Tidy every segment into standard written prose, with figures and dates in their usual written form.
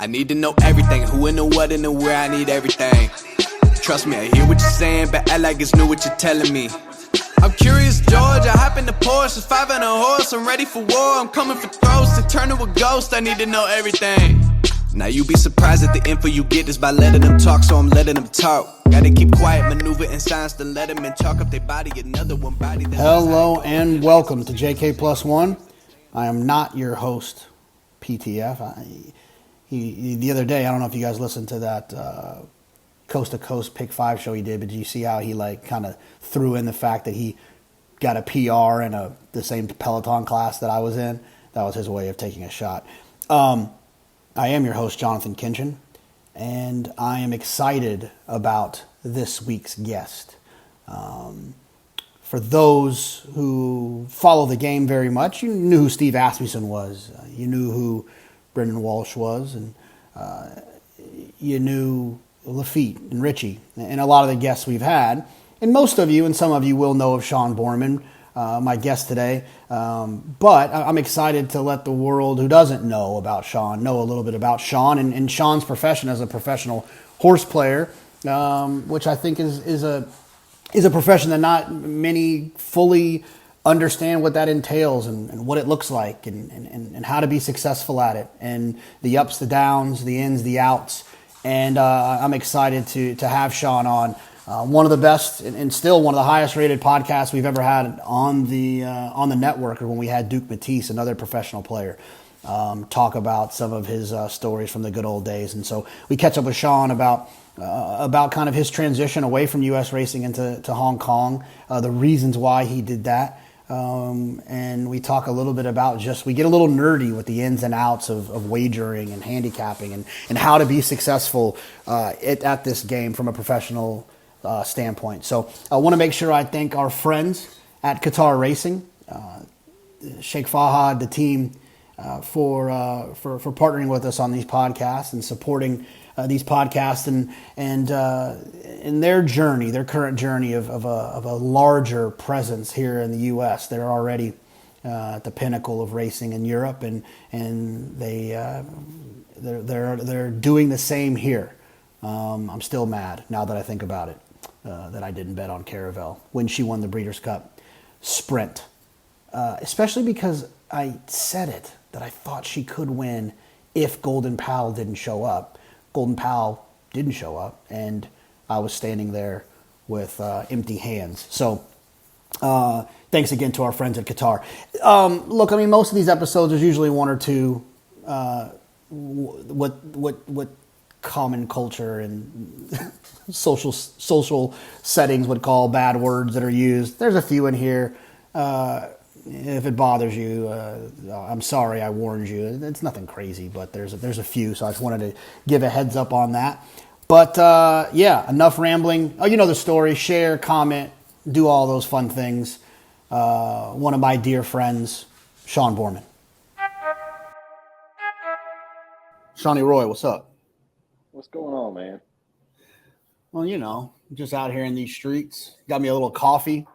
I need to know everything, who and the what and the where, I need everything. Trust me, I hear what you're saying, but act like it's new what you're telling me. I'm curious, George, I hop in the Porsche, it's 5 on a horse, I'm ready for war, I'm coming for throats, to turn to a ghost, I need to know everything. Now you be surprised at the info you get is by letting them talk, so I'm letting them talk. Gotta keep quiet, maneuver in silence, to let them in, chalk up their body, another one body. Hello and welcome to JK Plus One. I am not your host, PTF. The other day, I don't know if you guys listened to that Coast to Coast Pick 5 show he did, but did you see how he kind of threw in the fact that he got a PR in the same Peloton class that I was in? That was his way of taking a shot. I am your host, Jonathan Kinchin, and I am excited about this week's guest. For those who follow the game very much, you knew who Steve Asmussen was. You knew who Brendan Walsh was, and you knew Lafitte and Richie and a lot of the guests we've had. And most of you and some of you will know of Sean Boarman, my guest today. But I'm excited to let the world who doesn't know about Sean know a little bit about Sean and Sean's profession as a professional horse player, which I think is a profession that not many fully understand what that entails and what it looks like and how to be successful at it, and the ups, the downs, the ins, the outs. And I'm excited to have Sean on. One of the best and still one of the highest rated podcasts we've ever had on the network, when we had Duke Matisse, another professional player, talk about some of his stories from the good old days. And so we catch up with Sean about kind of his transition away from U.S. racing into Hong Kong, the reasons why he did that. And we talk a little bit about we get a little nerdy with the ins and outs of wagering and handicapping and how to be successful at this game from a professional standpoint. So I want to make sure I thank our friends at Qatar Racing, Sheikh Fahad, the team, for partnering with us on these podcasts and supporting these podcasts and their journey, their current journey of a larger presence here in the U.S. They're already at the pinnacle of racing in Europe, and they're doing the same here. I'm still mad now that I think about it, that I didn't bet on Caravel when she won the Breeders' Cup Sprint, especially because I said it that I thought she could win if Golden Pal didn't show up. Golden Pal didn't show up, and I was standing there with empty hands. So thanks again to our friends at Qatar. Look, I mean, most of these episodes, there's usually one or two what common culture and social settings would call bad words that are used. There's a few in here. If it bothers you, I'm sorry I warned you. It's nothing crazy, but there's a few, so I just wanted to give a heads up on that. But yeah, enough rambling. Oh, you know the story. Share, comment, do all those fun things. One of my dear friends, Sean Boarman. Shawnee Roy, what's up? What's going on, man? Well, just out here in these streets. Got me a little coffee.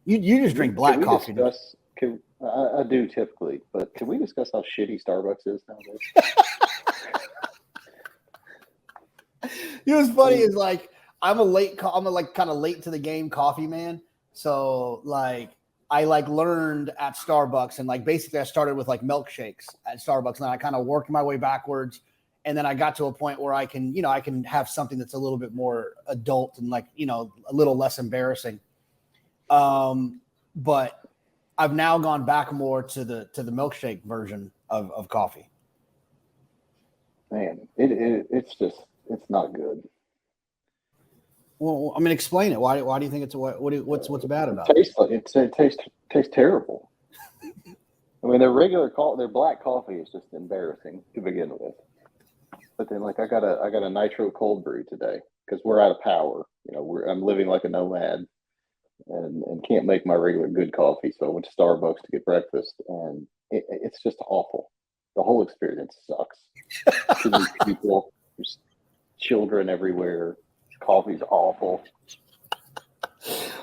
You just drink black coffee. I do typically, but can we discuss how shitty Starbucks is nowadays? What's funny is I'm kind of late to the game coffee man. So I learned at Starbucks, and basically I started with milkshakes at Starbucks, and then I kind of worked my way backwards, and then I got to a point where I can have something that's a little bit more adult and a little less embarrassing. But I've now gone back more to the milkshake version of coffee. Man, it's not good. Well, I mean, explain it. Why do you think what's bad about it? It tastes terrible. I mean, their black coffee is just embarrassing to begin with. But then, I got a nitro cold brew today because we're out of power. I'm living like a nomad. And can't make my regular good coffee, so I went to Starbucks to get breakfast, and it's just awful. The whole experience sucks. Too many people, there's children everywhere. Coffee's awful.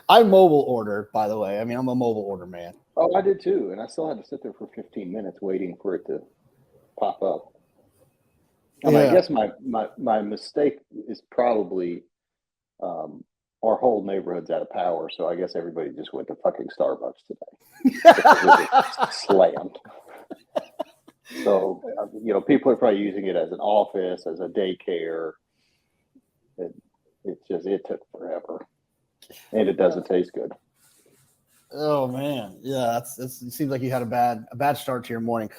I mobile order, by the way. I mean, I'm a mobile order man. Oh, I did too, and I still had to sit there for 15 minutes waiting for it to pop up. I mean, Yeah. I guess my mistake is probably our whole neighborhood's out of power, so I guess everybody just went to fucking Starbucks today. It was slammed. So, people are probably using it as an office, as a daycare. It took forever, and it doesn't taste good. Oh man, yeah, it seems like you had a bad start to your morning.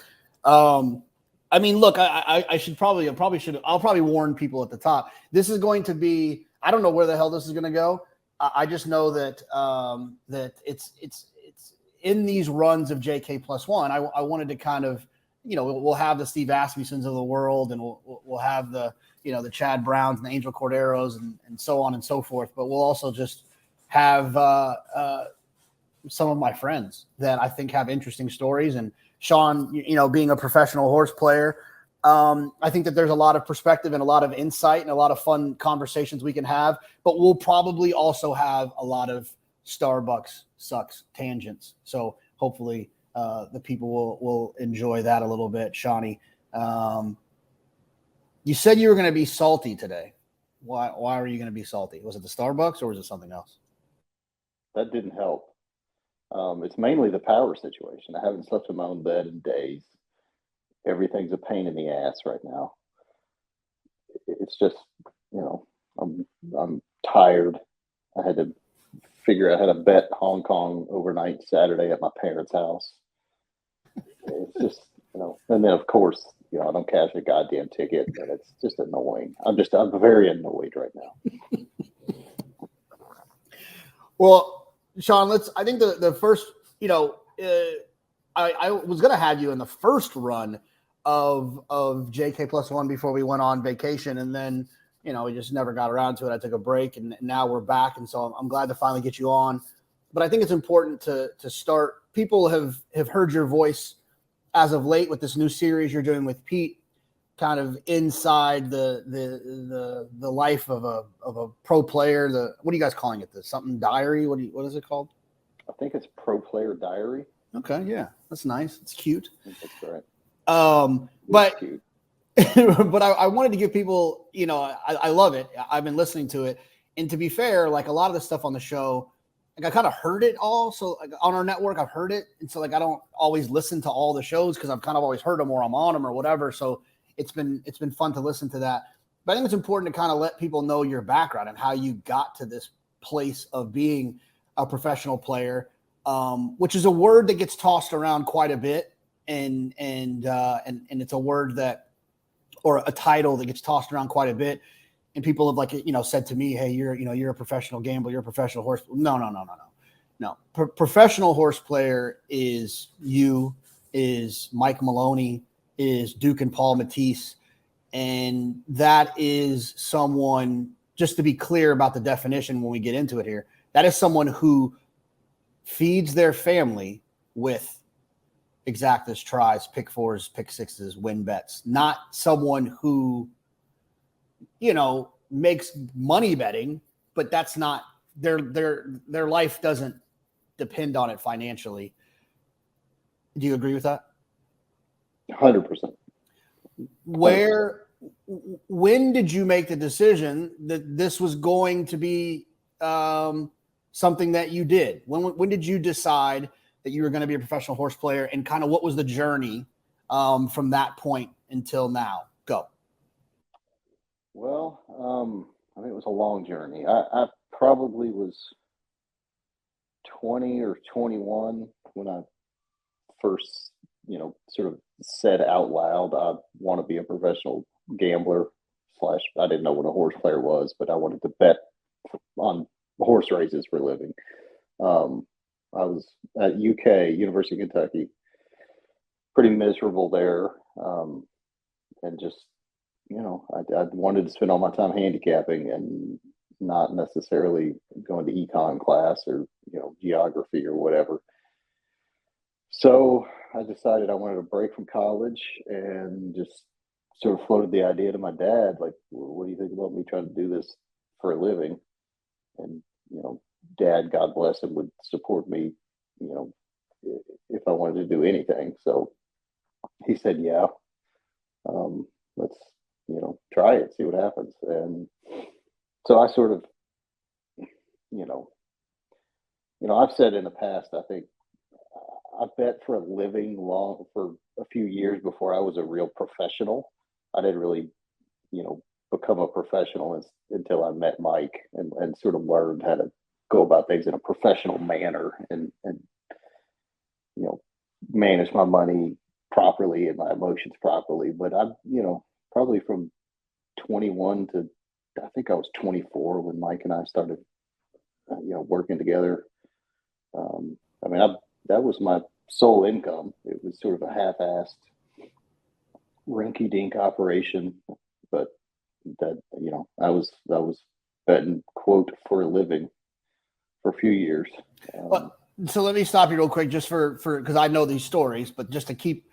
I mean, look, I'll probably warn people at the top. This is going to be, I don't know where the hell this is going to go. I just know that that it's in these runs of JK+1. I wanted to kind of, we'll have the Steve Asmusens of the world, and we'll have the the Chad Browns and the Angel Corderos and so on and so forth. But we'll also just have some of my friends that I think have interesting stories. And Sean, being a professional horse player, I think that there's a lot of perspective and a lot of insight and a lot of fun conversations we can have, but we'll probably also have a lot of Starbucks sucks tangents. So hopefully the people will enjoy that a little bit. Shawnee, you said you were going to be salty today. Why were you going to be salty? Was it the Starbucks or was it something else? That didn't help. It's mainly the power situation. I haven't slept in my own bed in days. Everything's a pain in the ass right now. It's just, I'm tired. I had to figure out how to bet Hong Kong overnight Saturday at my parents' house. It's just, and then of course, I don't cash a goddamn ticket, and it's just annoying. I'm very annoyed right now. Well, Sean, I think the first, I was going to have you in the first run of JK+1 before we went on vacation. And then, we just never got around to it. I took a break and now we're back. And so I'm glad to finally get you on. But I think it's important to start. People have heard your voice as of late with this new series you're doing with Pete, kind of inside the life of a pro player. What are you guys calling it? Something diary? What is it called? I think it's Pro Player Diary. Okay, yeah, that's nice. It's cute. That's right. But cute. but I wanted to give people, I love it. I've been listening to it, and to be fair, like a lot of the stuff on the show, like I kind of heard it all. So like on our network, I've heard it, and so like I don't always listen to all the shows because I've kind of always heard them or I'm on them or whatever. So it's been fun to listen to that. But I think it's important to kind of let people know your background and how you got to this place of being a professional player, which is a word that gets tossed around quite a bit, and it's a word that, or a title that gets tossed around quite a bit, and people have said to me, "Hey, you're a professional gambler, you're a professional horse." No. Professional horse player is Mike Maloney, is Duke and Paul Matisse, and that is someone. Just to be clear about the definition when we get into it here, that is someone who feeds their family with exactas, tries, pick fours, pick sixes, win bets. Not someone who, makes money betting, but that's not their life doesn't depend on it financially. Do you agree with that? 100%. When did you make the decision that this was going to be something that you did? When did you decide that you were going to be a professional horse player, and kind of what was the journey from that point until now? Go. Well, it was a long journey. I probably was 20 or 21 when I first, sort of said out loud, I want to be a professional gambler / I didn't know what a horse player was, but I wanted to bet on horse races for a living. I was at UK, University of Kentucky, pretty miserable there. And just, I wanted to spend all my time handicapping and not necessarily going to econ class or, geography or whatever. So I decided I wanted a break from college and just sort of floated the idea to my dad, like, what do you think about me trying to do this for a living? And, Dad, God bless him, would support me, if I wanted to do anything. So he said, yeah. Let's, try it, see what happens. And so I sort of, you know, I've said in the past, I think I bet for a living long for a few years before I was a real professional. I didn't really, become a professional until I met Mike and sort of learned how to go about things in a professional manner and you know, manage my money properly and my emotions properly. But probably from 21 to I think I was 24 when Mike and I started, working together. I mean, that was my sole income. It was sort of a half-assed, rinky-dink operation, but that I was betting quote for a living for a few years. So let me stop you real quick, just for because I know these stories, but just to keep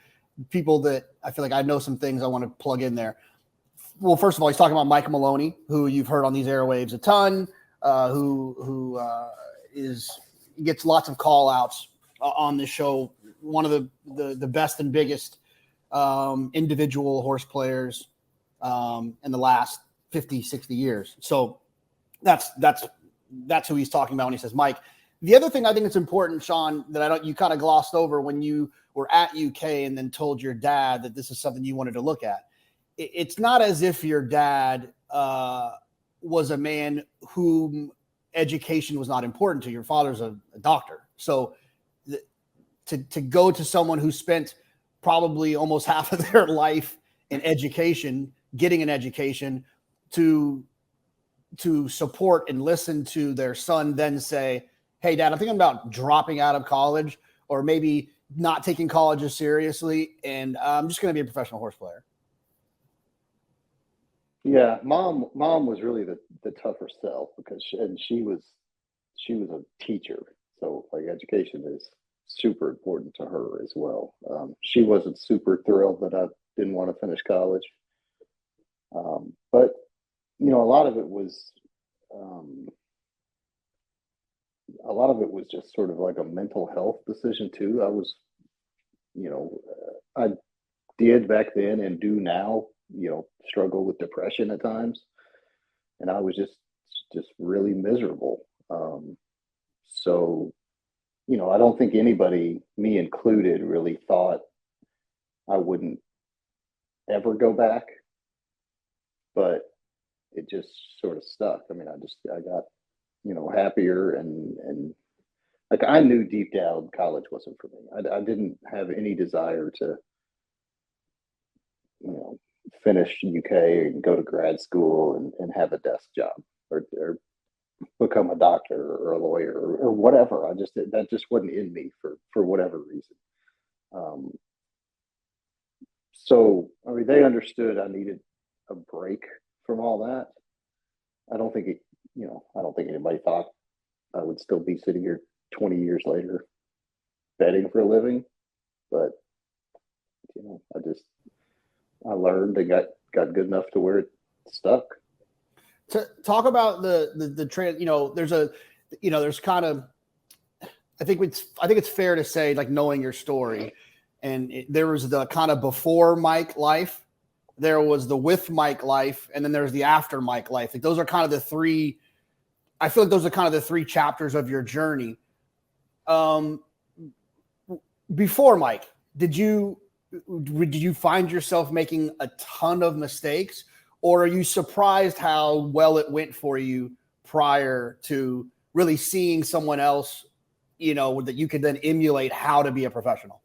people that I feel like I know some things I want to plug in there. Well, first of all, he's talking about Mike Maloney, who you've heard on these airwaves a ton, who gets lots of call outs on this show. One of the best and biggest individual horse players in the last 50, 60 years. So that's who he's talking about when he says Mike. The other thing I think it's important, Sean, that you kind of glossed over when you were at UK and then told your dad that this is something you wanted to look at. It's not as if your dad was a man whom education was not important to. Your father's a doctor. So to go to someone who spent probably almost half of their life in education, getting an education, to support and listen to their son then say, hey, Dad, I'm thinking about dropping out of college or maybe not taking college as seriously, and I'm just going to be a professional horse player. Yeah, mom was really the tougher sell because she was a teacher, so like education is super important to her as well. She wasn't super thrilled that I didn't want to finish college, but a lot of it was just sort of like a mental health decision too. I was, I did back then and do now, struggle with depression at times, and I was just really miserable. So, I don't think anybody, me included, really thought I wouldn't ever go back, but it just sort of stuck. I mean, I got, happier and like I knew deep down college wasn't for me. I didn't have any desire to, finish UK and go to grad school and have a desk job or become a doctor or a lawyer or whatever. That just wasn't in me for whatever reason. So I mean, they understood I needed a break from all that. I don't think anybody thought I would still be sitting here 20 years later betting for a living, but I learned and got good enough to where it stuck. To talk about the trend, there's kind of, I think it's fair to say, like, knowing your story, and there was the kind of before Mike life, there was the with Mike life, and then there's the after Mike life. Like, those are kind of the three. I feel like those are kind of the three chapters of your journey. Before Mike, did you find yourself making a ton of mistakes, or are you surprised how well it went for you prior to really seeing someone else, that you could then emulate how to be a professional?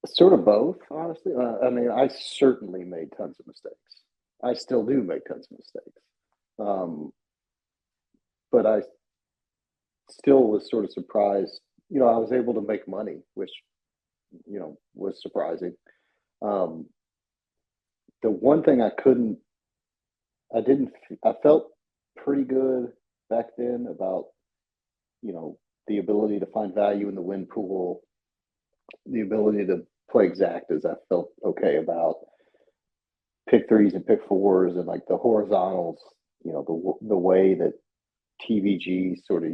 Sort of both, honestly. I mean, I certainly made tons of mistakes. I still do make tons of mistakes. But I still was sort of surprised. I was able to make money, which, was surprising. The one thing I felt pretty good back then about, the ability to find value in the win pool, the ability to play exactas. I felt okay about pick threes and pick fours and like the horizontals, the way that TVG sort of,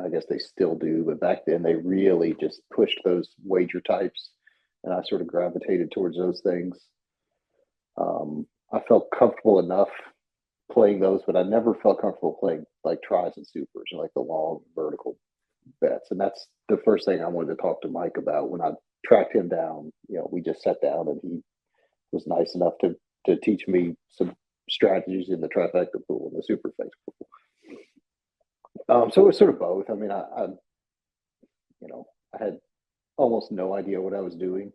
I guess they still do, but back then they really just pushed those wager types and I sort of gravitated towards those things. I felt comfortable enough playing those, but I never felt comfortable playing like tries and supers and like the long vertical bets. And that's the first thing I wanted to talk to Mike about when I tracked him down. We just sat down and he was nice enough to teach me some strategies in the trifecta pool and the superflex pool. So it was sort of both. I mean, I had almost no idea what I was doing,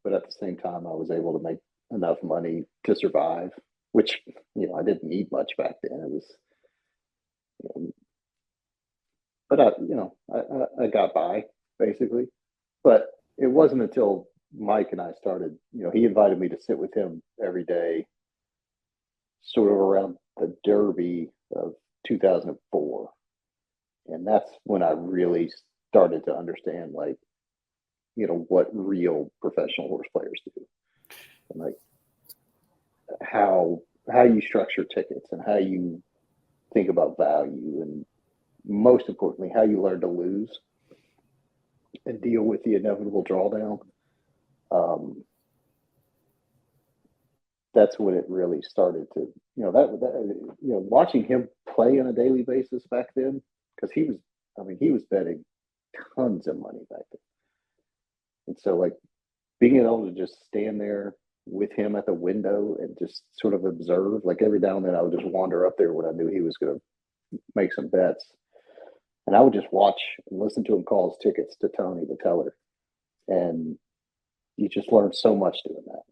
but at the same time, I was able to make enough money to survive, which I didn't need much back then. It was, but I got by basically. But it wasn't until Mike and I started. He invited me to sit with him every day, sort of around the Derby of 2004, and that's when I really started to understand, like, what real professional horse players do, and like how you structure tickets and how you think about value, and most importantly, how you learn to lose and deal with the inevitable drawdown. That's when it really started to, watching him play on a daily basis back then, because he was betting tons of money back then. And so, like, being able to just stand there with him at the window and just sort of observe, like every now and then I would just wander up there when I knew he was going to make some bets. And I would just watch and listen to him call his tickets to Tony, the teller. And you just learn so much doing that.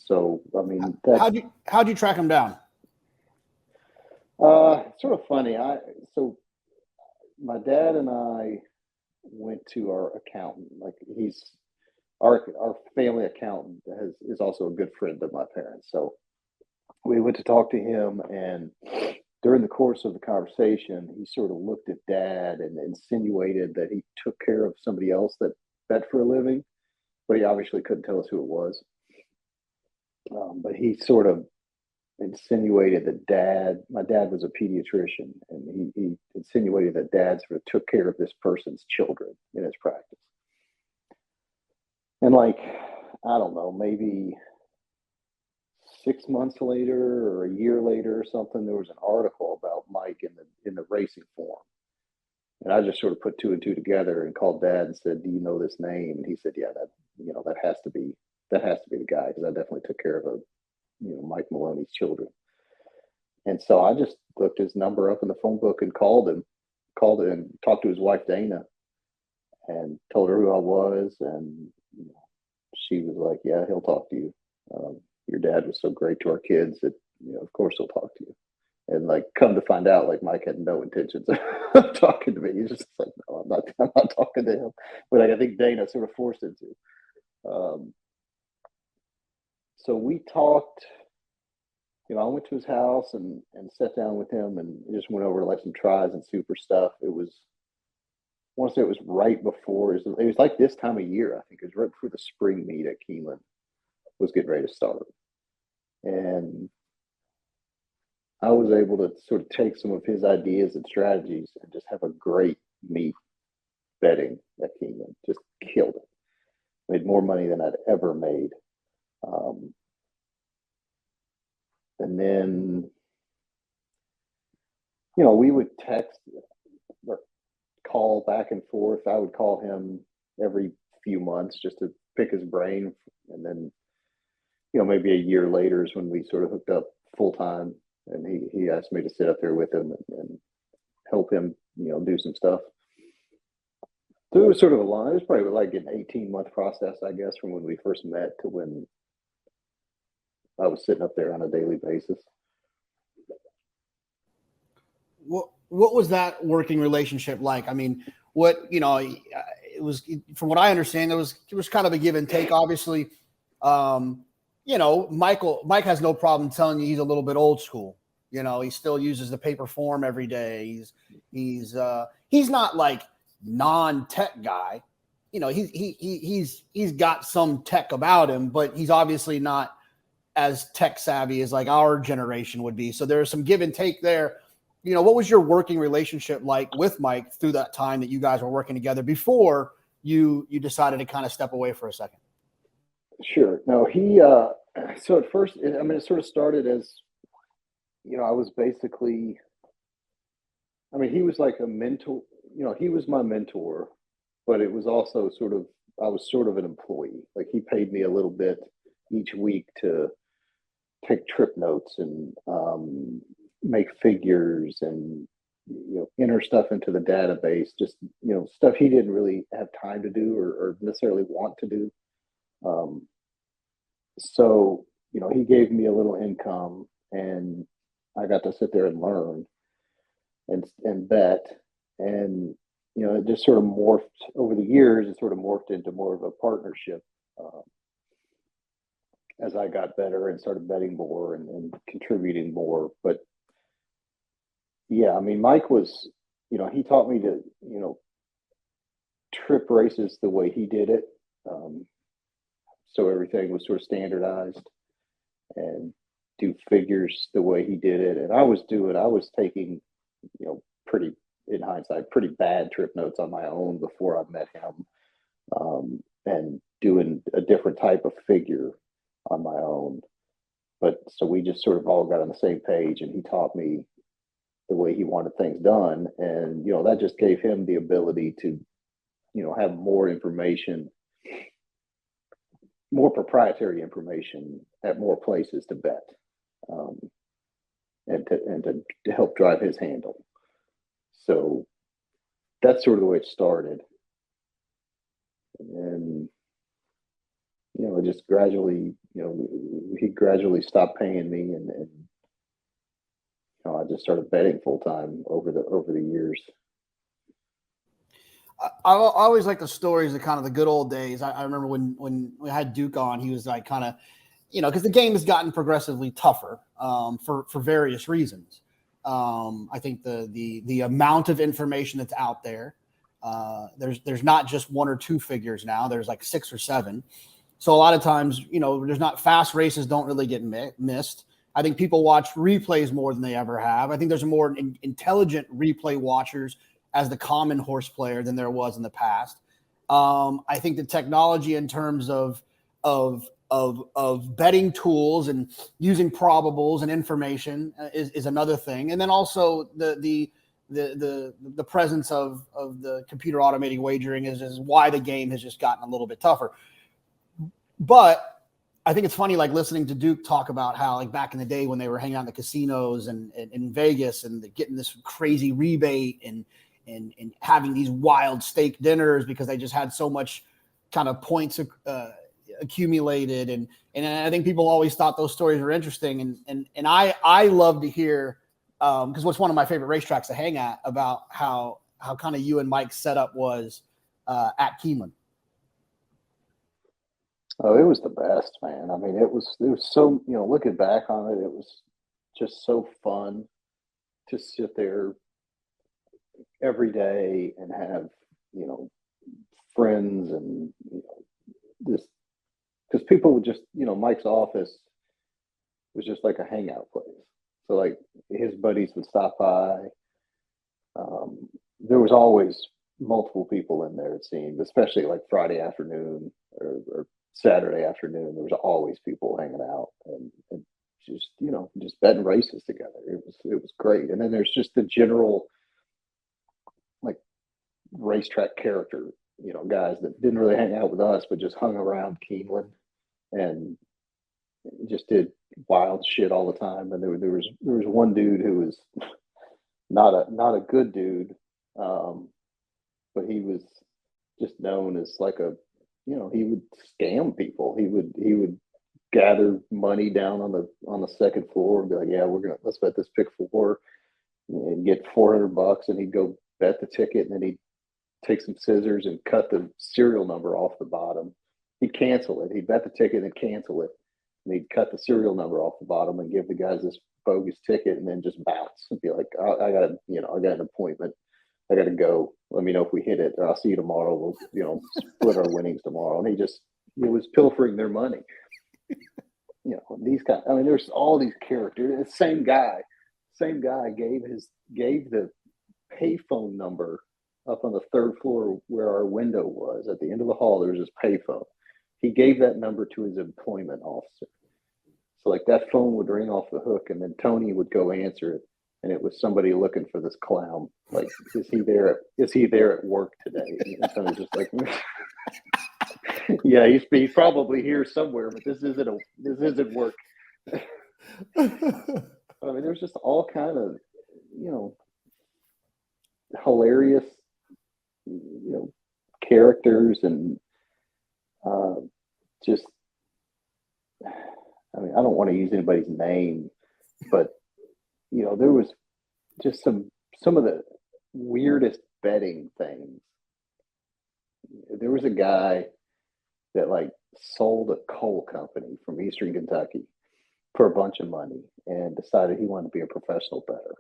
So, I mean, how'd you track him down? Sort of funny. So my dad and I went to our accountant. Like, he's our family accountant is also a good friend of my parents. So we went to talk to him, and during the course of the conversation, he sort of looked at Dad and insinuated that he took care of somebody else that bet for a living, but he obviously couldn't tell us who it was. But he sort of insinuated that my dad was a pediatrician, and he insinuated that Dad sort of took care of this person's children in his practice. And, like, I don't know, maybe 6 months later or a year later or something, there was an article about Mike in the racing forum. And I just sort of put two and two together and called Dad and said, "Do you know this name?" And he said, "Yeah, that has to be the guy, because I definitely took care of Mike Maloney's children." And so I just looked his number up in the phone book and called him and talked to his wife Dana and told her who I was, and she was like, "Yeah, he'll talk to you. Your dad was so great to our kids that of course he'll talk to you." And, like, come to find out, like, Mike had no intentions of talking to me. He's just like, "No, I'm not talking to him." But, like, I think Dana sort of forced him to. So we talked. I went to his house and sat down with him and just went over, like, some tries and super stuff. I want to say it was right before. It was like this time of year. I think it was right before the spring meet at Keeneland was getting ready to start, and I was able to sort of take some of his ideas and strategies and just have a great meet betting at Keeneland. Just killed it. Made more money than I'd ever made. And then, we would text or call back and forth. I would call him every few months just to pick his brain. And then, maybe a year later is when we sort of hooked up full time. And he asked me to sit up there with him and help him, do some stuff. So it was sort of it was probably like an 18-month process, I guess, from when we first met to when I was sitting up there on a daily basis. What was that working relationship like? I mean, it was, from what I understand, it was kind of a give and take. Obviously, Mike has no problem telling you he's a little bit old school. He still uses the paper form every day. He's not like non-tech guy. He's got some tech about him, but he's obviously not as tech savvy as like our generation would be. So there's some give and take there. what was your working relationship like with Mike through that time that you guys were working together before you decided to kind of step away for a second? Sure. No, so at first, it sort of started as, I was basically, he was like a mentor, he was my mentor, but it was also I was sort of an employee. Like he paid me a little bit each week to take trip notes and make figures and enter stuff into the database. Just stuff he didn't really have time to do or necessarily want to do. So he gave me a little income, and I got to sit there and learn and bet, and it just sort of morphed over the years. It sort of morphed into more of a partnership. As I got better and started betting more and contributing more. But yeah, Mike was, he taught me to, trip races the way he did it. So everything was sort of standardized, and do figures the way he did it. And I was taking, pretty, in hindsight, pretty bad trip notes on my own before I met him, and doing a different type of figure on my own. But so we just sort of all got on the same page, and he taught me the way he wanted things done. And, that just gave him the ability to, have more information, more proprietary information at more places to bet, and to help drive his handle. So that's sort of the way it started. And it just gradually, he gradually stopped paying me, and I just started betting full time over the years. I always like the stories of kind of the good old days. I remember when we had Duke on, he was like kind of, because the game has gotten progressively tougher for various reasons. I think the amount of information that's out there, there's not just one or two figures now. There's like 6 or 7. So a lot of times, there's not fast races don't really get missed. I think people watch replays more than they ever have. I think there's more intelligent replay watchers as the common horse player than there was in the past. I think the technology in terms of betting tools and using probables and information is another thing. And then also the presence of the computer automating wagering is why the game has just gotten a little bit tougher. But I think it's funny, like listening to Duke talk about how, like back in the day when they were hanging out in the casinos and in Vegas and getting this crazy rebate and having these wild steak dinners because they just had so much kind of points accumulated. And I think people always thought those stories were interesting. And I love to hear, because what's one of my favorite racetracks to hang at, about how kind of you and Mike's setup was at Keeneland. Oh, it was the best, man. It was so, looking back on it, it was just so fun to sit there every day and have, friends and, this, because people would just, Mike's office was just like a hangout place. So like his buddies would stop by. There was always multiple people in there, it seemed, especially like Friday afternoon or Saturday afternoon. There was always people hanging out and just, just betting races together. It was great. And then there's just the general like racetrack character, guys that didn't really hang out with us, but just hung around Keeneland and just did wild shit all the time. And there was one dude who was not a good dude, but he was just known as like he would scam people. He would gather money down on the second floor and be like, yeah, let's bet this pick 4 and get $400, and he'd go bet the ticket, and then he'd take some scissors and cut the serial number off the bottom. He'd cancel it. He'd bet the ticket and cancel it, and he'd cut the serial number off the bottom and give the guys this bogus ticket, and then just bounce and be like, I got an appointment. I got to go. Let me know if we hit it, or I'll see you tomorrow. We'll, split our winnings tomorrow. And he was pilfering their money. These guys, there's all these characters. The same guy same guy gave the payphone number up on the third floor where our window was. At the end of the hall, there was this payphone. He gave that number to his employment officer. So like that phone would ring off the hook, and then Tony would go answer it, and it was somebody looking for this clown. Like, is he there at work today? And Tony's just like, yeah, he's probably here somewhere, but this isn't work. I mean, there's just all kind of, hilarious, characters and just, I mean, I don't want to use anybody's name, but there was just some of the weirdest betting things. There was a guy that like sold a coal company from Eastern Kentucky for a bunch of money and decided he wanted to be a professional bettor.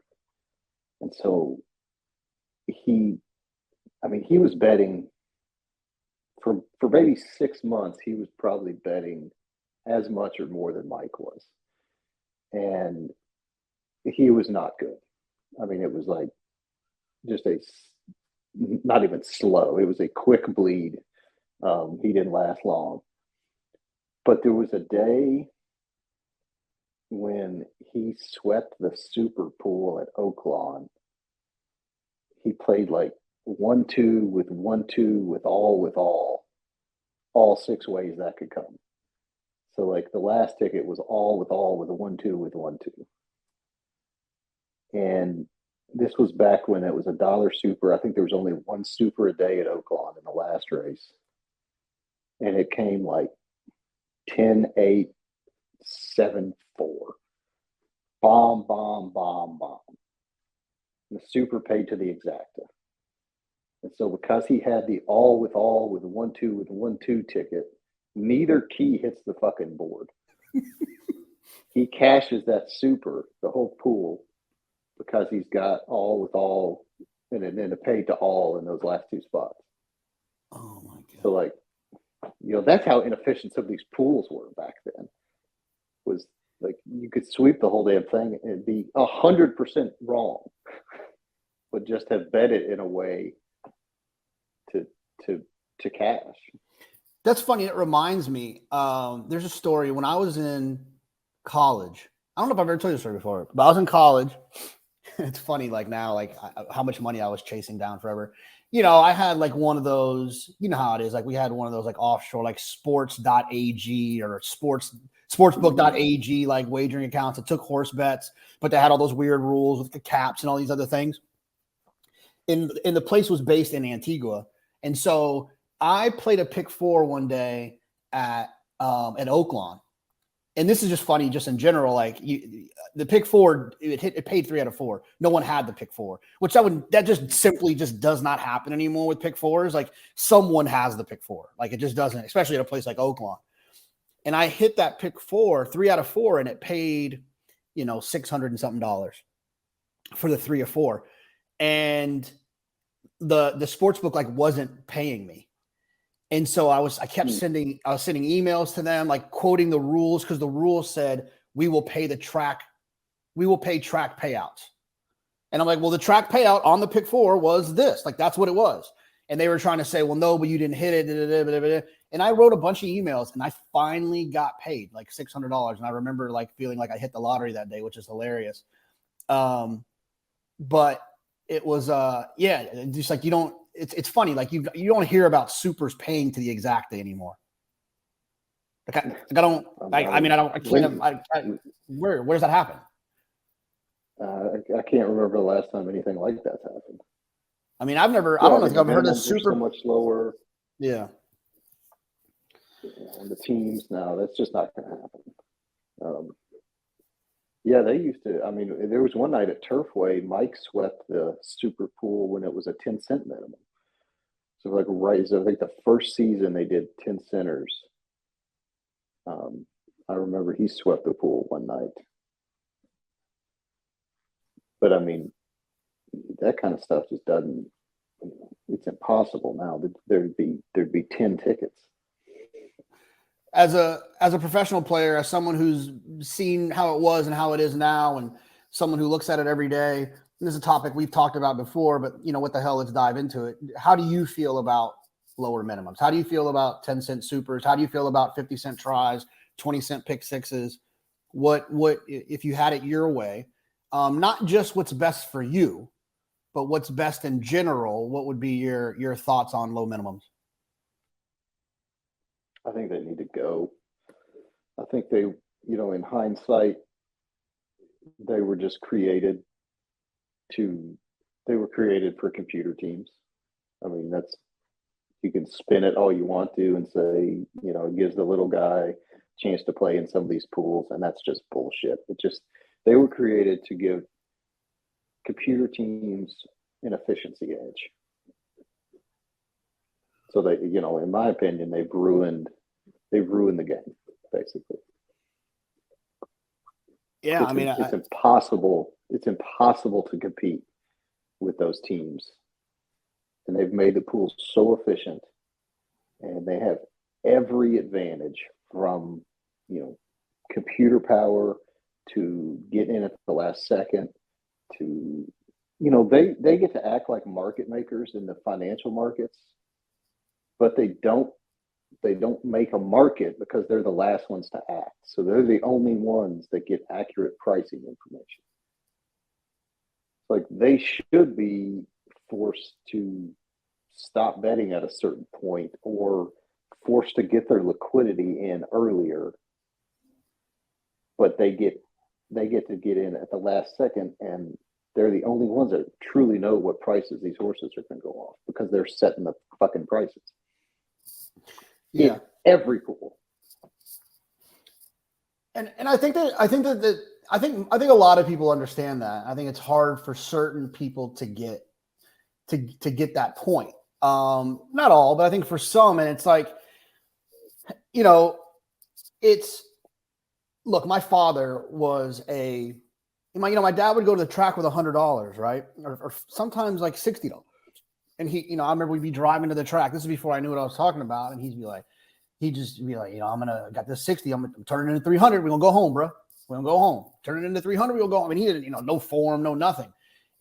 And so he was betting for maybe 6 months. He was probably betting as much or more than Mike was. And he was not good. I mean, it was like just not even slow. It was a quick bleed. He didn't last long. But there was a day when he swept the super pool at Oaklawn. He played like 1-2 with 1-2 with all 6 ways that could come. So like the last ticket was all with a 1-2 with 1-2. And this was back when it was $1 super. I think there was only 1 super a day at Oaklawn in the last race. And it came like 10-8, 7-4. Bomb. And the super paid to the exacta. And so because he had the all with a 1-2 with 1-2 ticket, neither key hits the fucking board. He cashes that super, the whole pool, because he's got all with all, and then it paid to all in those last 2 spots. Oh my God. So like, that's how inefficient some of these pools were back then. Was like you could sweep the whole damn thing and be 100% wrong, but just have bet it in a way to cash. That's funny. It reminds me. There's a story when I was in college. I don't know if I've ever told you this story before, but I was in college. It's funny, like now, like how much money I was chasing down forever. I had like one of those, how it is. Like we had one of those like offshore, like sports.ag or sportsbook.ag, like wagering accounts that took horse bets, but they had all those weird rules with the caps and all these other things. And the place was based in Antigua. And so I played a pick 4 one day at Oaklawn. And this is just funny, just in general, like the pick 4, it paid 3 out of 4. No one had the pick 4, which that just simply just does not happen anymore with pick 4s. Like someone has the pick 4, like it just doesn't, especially at a place like Oaklawn. And I hit that pick 4, 3 out of 4, and it paid, $600 and something for the 3 or 4. And the sports book like wasn't paying me. And so I was sending emails to them, like quoting the rules, because the rules said we will pay track payouts. And I'm like, well, the track payout on the pick 4 was this, like that's what it was. And they were trying to say, well, no, but you didn't hit it. And I wrote a bunch of emails, and I finally got paid like $600. And I remember like feeling like I hit the lottery that day, which is hilarious. But it was just like you don't. It's funny, like you don't hear about supers paying to the exacta anymore. Like where does that happen? I can't remember the last time anything like that's happened. I mean, I don't know if I've heard of super so much lower. Yeah. And the teams now, that's just not going to happen. Yeah, they used to. I mean, there was one night at Turfway, Mike swept the super pool when it was a 10-cent minimum. So I think the first season they did 10 centers. I remember he swept the pool one night. But I mean, that kind of stuff just doesn't. It's impossible now. There'd be 10 tickets. As a professional player, as someone who's seen how it was and how it is now, and someone who looks at it every day, and this is a topic we've talked about before, but what the hell, let's dive into it. How do you feel about lower minimums? How do you feel about 10-cent supers? How do you feel about 50-cent tries, 20-cent pick sixes? What if you had it your way, not just what's best for you, but what's best in general, what would be your thoughts on low minimums? I think they need to go. I think they, in hindsight, they were just created for computer teams. I mean, you can spin it all you want to and say, it gives the little guy a chance to play in some of these pools, and that's just bullshit. They were created to give computer teams an efficiency edge. So they, in my opinion, they've ruined the game, basically. Yeah, it's impossible. It's impossible to compete with those teams, and they've made the pools so efficient, and they have every advantage from computer power to getting in at the last second to they get to act like market makers in the financial markets, but they don't make a market because they're the last ones to act. So they're the only ones that get accurate pricing information. Like, they should be forced to stop betting at a certain point or forced to get their liquidity in earlier, but they get to get in at the last second, and they're the only ones that truly know what prices these horses are going to go off because they're setting the fucking prices. Yeah, in every pool. And I think a lot of people understand that. I think it's hard for certain people to get that point. Not all, but I think for some, and it's like, look, my father was my dad would go to the track with $100, right? Or sometimes like $60. And I remember we'd be driving to the track. This is before I knew what I was talking about. And he'd just be like, I got this 60. I'm turning it into 300. We're going to go home, bro. We're going to go home. Turn it into 300. We'll go home. I mean, he didn't, no form, no nothing.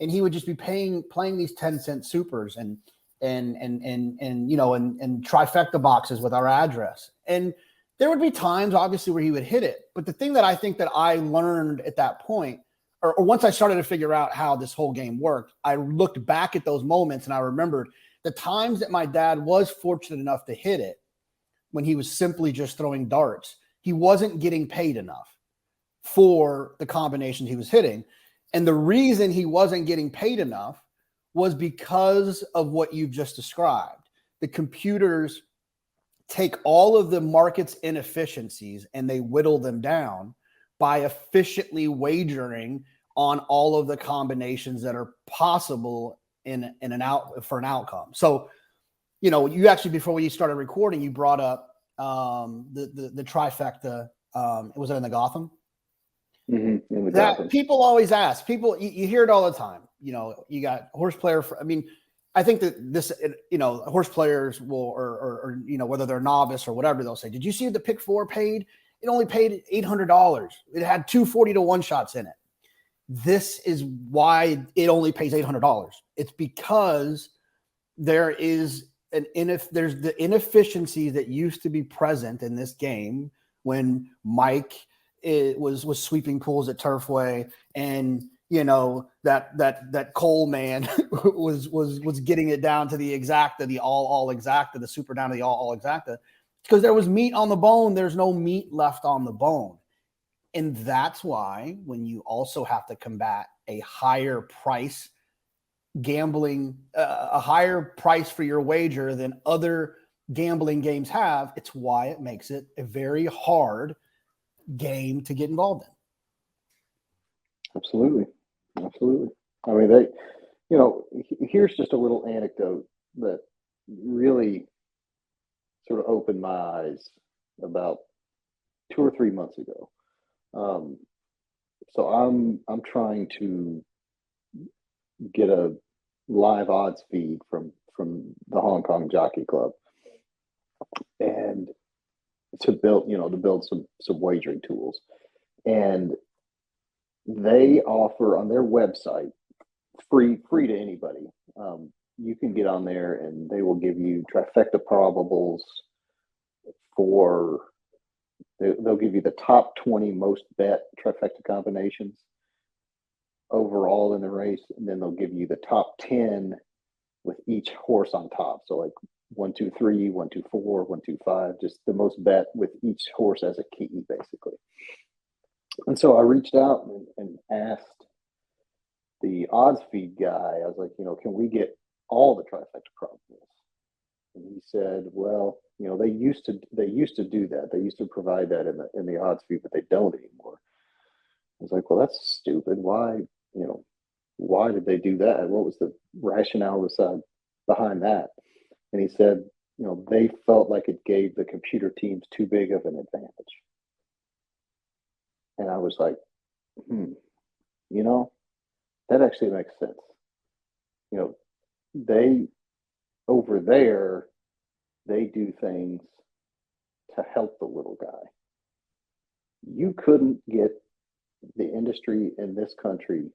And he would just be playing these 10-cent supers and trifecta boxes with our address. And there would be times, obviously, where he would hit it. But the thing that I think that I learned at that point, or once I started to figure out how this whole game worked, I looked back at those moments and I remembered the times that my dad was fortunate enough to hit it when he was simply just throwing darts. He wasn't getting paid enough for the combinations he was hitting. And the reason he wasn't getting paid enough was because of what you've just described. The computers take all of the market's inefficiencies and they whittle them down by efficiently wagering on all of the combinations that are possible for an outcome. So, you actually, before we started recording, you brought up the trifecta. Was it in the Gotham? Mm-hmm. In the that Gotham. People always ask. You hear it all the time. You got horse player. I think that this, horse players will, or whether they're novice or whatever, they'll say, "Did you see what the pick 4 paid? It only paid $800. It had 2 40-1 shots in it." This is why it only pays $800. It's because there is there's the inefficiency that used to be present in this game when Mike was sweeping pools at Turfway, and that Cole man was getting it down to the exacta, the all exacta, the super down to the all exacta, because there was meat on the bone. There's no meat left on the bone. And that's why when you also have to combat a higher price gambling, a higher price for your wager than other gambling games have, it's why it makes it a very hard game to get involved in. Absolutely. I mean, here's just a little anecdote that really sort of opened my eyes about 2 or 3 months ago. So I'm trying to get a live odds feed from the Hong Kong Jockey Club, and to build some wagering tools. And they offer on their website free to anybody. You can get on there and they will give you trifecta probables for. They'll give you the top 20 most bet trifecta combinations overall in the race, and then they'll give you the top 10 with each horse on top. So like 1, 2, 3, 1, 2, 4, 1, 2, 5, just the most bet with each horse as a key, basically. And so I reached out and asked the odds feed guy. I was like, can we get all the trifecta probables? And he said, well, they used to do that. They used to provide that in the odds feed, but they don't anymore. I was like, well, that's stupid. Why did they do that? What was the rationale behind that? And he said, they felt like it gave the computer teams too big of an advantage. And I was like, that actually makes sense. They over there, they do things to help the little guy. You couldn't get the industry in this country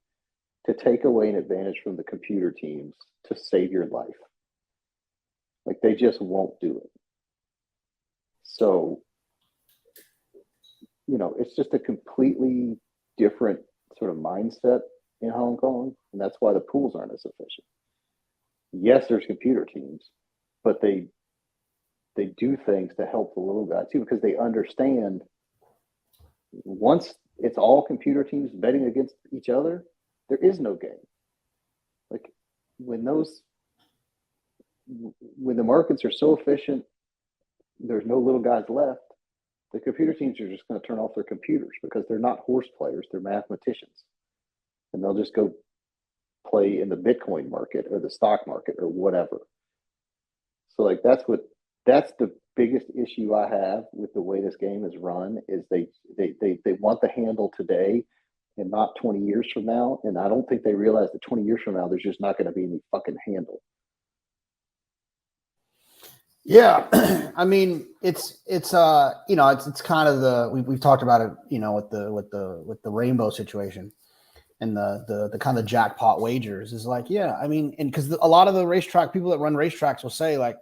to take away an advantage from the computer teams to save your life. Like, they just won't do it. So, it's just a completely different sort of mindset in Hong Kong, and that's why the pools aren't as efficient. Yes, there's computer teams, but they do things to help the little guy too, because they understand once it's all computer teams betting against each other, there is no game. Like when the markets are so efficient, there's no little guys left. The computer teams are just going to turn off their computers because they're not horse players, they're mathematicians. And they'll just go play in the Bitcoin market or the stock market or whatever. So like that's the biggest issue I have with the way this game is run is they want the handle today and not 20 years from now. And I don't think they realize that 20 years from now, there's just not going to be any fucking handle. Yeah. I mean, it's kind of we've talked about it, with the rainbow situation and the kind of jackpot wagers is like, yeah, I mean, and because a lot of the racetrack people that run racetracks will say like,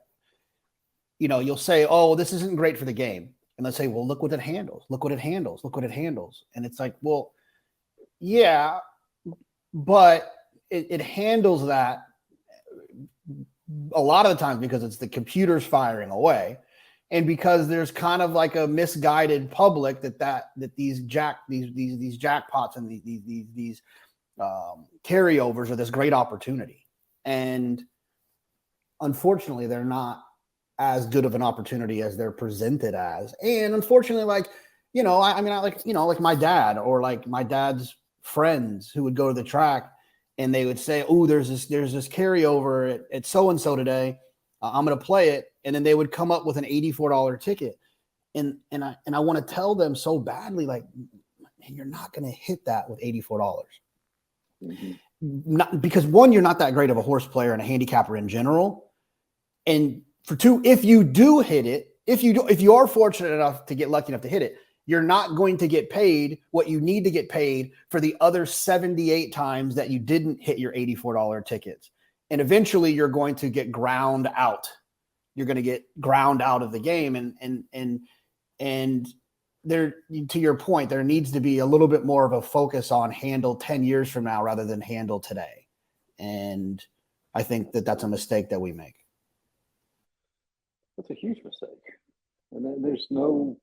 you'll say, oh, this isn't great for the game. And they'll say, well, look what it handles. Look what it handles. Look what it handles. And it's like, well, yeah, but it handles that a lot of the times because it's the computers firing away. And because there's kind of like a misguided public that these jackpots and these carryovers are this great opportunity. And unfortunately, they're not as good of an opportunity as they're presented as. And unfortunately, like my dad or like my dad's friends who would go to the track and they would say, oh, there's this carryover at so-and-so today. I'm going to play it. And then they would come up with an $84 ticket. And I want to tell them so badly, like, man, you're not going to hit that with $84. Mm-hmm. Not, because one, you're not that great of a horse player and a handicapper in general. And for two, if you do hit it, if you are fortunate enough to get lucky enough to hit it, you're not going to get paid what you need to get paid for the other 78 times that you didn't hit your $84 tickets. And eventually you're going to get ground out. You're going to get ground out of the game. And there, to your point, there needs to be a little bit more of a focus on handle 10 years from now rather than handle today. And I think that that's a mistake that we make. That's a huge mistake. And there's no,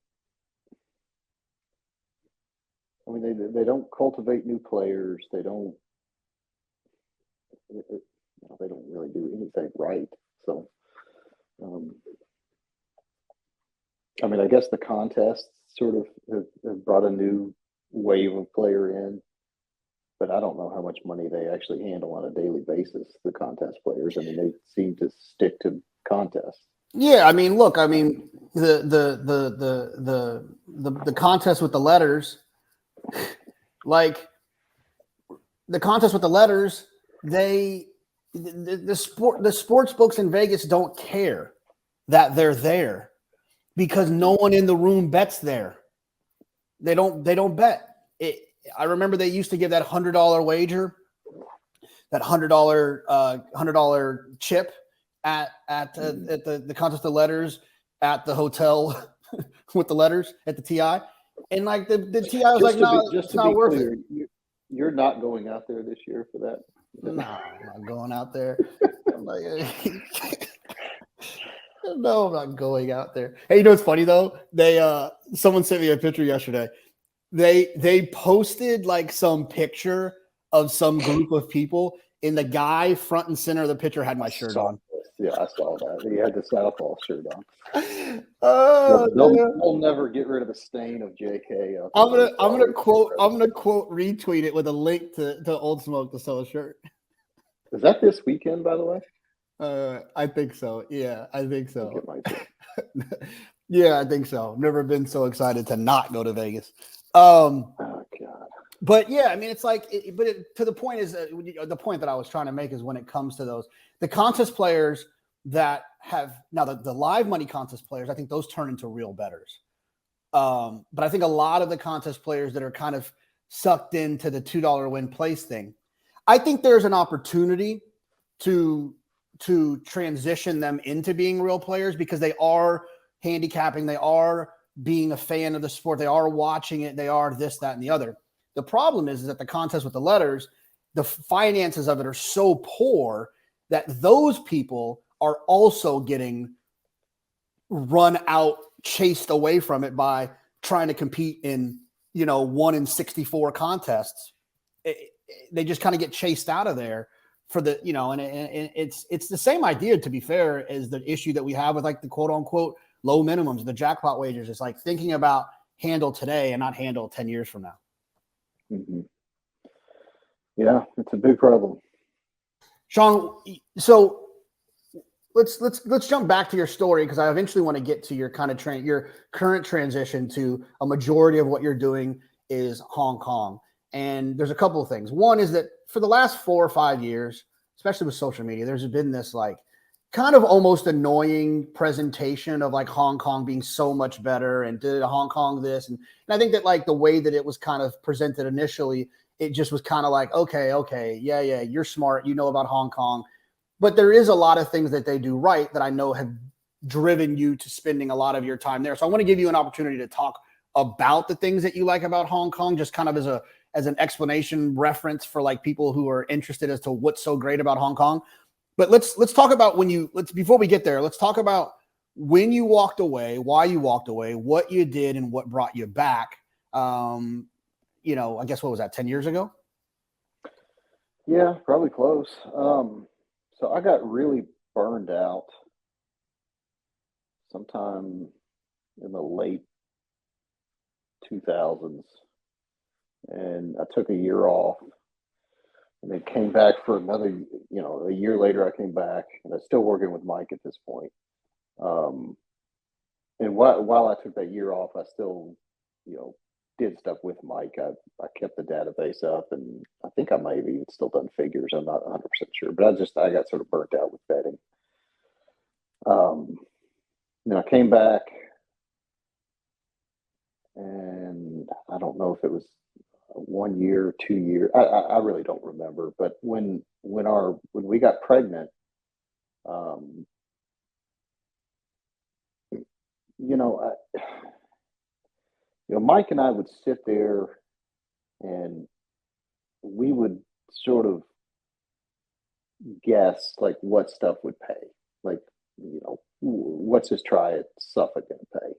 I mean, they don't cultivate new players. They don't really do anything right. So, I mean, I guess the contests sort of have brought a new wave of player in, but I don't know how much money they actually handle on a daily basis, the contest players. I mean, they seem to stick to contests. Yeah, I mean, look, I mean, the contest with the letters, like the contest with the letters, the sports books in Vegas don't care that they're there because no one in the room bets there. They don't bet it. I remember they used to give that $100 wager, that $100 chip at the contest of letters at the hotel with the letters at the TI, and like the TI was like, no, it's not worth it. You're not going out there this year for that. No, I'm not going out there. I'm like, no, I'm not going out there. Hey, you know what's funny though? Someone sent me a picture yesterday. They posted like some picture of some group of people, and the guy front and center of the picture had my shirt on. Yeah, I saw that. He had the Southall shirt on. Oh, they'll never get rid of the stain of JK. I'm gonna quote retweet it with a link to Old Smoke to sell a shirt. Is that this weekend, by the way? I think so. Yeah, I think so. Yeah, I think so. Never been so excited to not go to Vegas. Oh God. But yeah, I mean, it's like, to the point is the point that I was trying to make is when it comes to the contest players that have now the live money contest players, I think those turn into real bettors. But I think a lot of the contest players that are kind of sucked into the $2 win place thing, I think there's an opportunity to transition them into being real players because they are handicapping, they are being a fan of the sport, they are watching it, they are this, that, and the other. The problem is that the contest with the letters, the finances of it are so poor that those people are also getting run out, chased away from it by trying to compete in, 1 in 64 contests. They just kind of get chased out of there for the, and it's the same idea, to be fair, as the issue that we have with like the quote unquote low minimums, the jackpot wagers. It's like thinking about handle today and not handle 10 years from now. Mm-hmm. Yeah, it's a big problem. Sean, so let's jump back to your story because I eventually want to get to your kind of your current transition to a majority of what you're doing is Hong Kong. And there's a couple of things. One is that for the last 4 or 5 years, especially with social media, there's been this like kind of almost annoying presentation of like Hong Kong being so much better and did Hong Kong this. And I think that like the way that it was kind of presented initially, it just was kind of like, okay. Yeah. You're smart. You know about Hong Kong, but there is a lot of things that they do right that I know have driven you to spending a lot of your time there. So I want to give you an opportunity to talk about the things that you like about Hong Kong, just kind of as an explanation reference for like people who are interested as to what's so great about Hong Kong. But let's talk about before we get there, let's talk about when you walked away, why you walked away, what you did, and what brought you back. I guess what was that, 10 years ago? Yeah, probably close. So I got really burned out sometime in the late 2000s, and I took a year off. And then came back for another, a year later I came back, and I was still working with Mike at this point. And while I took that year off, I still, did stuff with Mike. I kept the database up, and I think I might have even still done figures. I'm not 100% sure, but I got sort of burnt out with betting. Then I came back, and I don't know if it was 1 year, 2 years. I really don't remember. But when we got pregnant, Mike and I would sit there, and we would sort of guess like what stuff would pay. Like, what's this try at Suffolk going to pay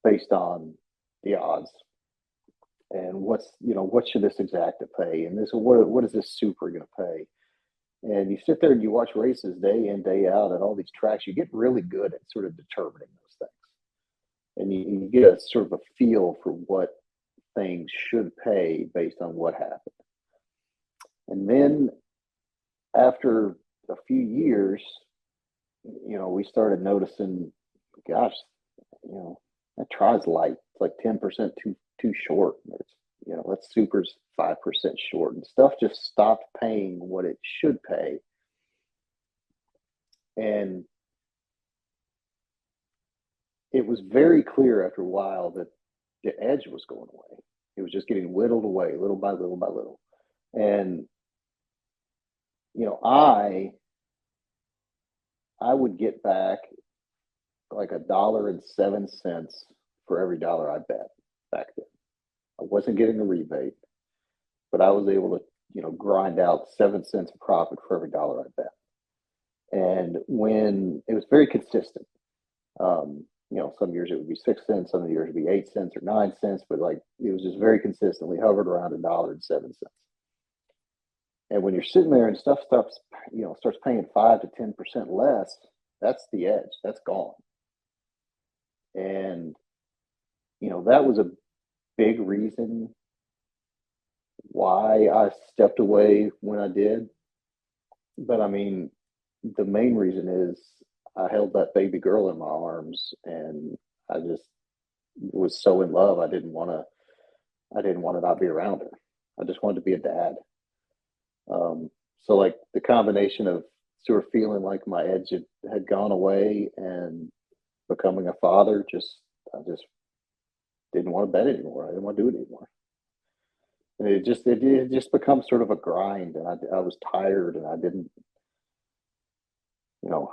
based on the odds? And what should this exacta pay? And what is this super going to pay? And you sit there and you watch races day in, day out at all these tracks. You get really good at sort of determining those things. And you get a sort of a feel for what things should pay based on what happened. And then after a few years, we started noticing, gosh, that tries light. It's like 10% too short. That super's 5% short, and stuff just stopped paying what it should pay. And it was very clear after a while that the edge was going away. It was just getting whittled away, little by little by little. And I would get back like $1.07 for every dollar I bet back then. I wasn't getting a rebate, but I was able to, grind out 7 cents of profit for every dollar I bet. And when it was very consistent, some years it would be 6 cents, some years it would be 8 cents or 9 cents, but like it was just very consistently hovered around $1.07. And when you're sitting there and stuff starts paying 5 to 10% less, that's the edge. That's gone. And that was a big reason why I stepped away when I did. But I mean, the main reason is I held that baby girl in my arms, and I just was so in love. I didn't want to not be around her. I just wanted to be a dad. So like the combination of sort of feeling like my edge had gone away and becoming a father, I just didn't want to bet anymore. I didn't want to do it anymore. And it just becomes sort of a grind, and I was tired, and I didn't,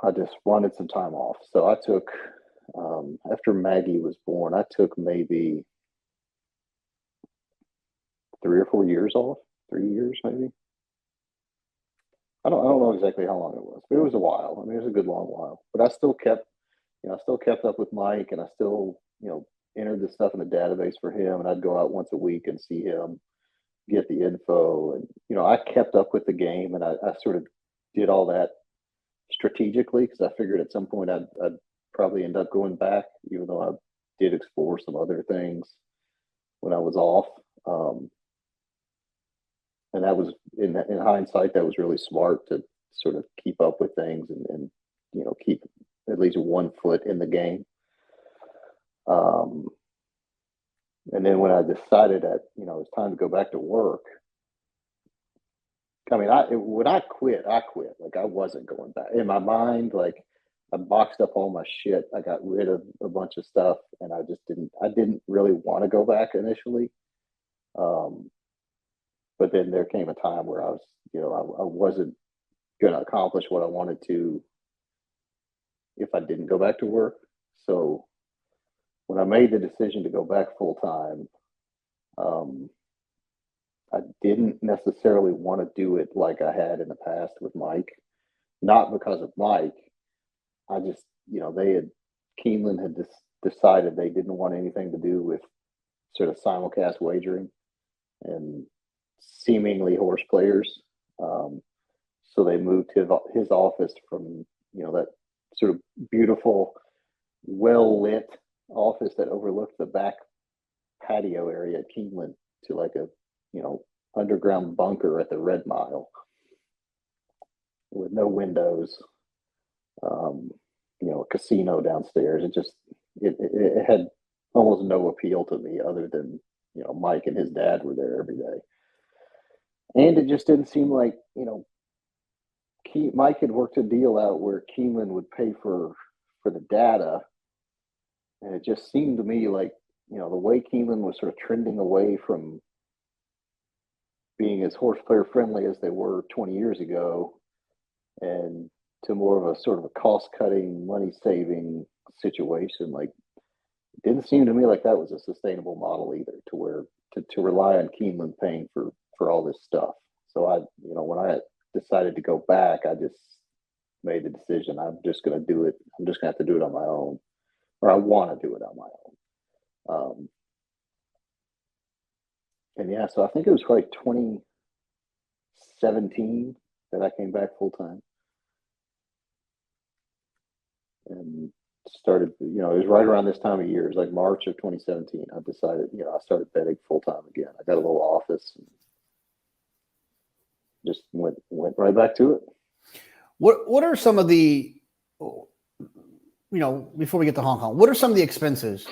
I just wanted some time off. So I took, after Maggie was born, I took maybe 3 or 4 years off, 3 years maybe. I don't know exactly how long it was, but it was a while. I mean, it was a good long while. But I still kept up with Mike, and I still, entered the stuff in the database for him, and I'd go out once a week and see him, get the info, and I kept up with the game, and I sort of did all that strategically because I figured at some point I'd probably end up going back, even though I did explore some other things when I was off. And that was in hindsight, that was really smart to sort of keep up with things and keep at least one foot in the game. And then when I decided that it was time to go back to work, I mean, when I quit. Like I wasn't going back. In my mind, like I boxed up all my shit. I got rid of a bunch of stuff, and I didn't really want to go back initially. But then there came a time where I was, I wasn't going to accomplish what I wanted to if I didn't go back to work. So when I made the decision to go back full time, I didn't necessarily want to do it like I had in the past with Mike, not because of Mike. I just, Keeneland had decided they didn't want anything to do with sort of simulcast wagering and seemingly horse players. So they moved his office from, that sort of beautiful, well-lit office that overlooked the back patio area at Keeneland to like a, underground bunker at the Red Mile with no windows, a casino downstairs. It had almost no appeal to me other than, Mike and his dad were there every day. And it just didn't seem like, Mike had worked a deal out where Keeneland would pay for the data. And it just seemed to me like, the way Keeneland was sort of trending away from being as horse player friendly as they were 20 years ago and to more of a sort of a cost cutting, money saving situation. Like, it didn't seem to me like that was a sustainable model either, to where to rely on Keeneland paying for all this stuff. So when I decided to go back, I just made the decision. I'm just going to do it. I'm just going to have to do it on my own, or I want to do it on my own. And yeah, so I think it was like 2017 that I came back full time and started, it was right around this time of year. It was like March of 2017. I decided, I started betting full time again. I got a little office and just went right back to it. What are some of the, before we get to Hong Kong, what are some of the expenses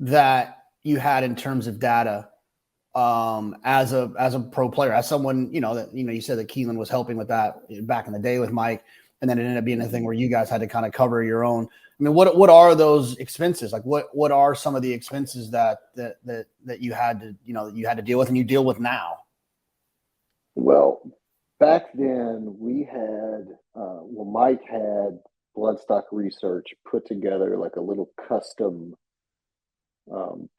that you had in terms of data as a pro player, as someone, you said that Keeneland was helping with that back in the day with Mike, and then it ended up being a thing where you guys had to kind of cover your own I mean, what are those expenses? Like what are some of the expenses that you had to, you had to deal with and you deal with now? Well, back then we had, Mike had Bloodstock Research put together like a little custom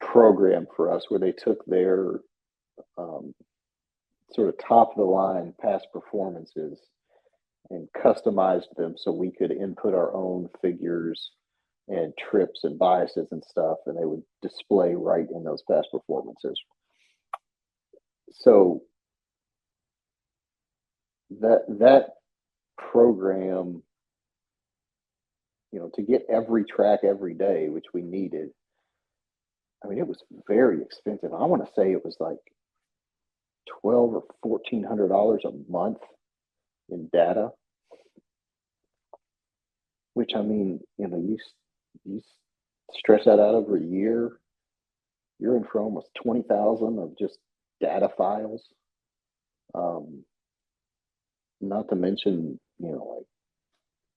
program for us where they took their sort of top of the line past performances and customized them so we could input our own figures and trips and biases and stuff, and they would display right in those past performances. So that program, to get every track every day, which we needed, I mean, it was very expensive. I want to say it was like $1,200 or $1,400 a month in data, which, I mean, you stretch that out over a year, you're in for almost 20,000 of just data files. Not to mention, like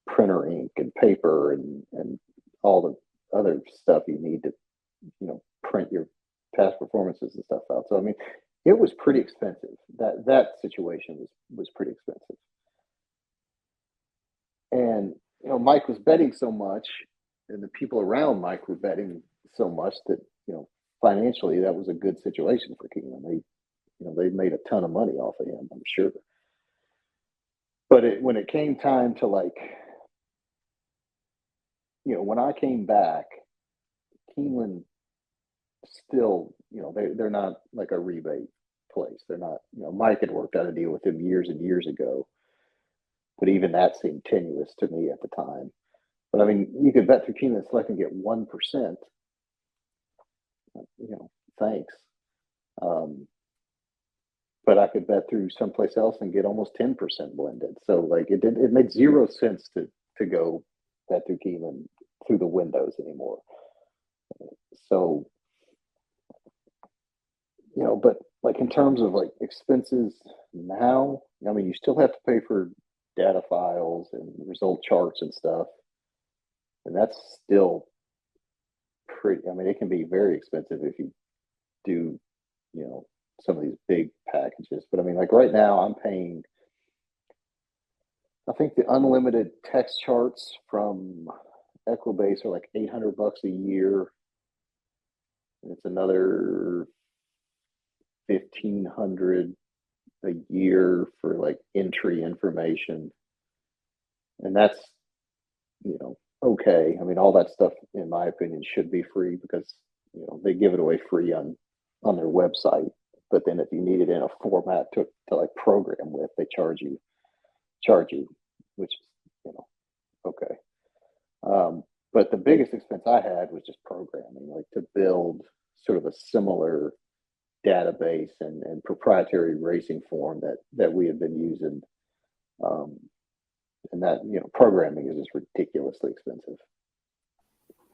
printer ink and paper and all the other stuff you need to, print your past performances and stuff out. So, I mean, it was pretty expensive. That situation was pretty expensive. And, Mike was betting so much, and the people around Mike were betting so much that, financially that was a good situation for Keeneland. They made a ton of money off of him, I'm sure. But when it came time to, like, when I came back, Keeneland still, they're not like a rebate place. They're not, Mike had worked out a deal with him years and years ago, but even that seemed tenuous to me at the time. But I mean, you could bet through Keeneland Select and get 1%. Thanks. But I could bet through someplace else and get almost 10% blended. So like it made zero sense to go bet through Keeneland through the windows anymore. So, but like in terms of like expenses now, I mean, you still have to pay for data files and result charts and stuff. And that's still pretty, I mean, it can be very expensive if you do, some of these big packages. But I mean, like right now I'm paying, I think the unlimited text charts from Equibase are like $800 a year. And it's another 1,500 a year for like entry information. And that's, okay. I mean, all that stuff, in my opinion, should be free because, they give it away free on their website. But then if you need it in a format to like program with, they charge you, which is, okay. But the biggest expense I had was just programming, like to build sort of a similar database and proprietary racing form that we have been using. And that, programming is just ridiculously expensive.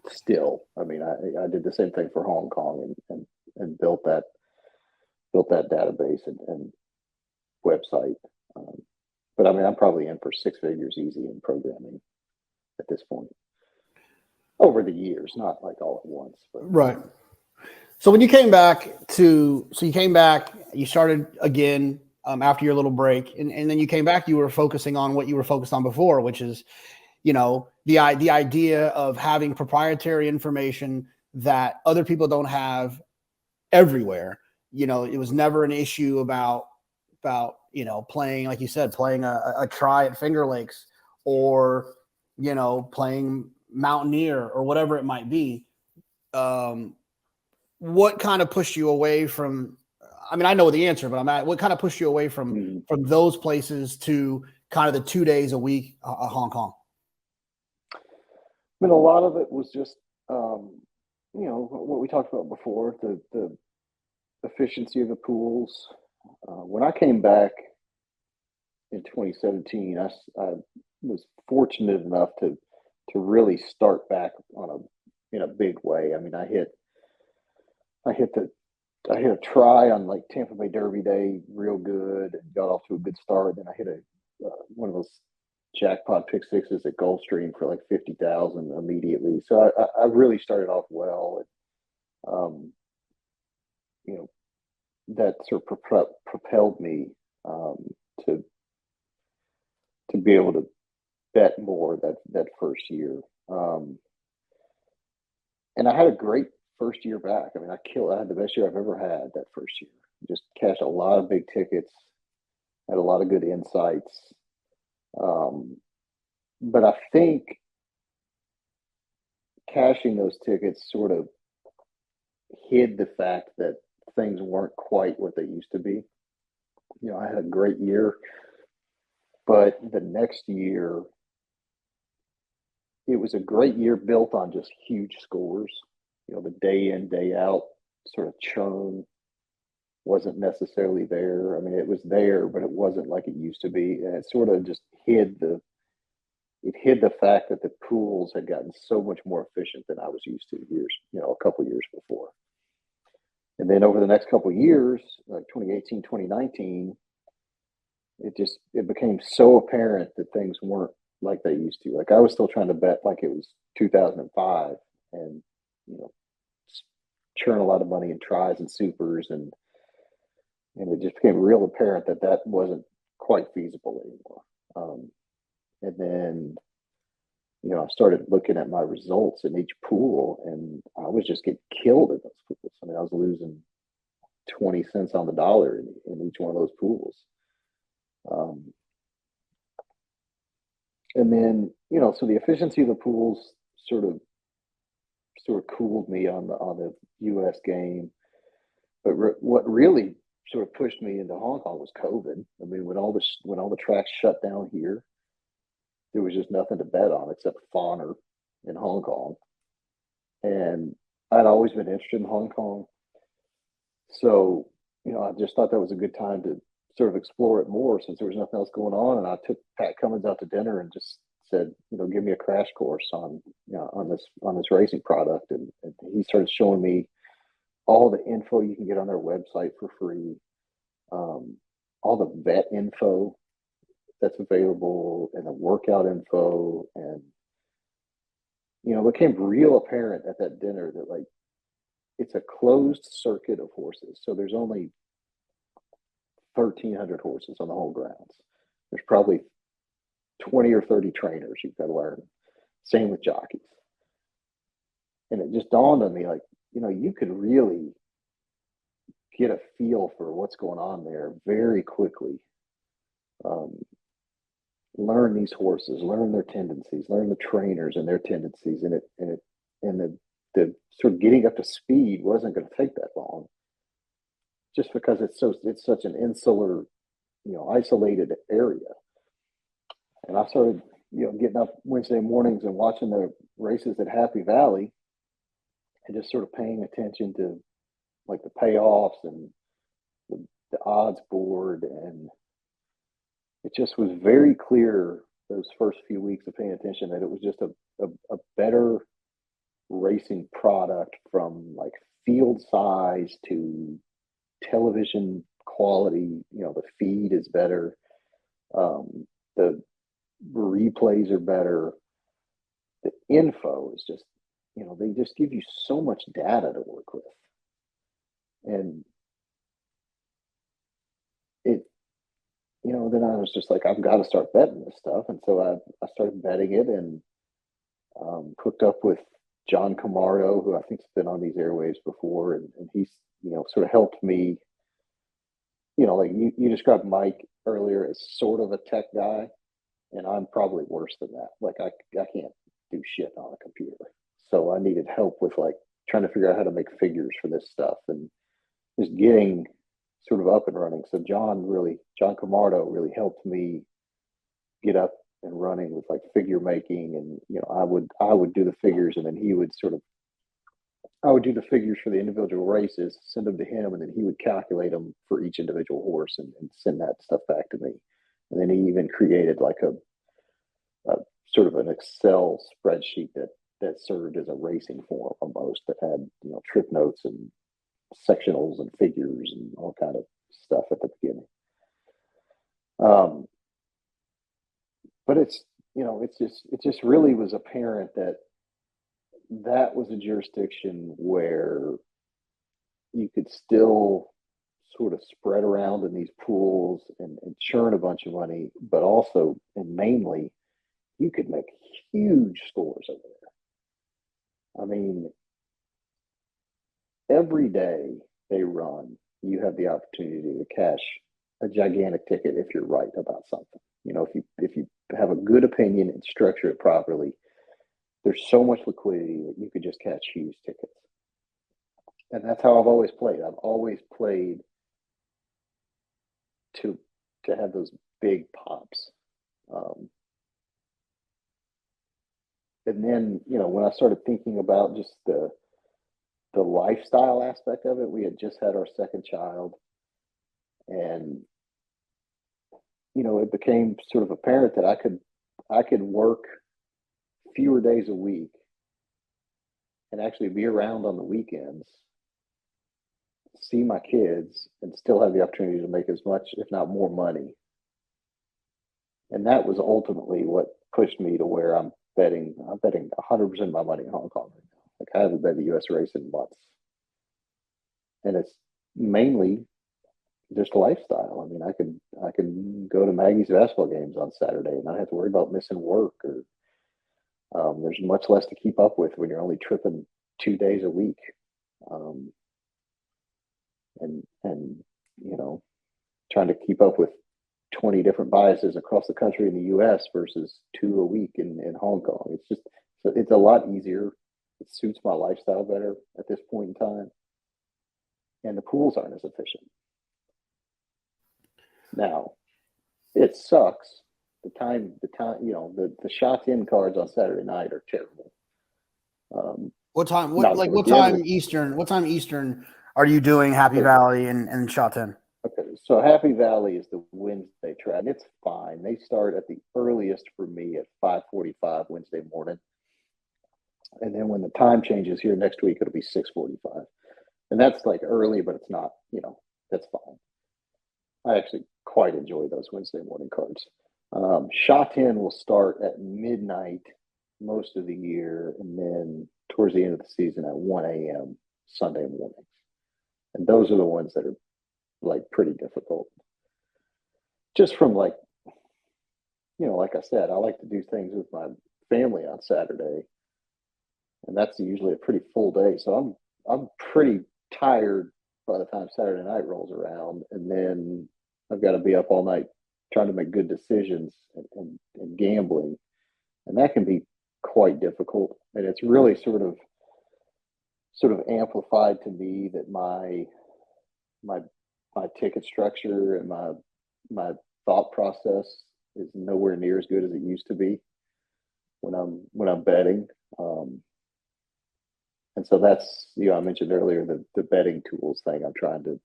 Still, I mean, I did the same thing for Hong Kong and built that database and website. But I mean, I'm probably in for 6 figures easy in programming at this point over the years, not like all at once. But. Right. So when you came back you started again after your little break, and then you came back, you were focusing on what you were focused on before, which is, the idea of having proprietary information that other people don't have everywhere. It was never an issue about playing, like you said, playing a try at Finger Lakes or, playing Mountaineer or whatever it might be. What kind of pushed you away from, I mean, I know the answer, but what kind of pushed you away from those places to kind of the 2 days a week Hong Kong? I mean, a lot of it was just, what we talked about before, the efficiency of the pools. When I came back in 2017, I was fortunate enough to really start back in a big way. I mean, I hit a try on like Tampa Bay Derby Day real good and got off to a good start. Then I hit one of those jackpot pick sixes at Gulfstream for like 50,000 immediately. So I really started off well. And, you know, that sort of propelled me to be able to bet more that first year. And I had a great first year back. I mean, I had the best year I've ever had that first year. Just cashed a lot of big tickets, had a lot of good insights. But I think cashing those tickets sort of hid the fact that things weren't quite what they used to be. You know, I had a great year, but the next year, it was a great year built on just huge scores. You know, the day in, day out sort of churn wasn't necessarily there. I mean, it was there, but it wasn't like it used to be. And it sort of just hid the fact that the pools had gotten so much more efficient than I was used to a couple of years before. And then over the next couple of years, like 2018, 2019, it became so apparent that things weren't like they used to. Like I was still trying to bet like it was 2005 and, you know, churn a lot of money in tries and supers. And it just became real apparent that wasn't quite feasible anymore. And then, you know, I started looking at my results in each pool, and I was just getting killed in those pools. I mean, I was losing 20 cents on the dollar in each one of those pools. And then, you know, so the efficiency of the pools sort of cooled me on the U.S. game. But what really sort of pushed me into Hong Kong was COVID. I mean, when all the tracks shut down here, there was just nothing to bet on except Fawner in Hong Kong. And I'd always been interested in Hong Kong. So, you know, I just thought that was a good time to sort of explore it more since there was nothing else going on. And I took Pat Cummins out to dinner and just said, you know, give me a crash course on this racing product. And he started showing me all the info you can get on their website for free, all the vet info that's available and the workout info. And, you know, it became real apparent at that dinner that like it's a closed circuit of horses. So there's only 1,300 horses on the whole grounds. There's probably 20 or 30 trainers you've got to learn. Same with jockeys. And it just dawned on me like, you know, you could really get a feel for what's going on there very quickly. Learn these horses, learn their tendencies, learn the trainers and their tendencies, and the sort of getting up to speed wasn't going to take that long, just because it's such an insular, you know, isolated area. And I started, you know, getting up Wednesday mornings and watching the races at Happy Valley, and just sort of paying attention to like the payoffs and the odds board. And it just was very clear those first few weeks of paying attention that it was just a better racing product, from like field size to television quality. You know, the feed is better. The replays are better. The info is just, you know, they just give you so much data to work with. And it, you know, then I was just like, I've got to start betting this stuff. And so I started betting it, and hooked up with John Camardo, who I think's been on these airwaves before. And he's, you know, sort of helped me, you know, like you described Mike earlier as sort of a tech guy, and I'm probably worse than that. Like I can't do shit on a computer. So I needed help with like trying to figure out how to make figures for this stuff and just getting sort of up and running. So John Camardo really helped me get up and running with like figure making. And, you know, I would do the figures, and then I would do the figures for the individual races, send them to him, and then he would calculate them for each individual horse and send that stuff back to me. And then he even created like a sort of an Excel spreadsheet that served as a racing form almost, that had, you know, trip notes and sectionals and figures and all kind of stuff at the beginning. But but it's, it just really was apparent that that was a jurisdiction where you could still sort of spread around in these pools and churn a bunch of money, but also, and mainly, you could make huge scores over there. I mean, every day they run, you have the opportunity to cash a gigantic ticket if you're right about something. If you have a good opinion and structure it properly, there's so much liquidity that you could just catch huge tickets. And that's how I've always played. I've always played to have those big pops. And then, when I started thinking about just the lifestyle aspect of it, we had just had our second child, and it became sort of apparent that I could work fewer days a week and actually be around on the weekends, see my kids, and still have the opportunity to make as much, if not more, money. And that was ultimately what pushed me to where I'm betting 100% of my money in Hong Kong right now. Like, I haven't bet the U.S. race in months. And it's mainly just lifestyle. I mean, I could go to Maggie's basketball games on Saturday and not have to worry about missing work, or there's much less to keep up with when you're only tripping 2 days a week. And trying to keep up with 20 different biases across the country in the U.S. versus 2 a week in Hong Kong. It's a lot easier. It suits my lifestyle better at this point in time. And the pools aren't as efficient. Now, it sucks. The shot in cards on Saturday night are terrible. What time Eastern? What time Eastern are you doing Happy Valley and Shot 10? Okay, so Happy Valley is the Wednesday track. And it's fine. They start at the earliest for me at 5:45 Wednesday morning. And then when the time changes here next week, it'll be 6:45. And that's like early, but it's not, that's fine. I actually quite enjoy those Wednesday morning cards. Shot 10 will start at midnight most of the year, and then towards the end of the season at 1 a.m. Sunday mornings. And those are the ones that are like pretty difficult. Just from like I said, I like to do things with my family on Saturday, and that's usually a pretty full day. So I'm pretty tired by the time Saturday night rolls around, and then I've got to be up all night trying to make good decisions and gambling, and that can be quite difficult. And it's really sort of amplified to me that my ticket structure and my thought process is nowhere near as good as it used to be when I'm betting. And so that's, I mentioned earlier the betting tools thing I'm trying to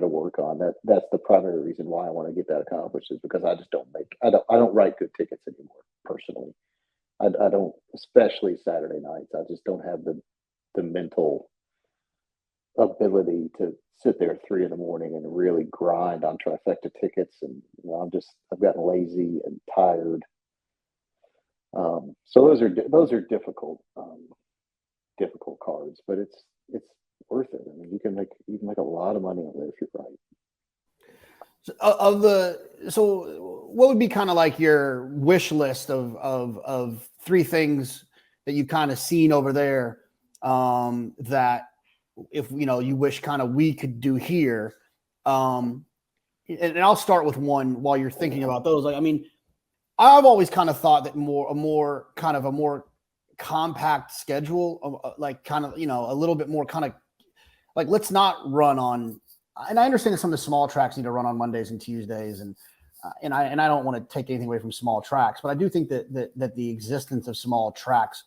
work on. That's the primary reason why I want to get that accomplished, is because I just I don't write good tickets anymore personally. I don't, especially Saturday nights. I just don't have the mental ability to sit there at 3 a.m. and really grind on trifecta tickets. And I've gotten lazy and tired. So those are difficult cards, but it's worth it. I mean, you can make a lot of money on there if you're right. So what would be kind of like your wish list of 3 things that you've kind of seen over there, that if you wish kind of we could do here, and I'll start with one while you're thinking about those. Like, I mean, I've always kind of thought that a more compact schedule, like kind of a little bit more kind of like, let's not run on. And I understand that some of the small tracks need to run on Mondays and Tuesdays, and I don't want to take anything away from small tracks, but I do think that the existence of small tracks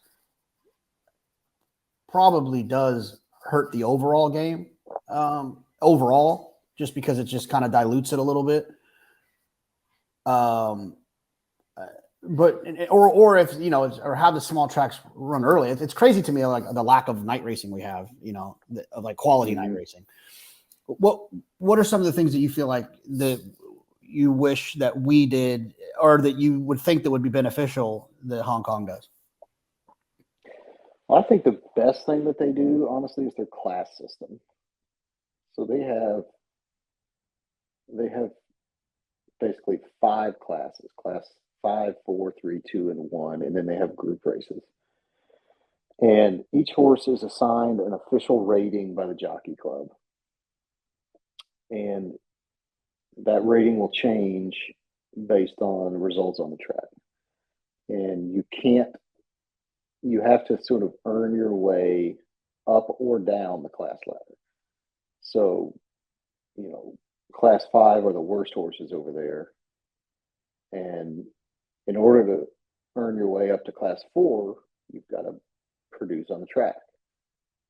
probably does hurt the overall game, just because it just kind of dilutes it a little bit. But or if or have the small tracks run early. It's crazy to me, like the lack of night racing we have, of like quality night racing. What are some of the things that you feel like that you wish that we did or that you would think that would be beneficial that Hong Kong does? I think the best thing that they do, honestly, is their class system. So they have basically 5 classes: class 5, 4, 3, 2, and 1, and then they have group races. And each horse is assigned an official rating by the Jockey Club, and that rating will change based on results on the track. And you have to sort of earn your way up or down the class ladder. So, class 5 are the worst horses over there. And in order to earn your way up to class 4, you've got to produce on the track.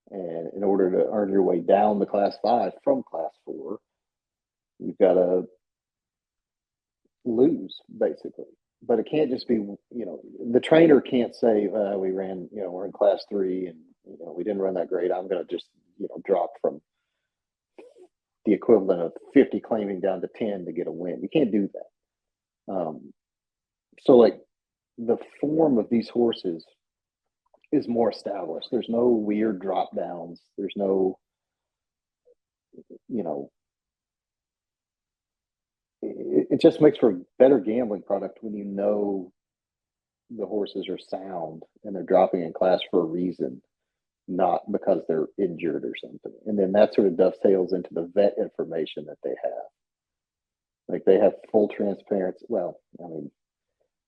And in order to earn your way down the class 5 from class 4, you've got to lose, basically. But it can't just be, the trainer can't say, we ran, we're in class 3 and, we didn't run that great. I'm going to just, drop from the equivalent of 50 claiming down to 10 to get a win. You can't do that. So, like, the form of these horses is more established. There's no weird drop downs. There's no, it just makes for a better gambling product when the horses are sound and they're dropping in class for a reason, not because they're injured or something. And then that sort of dovetails into the vet information that they have. Like, they have full transparency. Well, I mean,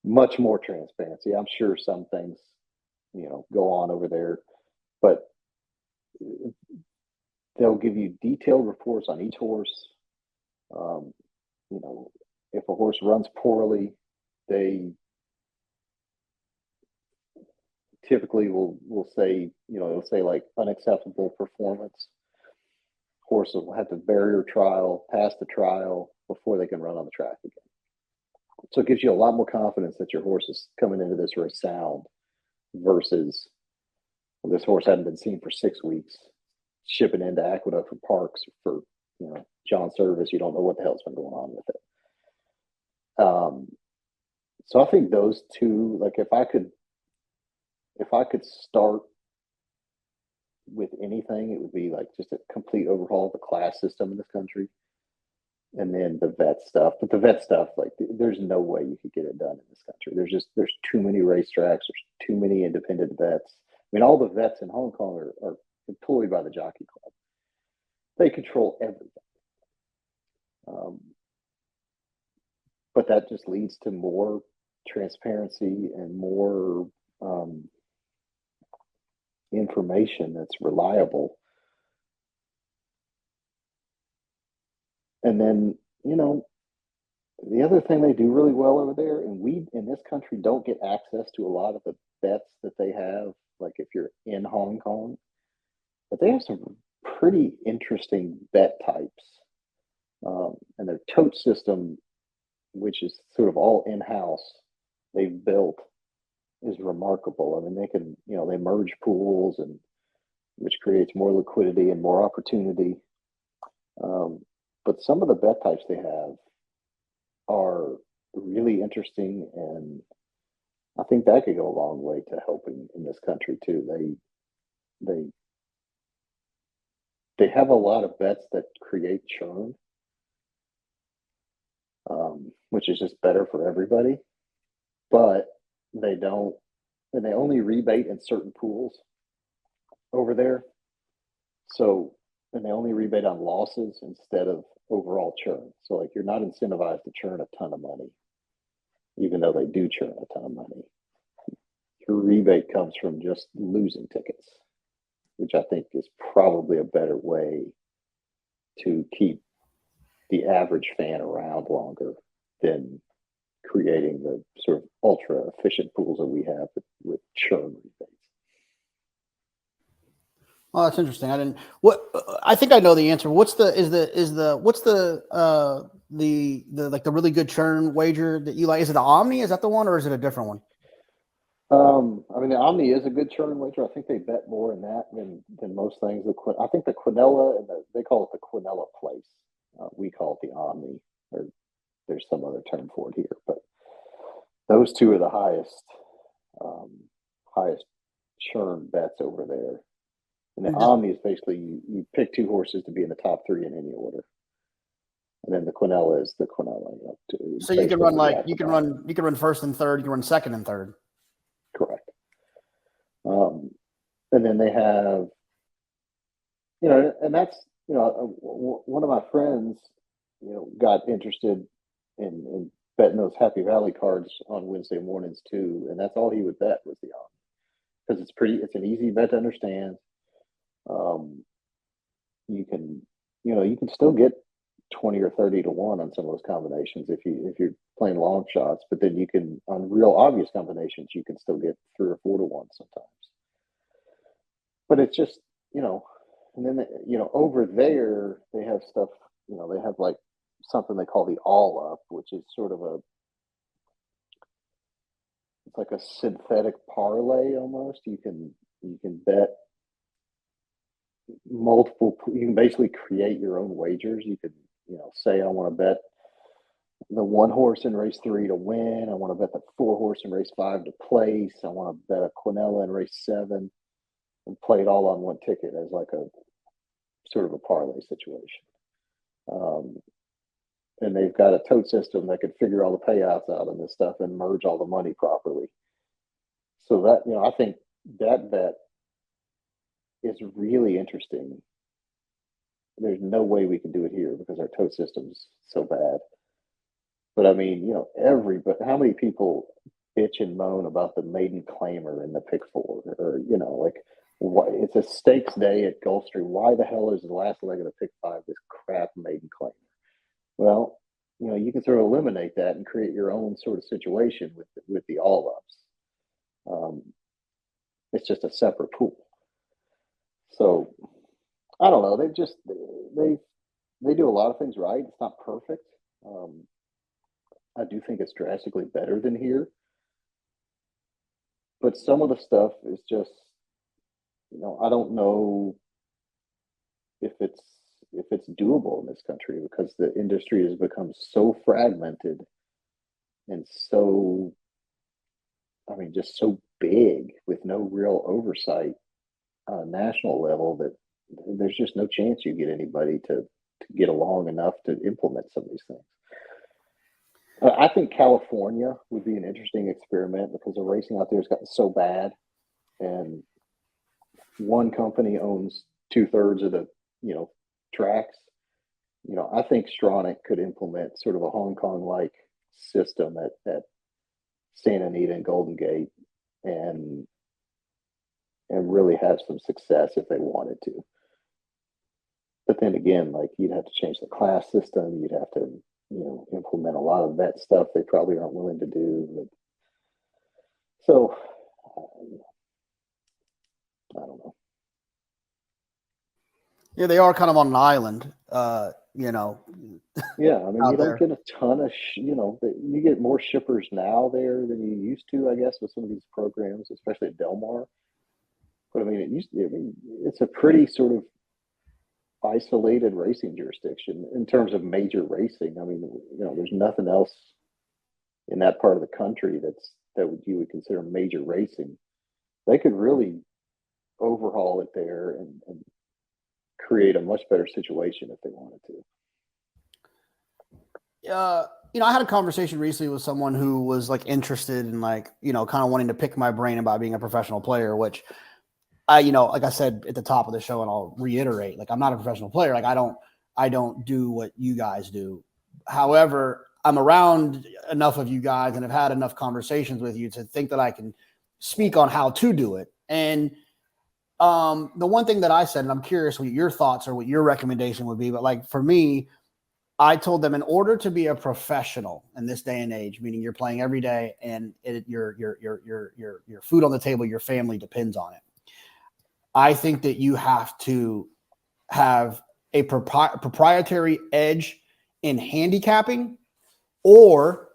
much more transparency. I'm sure some things, go on over there, but they'll give you detailed reports on each horse. If a horse runs poorly, they typically will say, they'll say like unacceptable performance. Horse will have to barrier trial, pass the trial before they can run on the track again. So it gives you a lot more confidence that your horse is coming into this race sound versus, well, this horse hadn't been seen for 6 weeks, shipping into Aqueduct for Parks for, John Service. You don't know what the hell's been going on with it. So I think those two, like, if I could start with anything, it would be like just a complete overhaul of the class system in this country, and then the vet stuff. But the vet stuff, like, there's no way you could get it done in this country. There's too many racetracks. There's too many independent vets. I mean, all the vets in Hong Kong are employed by the Jockey Club. They control everything. But that just leads to more transparency and more information that's reliable. And then, the other thing they do really well over there, and we in this country don't get access to a lot of the bets that they have, like if you're in Hong Kong, but they have some pretty interesting bet types. And their tote system, which is sort of all in-house, they've built, is remarkable. I mean, they can, they merge pools, and which creates more liquidity and more opportunity. But some of the bet types they have are really interesting, and I think that could go a long way to helping in this country too. They have a lot of bets that create churn, which is just better for everybody. But they don't, and they only rebate in certain pools over there. So, and they only rebate on losses instead of overall churn. So, like, you're not incentivized to churn a ton of money, even though they do churn a ton of money. Your rebate comes from just losing tickets, which I think is probably a better way to keep the average fan around longer than creating the sort of ultra efficient pools that we have with churn rebates. Oh, that's interesting. I think I know the answer. What's the like the really good churn wager that you like? Is it the Omni? Is that the one, or is it a different one? I mean, the Omni is a good churn wager. I think they bet more in that than most things. I think the Quinella, they call it the Quinella Place. We call it the Omni, or there's some other term for it here. But those two are the highest churn bets over there. And the Omni is basically you pick two horses to be in the top three in any order, and then the Quinella is the Quinella. So you can run you can run first and third, you can run second and third. Correct. And then they have, and that's one of my friends, got interested in betting those Happy Valley cards on Wednesday mornings too, and that's all he would bet was the Omni because it's an easy bet to understand. You can still get 20 or 30 to 1 on some of those combinations if you're playing long shots, but then you can, on real obvious combinations, you can still get 3 or 4 to 1 sometimes. But it's just, and then over there they have stuff, they have like something they call the all up, which is sort of it's like a synthetic parlay almost. You can bet you can basically create your own wagers. You could, say I want to bet the 1 horse in race 3 to win. I want to bet the 4 horse in race 5 to place. I want to bet a Quinella in race 7 and play it all on one ticket as like a sort of a parlay situation. And they've got a tote system that could figure all the payouts out on this stuff and merge all the money properly. So that, I think that bet is really interesting. There's no way we can do it here because our tote system's so bad. But I mean, how many people bitch and moan about the maiden claimer in the pick 4 or, it's a stakes day at Gulfstream. Why the hell is the last leg of the pick 5 this crap maiden claimer? Well, you can sort of eliminate that and create your own sort of situation with the all ups. It's just a separate pool. So I don't know. They do a lot of things right. It's not perfect. I do think it's drastically better than here. But some of the stuff is just, I don't know if it's doable in this country because the industry has become so fragmented and so, just so big with no real oversight on a national level that there's just no chance you get anybody to get along enough to implement some of these things. I think California would be an interesting experiment because the racing out there has gotten so bad, and one company owns 2/3 of the tracks. I think Stronach could implement sort of a Hong Kong-like system at Santa Anita and Golden Gate, and really have some success if they wanted to. But then again, like you'd have to change the class system. You'd have to, implement a lot of that stuff they probably aren't willing to do. So, I don't know. Yeah, they are kind of on an island, Yeah, you don't get a ton of, you get more shippers now there than you used to, I guess, with some of these programs, especially at Del Mar. But it's a pretty sort of isolated racing jurisdiction in terms of major racing. There's nothing else in that part of the country you would consider major racing. They could really overhaul it there and create a much better situation if they wanted to. I had a conversation recently with someone who was like interested in kind of wanting to pick my brain about being a professional player, which like I said at the top of the show, and I'll reiterate, like I'm not a professional player. Like I don't do what you guys do. However, I'm around enough of you guys and have had enough conversations with you to think that I can speak on how to do it. And the one thing that I said, and I'm curious what your thoughts or what your recommendation would be, but like for me, I told them in order to be a professional in this day and age, meaning you're playing every day and your food on the table, your family depends on it. I think that you have to have a proprietary edge in handicapping or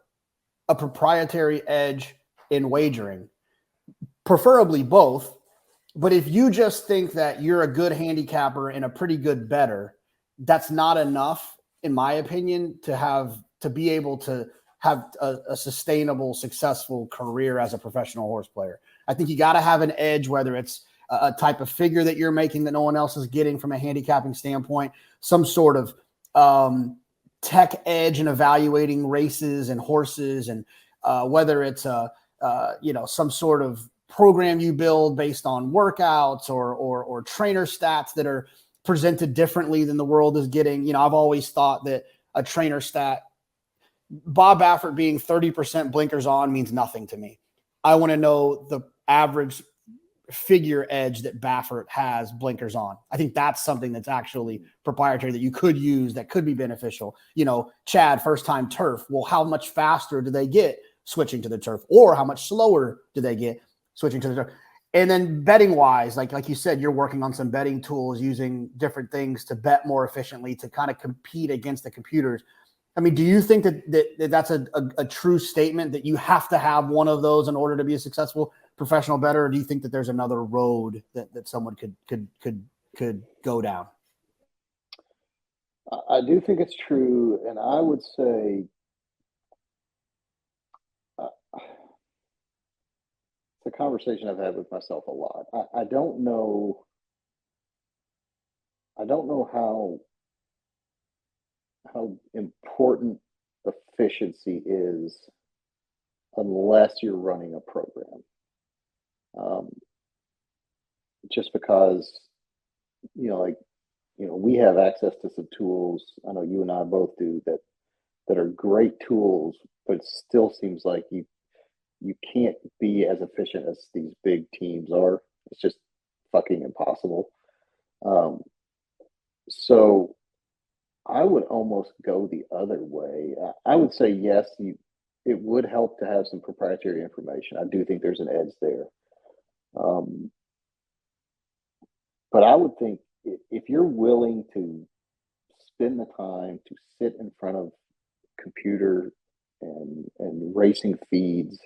a proprietary edge in wagering, preferably both. But if you just think that you're a good handicapper and a pretty good bettor, that's not enough, in my opinion, to be able to have a sustainable, successful career as a professional horse player. I think you got to have an edge, whether it's a type of figure that you're making that no one else is getting from a handicapping standpoint, some sort of tech edge in evaluating races and horses, and whether it's some sort of program you build based on workouts or trainer stats that are presented differently than the world is getting. I've always thought that a trainer stat, Bob Baffert being 30% blinkers on, means nothing to me. I want to know the average figure edge that Baffert has blinkers on. I think that's something that's actually proprietary that you could use, that could be beneficial. Chad, first time turf. Well, how much faster do they get switching to the turf, or how much slower do they get switching to the turf? And then betting wise, like you said, you're working on some betting tools, using different things to bet more efficiently, to kind of compete against the computers. I mean, do you think that's a true statement that you have to have one of those in order to be a successful professional bettor, or do you think that there's another road that someone could go down? I do think it's true, and I would say it's a conversation I've had with myself a lot. I don't know how important efficiency is unless you're running a program. Just because, we have access to some tools. I know you and I both do that are great tools, but it still seems like you can't be as efficient as these big teams are. It's just fucking impossible. So I would almost go the other way. I would say yes, it would help to have some proprietary information. I do think there's an edge there. But I would think if you're willing to spend the time to sit in front of computer and racing feeds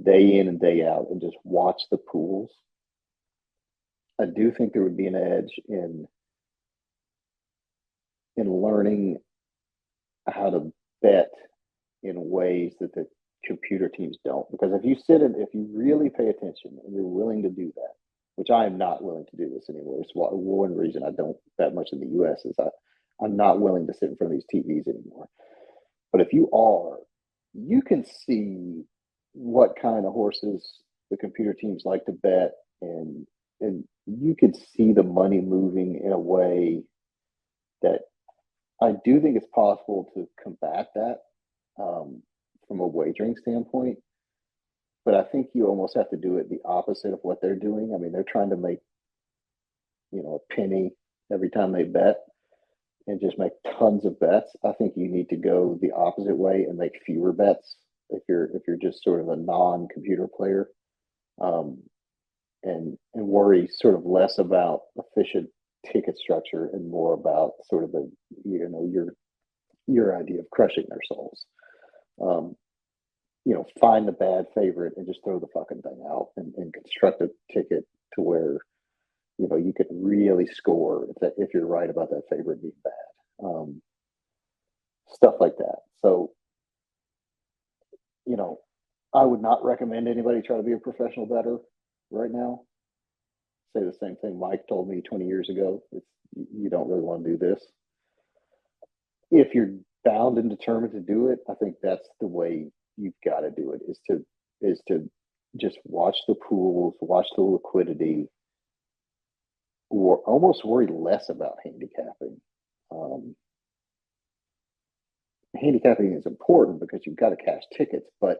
day in and day out and just watch the pools, I do think there would be an edge in learning how to bet in ways that the computer teams don't. Because if you really pay attention and you're willing to do that, which I am not willing to do this anymore. It's one reason I don't bet much in the U.S. is I'm not willing to sit in front of these TVs anymore. But if you are, you can see what kind of horses the computer teams like to bet, and you could see the money moving in a way that I do think it's possible to combat that from a wagering standpoint. But I think you almost have to do it the opposite of what they're doing. I mean, they're trying to make, a penny every time they bet and just make tons of bets. I think you need to go the opposite way and make fewer bets if you're just sort of a non-computer player, and worry sort of less about efficient ticket structure and more about sort of your idea of crushing their souls. Find the bad favorite and just throw the fucking thing out and construct a ticket to where, you could really score if you're right about that favorite being bad. Stuff like that. So, I would not recommend anybody try to be a professional bettor right now. Say the same thing Mike told me 20 years ago. You don't really want to do this. If you're bound and determined to do it, I think that's the way you've got to do it, is to just watch the pools, watch the liquidity, or almost worry less about handicapping. Handicapping is important because you've got to cash tickets, but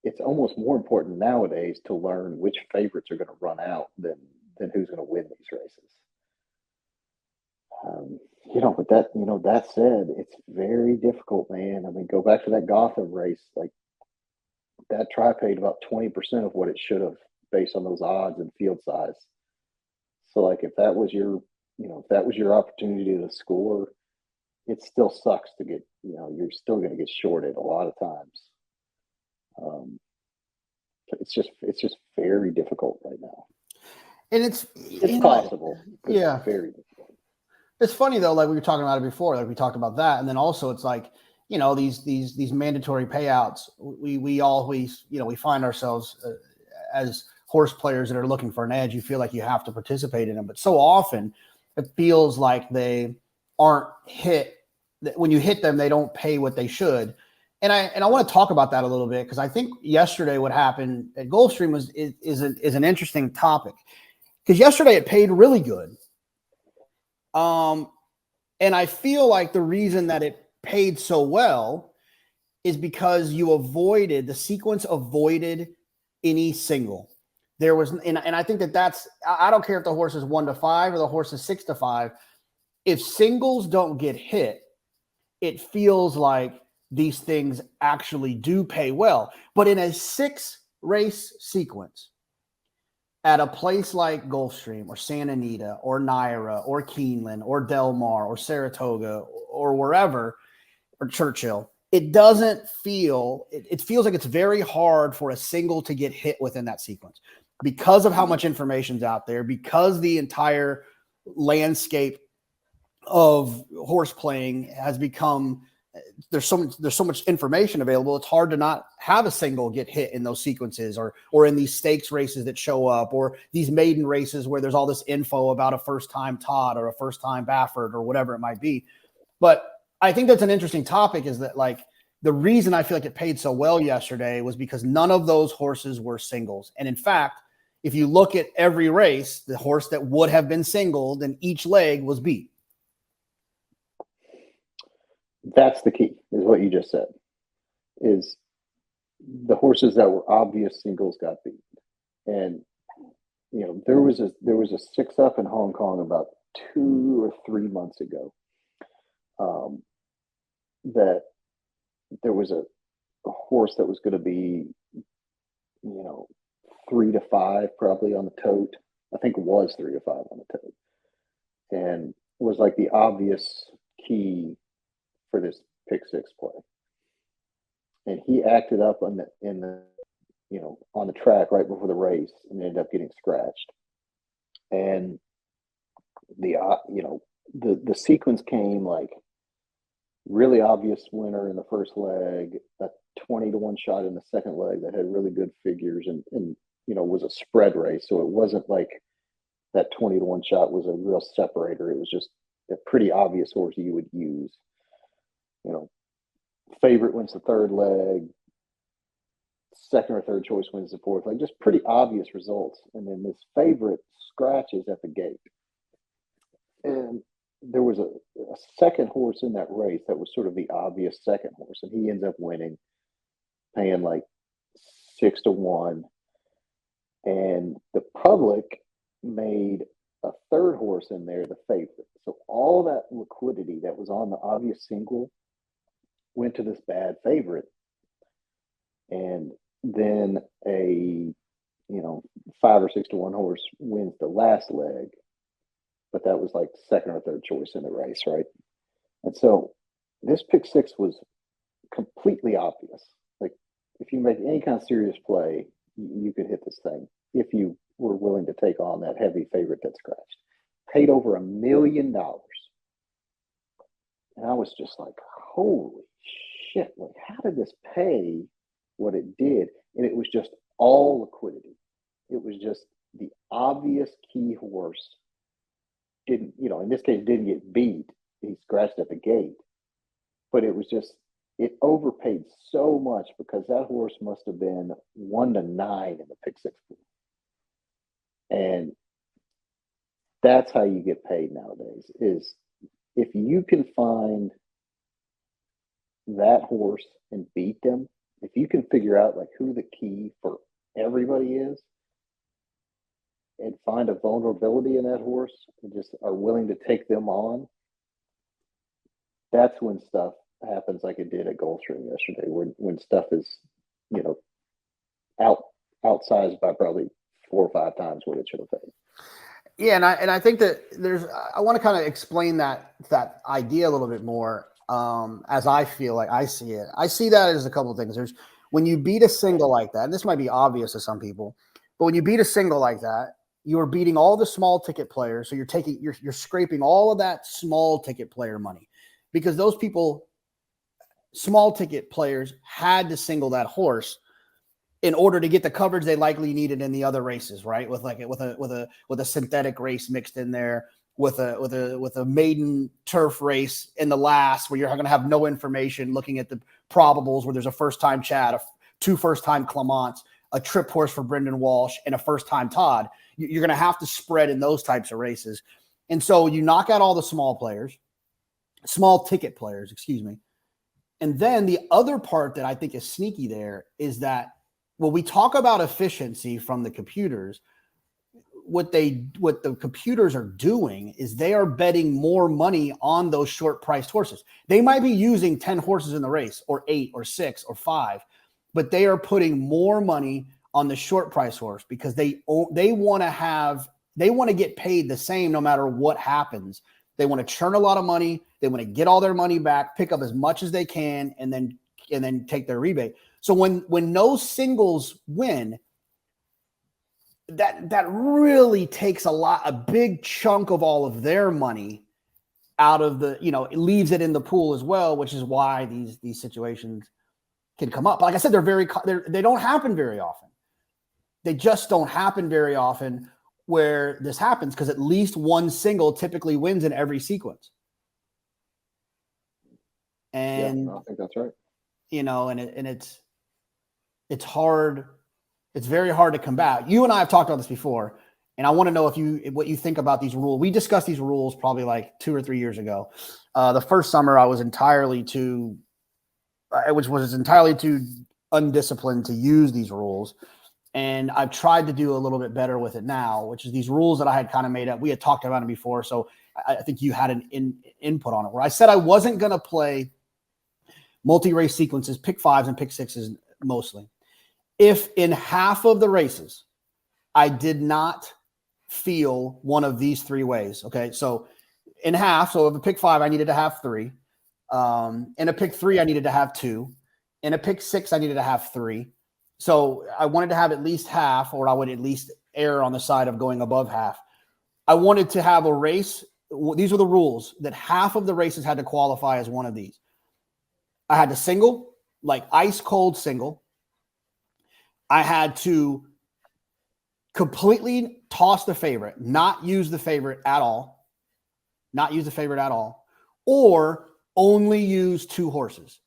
it's almost more important nowadays to learn which favorites are going to run out than who's going to win these races. But that said, it's very difficult, man. I mean, go back to that Gotham race. Like, that try paid about 20% of what it should have based on those odds and field size. So, like, if that was your opportunity to score, it still sucks to get, you're still going to get shorted a lot of times. It's just very difficult right now. And it's possible. Yeah. It's very difficult. It's funny though, like we were talking about it before, like we talked about that. And then also it's like, these mandatory payouts, we always, we find ourselves as horse players that are looking for an edge. You feel like you have to participate in them, but so often it feels like they aren't hit. When you hit them, they don't pay what they should. And I want to talk about that a little bit, because I think yesterday what happened at Gulfstream is an interesting topic, because yesterday it paid really good. And I feel like the reason that it paid so well is because the sequence avoided any single. There was, and I think that's, I don't care if the horse is 1-5 or the horse is 6-5. If singles don't get hit, it feels like these things actually do pay well. But in a 6-race sequence at a place like Gulfstream or Santa Anita or Naira or Keeneland or Del Mar or Saratoga or wherever, or Churchill, it doesn't feel, it feels like it's very hard for a single to get hit within that sequence because of how much information's out there, because the entire landscape of horse playing has become, there's so much information available. It's hard to not have a single get hit in those sequences, or in these stakes races that show up, or these maiden races where there's all this info about a first time Todd or a first time Baffert or whatever it might be. But I think that's an interesting topic, is that, like, the reason I feel like it paid so well yesterday was because none of those horses were singles. And in fact, if you look at every race, the horse that would have been singled in each leg was beat. That's the key, is what you just said, is the horses that were obvious singles got beat. And, there was a 6-up in Hong Kong about 2 or 3 months ago, that there was a horse that was going to be, 3-5 probably on the tote. I think it was 3-5 on the tote, and was like the obvious key for this pick 6 play. And he acted up on the track right before the race and ended up getting scratched. And the sequence came like really obvious winner in the first leg, a 20-1 shot in the second leg that had really good figures, and was a spread race. So it wasn't like that 20-1 shot was a real separator. It was just a pretty obvious horse you would use. Favorite wins the third leg, second or third choice wins the fourth leg, just pretty obvious results. And then this favorite scratches at the gate. And there was a second horse in that race that was sort of the obvious second horse, and he ends up winning, paying like 6-1. And the public made a third horse in there the favorite. So all that liquidity that was on the obvious single went to this bad favorite. And then a 5 or 6-1 horse wins the last leg, but that was like second or third choice in the race, right? And so this pick 6 was completely obvious. Like, if you make any kind of serious play, you could hit this thing if you were willing to take on that heavy favorite that scratched. Paid over $1 million. And I was just like, holy shit, like, how did this pay what it did? And it was just all liquidity. It was just the obvious key horse didn't, in this case, didn't get beat. He scratched at the gate. But it was just, it overpaid so much because that horse must have been 1-9 in the pick 6 pool. And that's how you get paid nowadays, is if you can find that horse and beat them, if you can figure out like who the key for everybody is and find a vulnerability in that horse and just are willing to take them on, that's when stuff happens like it did at Gulfstream yesterday, when stuff is, outsized by probably 4 or 5 times what it should have paid. Yeah, and I think that I want to kind of explain that idea a little bit more, as I feel like I see it. I see that as a couple of things. There's, when you beat a single like that, and this might be obvious to some people, but when you beat a single like that, you're beating all the small ticket players. So you're scraping all of that small ticket player money, because those people small ticket players had to single that horse in order to get the coverage they likely needed in the other races, right? With a synthetic race mixed in there, with a maiden turf race in the last, where you're going to have no information, looking at the probables, where there's a first-time Chad, two first-time Clements, a trip horse for Brendan Walsh, and a first-time Todd. You're going to have to spread in those types of races. And so you knock out all the small ticket players, excuse me. And then the other part that I think is sneaky there is that when we talk about efficiency from the computers, what the computers are doing is they are betting more money on those short priced horses. They might be using 10 horses in the race, or 8 or 6 or 5, but they are putting more money on the short price horse because they want to get paid the same no matter what happens. They want to churn a lot of money. They want to get all their money back, pick up as much as they can, and then take their rebate. So when no singles win, that really takes a big chunk of all of their money out of the, it leaves it in the pool as well, which is why these situations can come up. But like I said, they don't happen very often. They just don't happen very often where this happens, because at least one single typically wins in every sequence. And I think that's right. It's hard. It's very hard to combat. You and I have talked about this before, and I want to know what you think about these rules. We discussed these rules probably like 2 or 3 years ago. The first summer, I was entirely too undisciplined to use these rules. And I've tried to do a little bit better with it now, which is these rules that I had kind of made up. We had talked about it before, so I think you had an input on it, where I said I wasn't going to play multi-race sequences, pick 5s and pick 6s mostly, if in half of the races I did not feel one of these 3 ways. Okay, so in half, so if a pick 5, I needed to have 3. In a pick 3, I needed to have 2. In a pick 6, I needed to have 3. So I wanted to have at least half, or I would at least err on the side of going above half. I wanted to have a race. These were the rules, that half of the races had to qualify as one of these. I had to single, like ice cold single. I had to completely toss the favorite, not use the favorite at all, or only use 2 horses.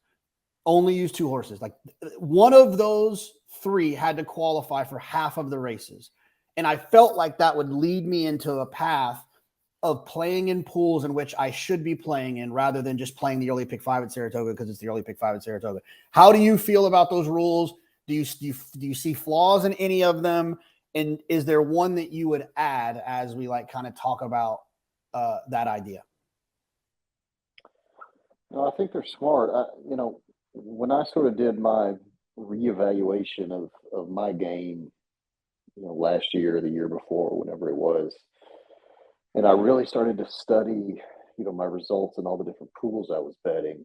Like one of those 3 had to qualify for half of the races. And I felt like that would lead me into a path of playing in pools in which I should be playing in, rather than just playing the early pick 5 at Saratoga because it's the early pick 5 at Saratoga. How do you feel about those rules? Do you see flaws in any of them? And is there one that you would add as we kind of talk about that idea? No, I think they're smart. When I sort of did my reevaluation of my game, last year or the year before, whenever it was, and I really started to study, my results and all the different pools I was betting,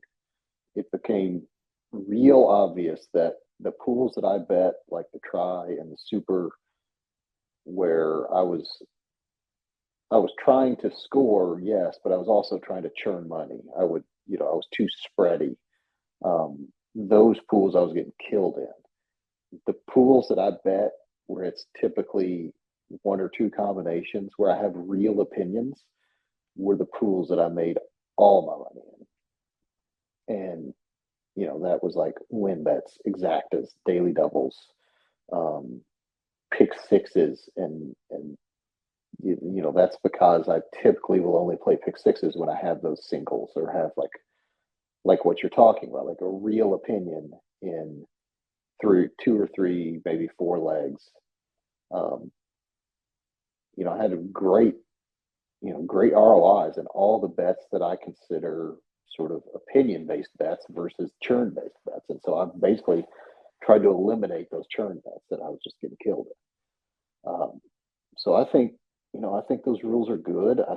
it became real obvious that the pools that I bet, like the Tri and the Super, where I was trying to score, yes, but I was also trying to churn money. I was too spready. Those pools I was getting killed in. The pools that I bet where it's typically 1 or 2 combinations where I have real opinions were the pools that I made all my money in. And, that was like win bets, exactas, daily doubles, pick 6s. And that's because I typically will only play pick 6s when I have those singles, or have like what you're talking about, like a real opinion in through 2 or 3, maybe 4 legs. I had a great ROIs in all the bets that I consider sort of opinion-based bets versus churn-based bets. And so I've basically tried to eliminate those churn bets that I was just getting killed in. So I think those rules are good. I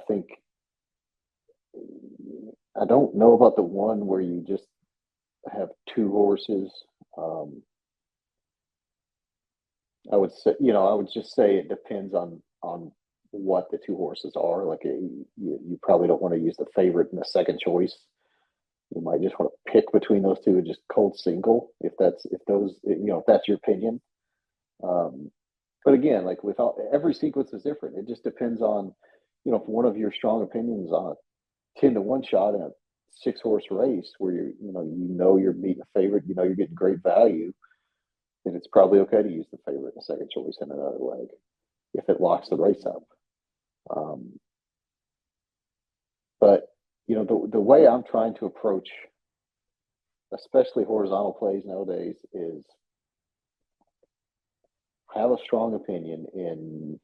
don't know about the one where you just have 2 horses. I would just say it depends on what the 2 horses are. Like you probably don't want to use the favorite in the second choice You might just want to pick between those two and just cold single if that's your opinion. But again, like with every sequence is different. It just depends on, if one of your strong opinions on a 10-to-1 shot in a 6-horse race where you're beating a favorite, you're getting great value, then it's probably okay to use the favorite in a second choice in another leg if it locks the race up. But the way I'm trying to approach, especially horizontal plays nowadays, is have a strong opinion in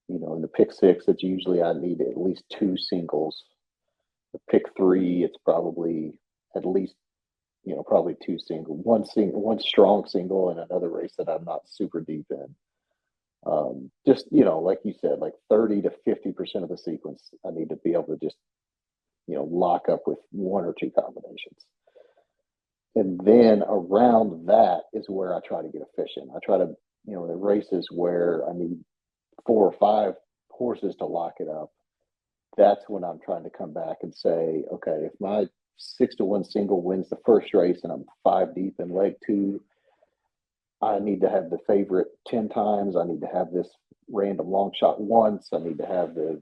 the pick 6. It's usually I need at least 2 singles. The pick 3, it's probably at least probably 2 singles, one strong single, and another race that I'm not super deep in. Just like you said, like 30 to 50% of the sequence, I need to be able to just lock up with 1 or 2 combinations. And then around that is where I try to get efficient. I try to, the races where I need 4 or 5 horses to lock it up, that's when I'm trying to come back and say, okay, if my 6-to-1 single wins the first race and I'm 5 deep in leg 2, I need to have the favorite 10 times. I need to have this random long shot once. I need to have the,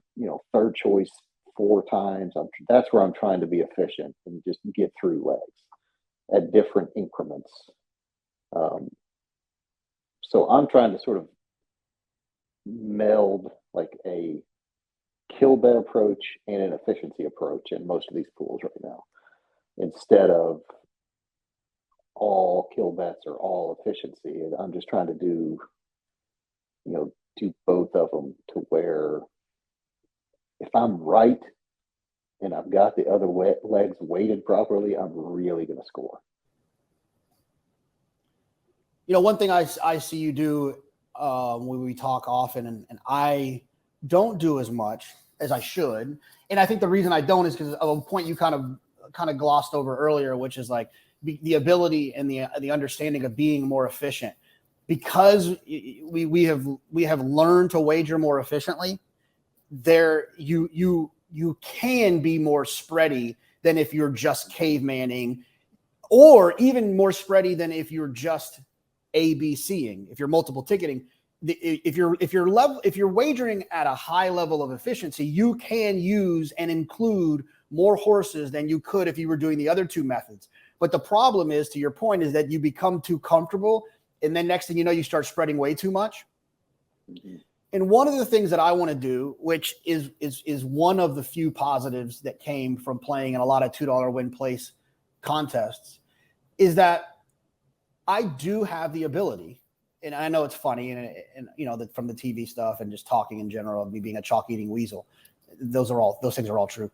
third choice 4 times. That's where I'm trying to be efficient and just get through legs at different increments. So I'm trying to sort of meld like a kill bet approach and an efficiency approach in most of these pools right now, instead of all kill bets or all efficiency. And I'm just trying to do both of them to where if I'm right and I've got the other legs weighted properly, I'm really going to score. One thing I see you do when we talk often, and I don't do as much as I should, and I think the reason I don't is because of a point you kind of glossed over earlier, which is like the ability and the understanding of being more efficient. Because we have learned to wager more efficiently, you can be more spready than if you're just cavemaning, or even more spready than if you're just ABCing, if you're multiple ticketing. If you're wagering at a high level of efficiency, you can use and include more horses than you could if you were doing the other 2 methods. But the problem is, to your point, is that you become too comfortable, and then next thing you know, you start spreading way too much. Mm-hmm. And one of the things that I want to do, which is one of the few positives that came from playing in a lot of $2 win place contests, is that I do have the ability, and I know it's funny, and that from the TV stuff and just talking in general of me being a chalk eating weasel, those things are all true.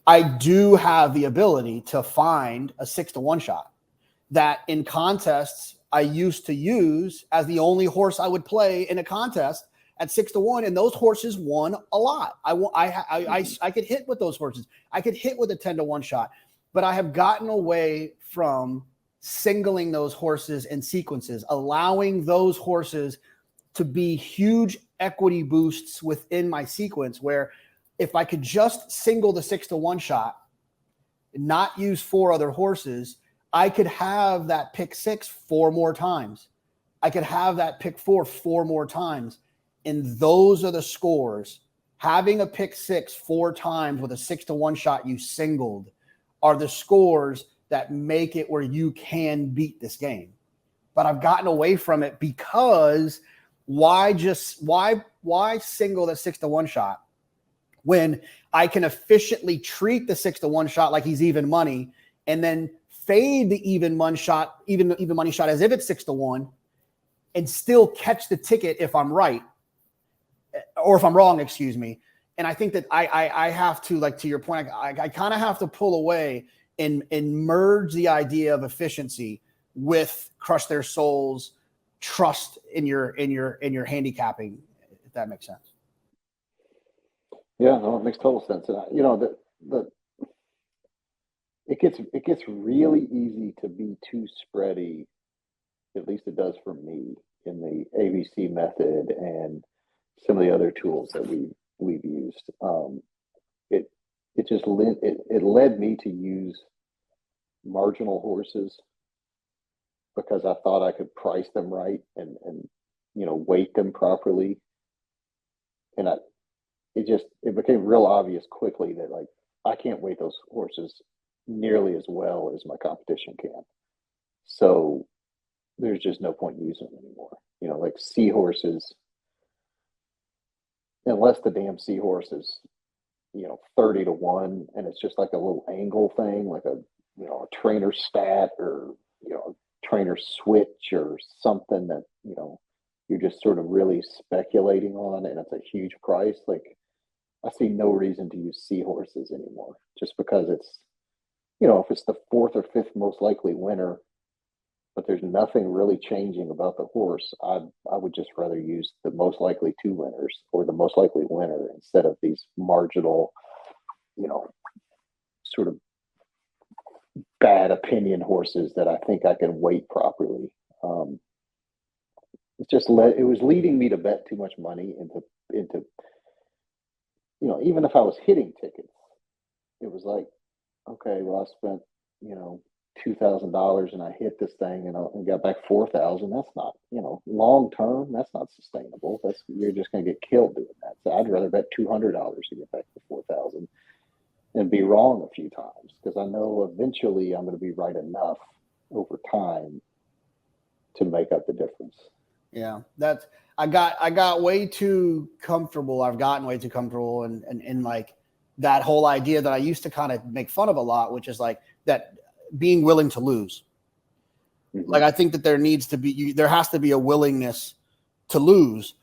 I do have the ability to find a 6-to-1 shot that in contests I used to use as the only horse I would play in a contest at 6-to-1, and those horses won a lot. I could hit with those horses. I could hit with a 10-to-1 shot, but I have gotten away from singling those horses in sequences, allowing those horses to be huge equity boosts within my sequence, where if I could just single the 6-to-1 shot, not use 4 other horses, I could have that pick 6 4 more times. I could have that pick 4 4 more times. And those are the scores. Having a pick 6 4 times with a 6-to-1 shot you singled are the scores that make it where you can beat this game. But I've gotten away from it because why single the 6-to-1 shot when I can efficiently treat the 6-to-1 shot like he's even money, and then fade the even money shot as if it's 6-to-1, and still catch the ticket if I'm right, or if I'm wrong, excuse me. And I think that I have to, like, to your point, I kind of have to pull away and merge the idea of efficiency with crush their souls, trust in your handicapping, if that makes sense. Yeah, no, it makes total sense. And it gets really easy to be too spready. At least it does for me in the ABC method and some of the other tools that we've used. It led me to use marginal horses because I thought I could price them right and weight them properly. And it became real obvious quickly that like I can't weight those horses nearly as well as my competition can. So there's just no point using them anymore. Like seahorses, unless the damn seahorse is 30-1 and it's just like a little angle thing, like a trainer stat or a trainer switch or something that you're just sort of really speculating on and it's a huge price. Like I see no reason to use seahorses anymore just because it's if it's the fourth or fifth most likely winner, but there's nothing really changing about the horse, I would just rather use the most likely two winners or the most likely winner instead of these marginal, sort of bad opinion horses that I think I can weight properly. It was leading me to bet too much money into even if I was hitting tickets, it was like, okay, well I spent $2,000 and I hit this thing and got back 4,000. That's not long term. That's not sustainable. You're just going to get killed doing that. So I'd rather bet $200 to get back to 4,000 and be wrong a few times because I know eventually I'm going to be right enough over time to make up the difference. Yeah, I got way too comfortable. I've gotten way too comfortable and like that whole idea that I used to kind of make fun of a lot, which is like that being willing to lose. Mm-hmm. Like I think that there has to be a willingness to lose,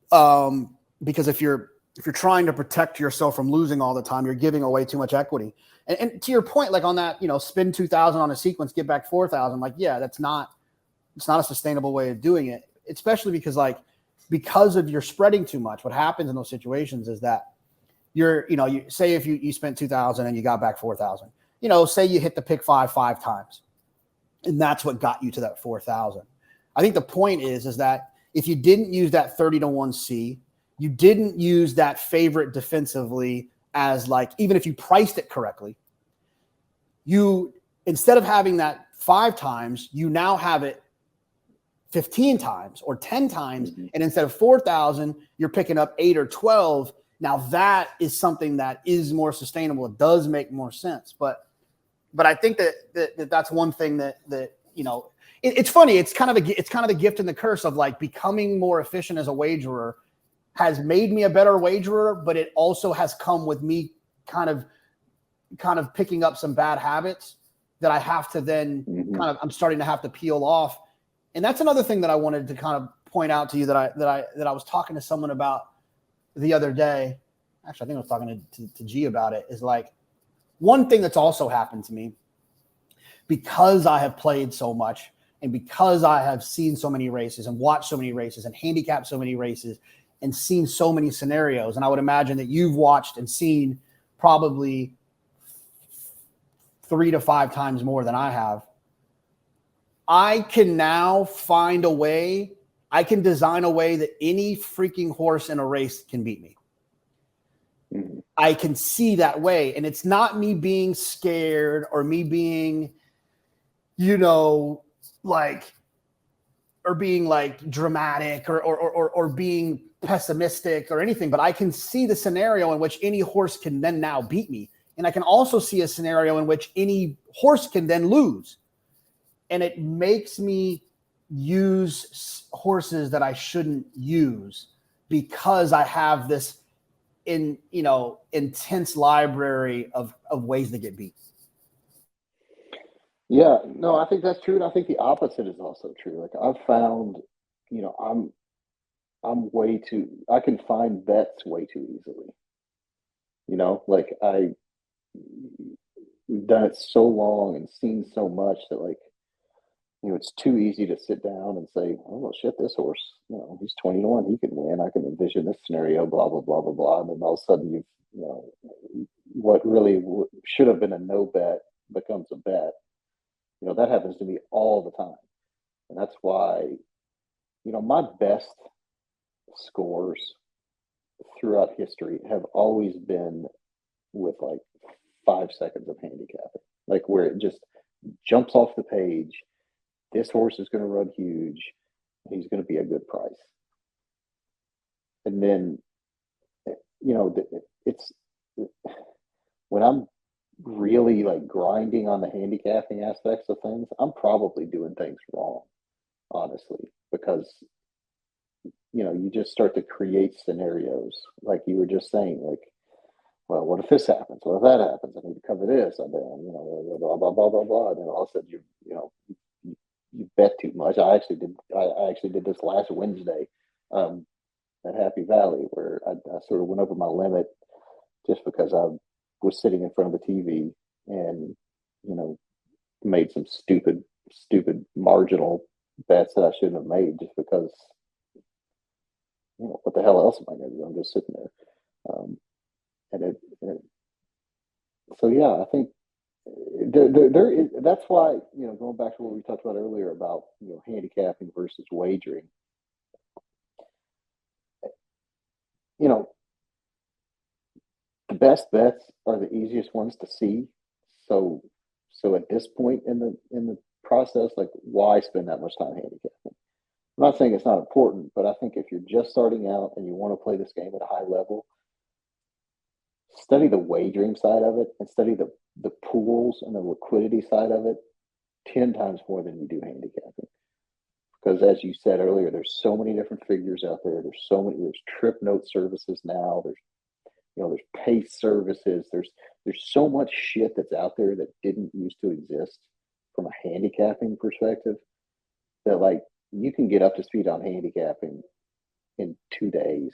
because if you're trying to protect yourself from losing all the time, you're giving away too much equity. And to your point, like on that, spend 2,000 on a sequence, get back 4,000. Like, yeah, it's not a sustainable way of doing it, especially because of you're spreading too much. What happens in those situations is that you say if you spent 2,000 and you got back 4,000, say you hit the pick five times, and that's what got you to that 4,000. I think the point is that if you didn't use that 30-1 C, you didn't use that favorite defensively as like, even if you priced it correctly, you, instead of having that 5 times, you now have it 15 times or 10 times. Mm-hmm. And instead of 4,000, you're picking up 8 or 12. Now that is something that is more sustainable. It does make more sense. But I think that's one thing that it's funny. It's kind of the gift and the curse of like becoming more efficient as a wagerer has made me a better wagerer, but it also has come with me kind of picking up some bad habits that I have to then I'm starting to have to peel off. And that's another thing that I wanted to kind of point out to you that I was talking to someone about the other day. Actually, I think I was talking to G about it, is like one thing that's also happened to me because I have played so much and because I have seen so many races and watched so many races and handicapped so many races and seen so many scenarios. And I would imagine that you've watched and seen probably 3 to 5 times more than I have. I can now find a way. I can design a way that any freaking horse in a race can beat me. Mm-hmm. I can see that way. And it's not me being scared or me being, being like dramatic or being pessimistic or anything, but I can see the scenario in which any horse can then now beat me. And I can also see a scenario in which any horse can then lose. And it makes me use horses that I shouldn't use because I have this intense library of ways to get beat. Yeah, no, I think that's true. And I think the opposite is also true. Like I've found, I can find bets way too easily. Like we've done it so long and seen so much that like, it's too easy to sit down and say, oh, well, shit, this horse, he's 20-1, he can win. I can envision this scenario, blah, blah, blah, blah, blah. And then all of a sudden what really should have been a no bet becomes a bet. That happens to me all the time. And that's why, my best scores throughout history have always been with like 5 seconds of handicapping, like where it just jumps off the page. This horse is going to run huge. He's going to be a good price. And then, it's when I'm really like grinding on the handicapping aspects of things, I'm probably doing things wrong, honestly, because you just start to create scenarios like you were just saying, like, well, what if this happens? What if that happens? I need to cover this. And then, blah, blah, blah, blah, blah. And then all of a sudden you bet too much. I actually did this last Wednesday at Happy Valley where I sort of went over my limit just because I was sitting in front of the TV and, made some stupid marginal bets that I shouldn't have made just because, what the hell else am I going to do? I'm just sitting there. So yeah, I think there is, that's why, going back to what we talked about earlier about, handicapping versus wagering, the best bets are the easiest ones to see. So at this point in the process, like, why spend that much time handicapping? I'm not saying it's not important, but I think if you're just starting out and you want to play this game at a high level, study the wagering side of it and study the pools and the liquidity side of it 10 times more than you do handicapping. Because as you said earlier, there's so many different figures out there. There's trip note services now. There's pace services. There's so much shit that's out there that didn't used to exist from a handicapping perspective that, like, you can get up to speed on handicapping in 2 days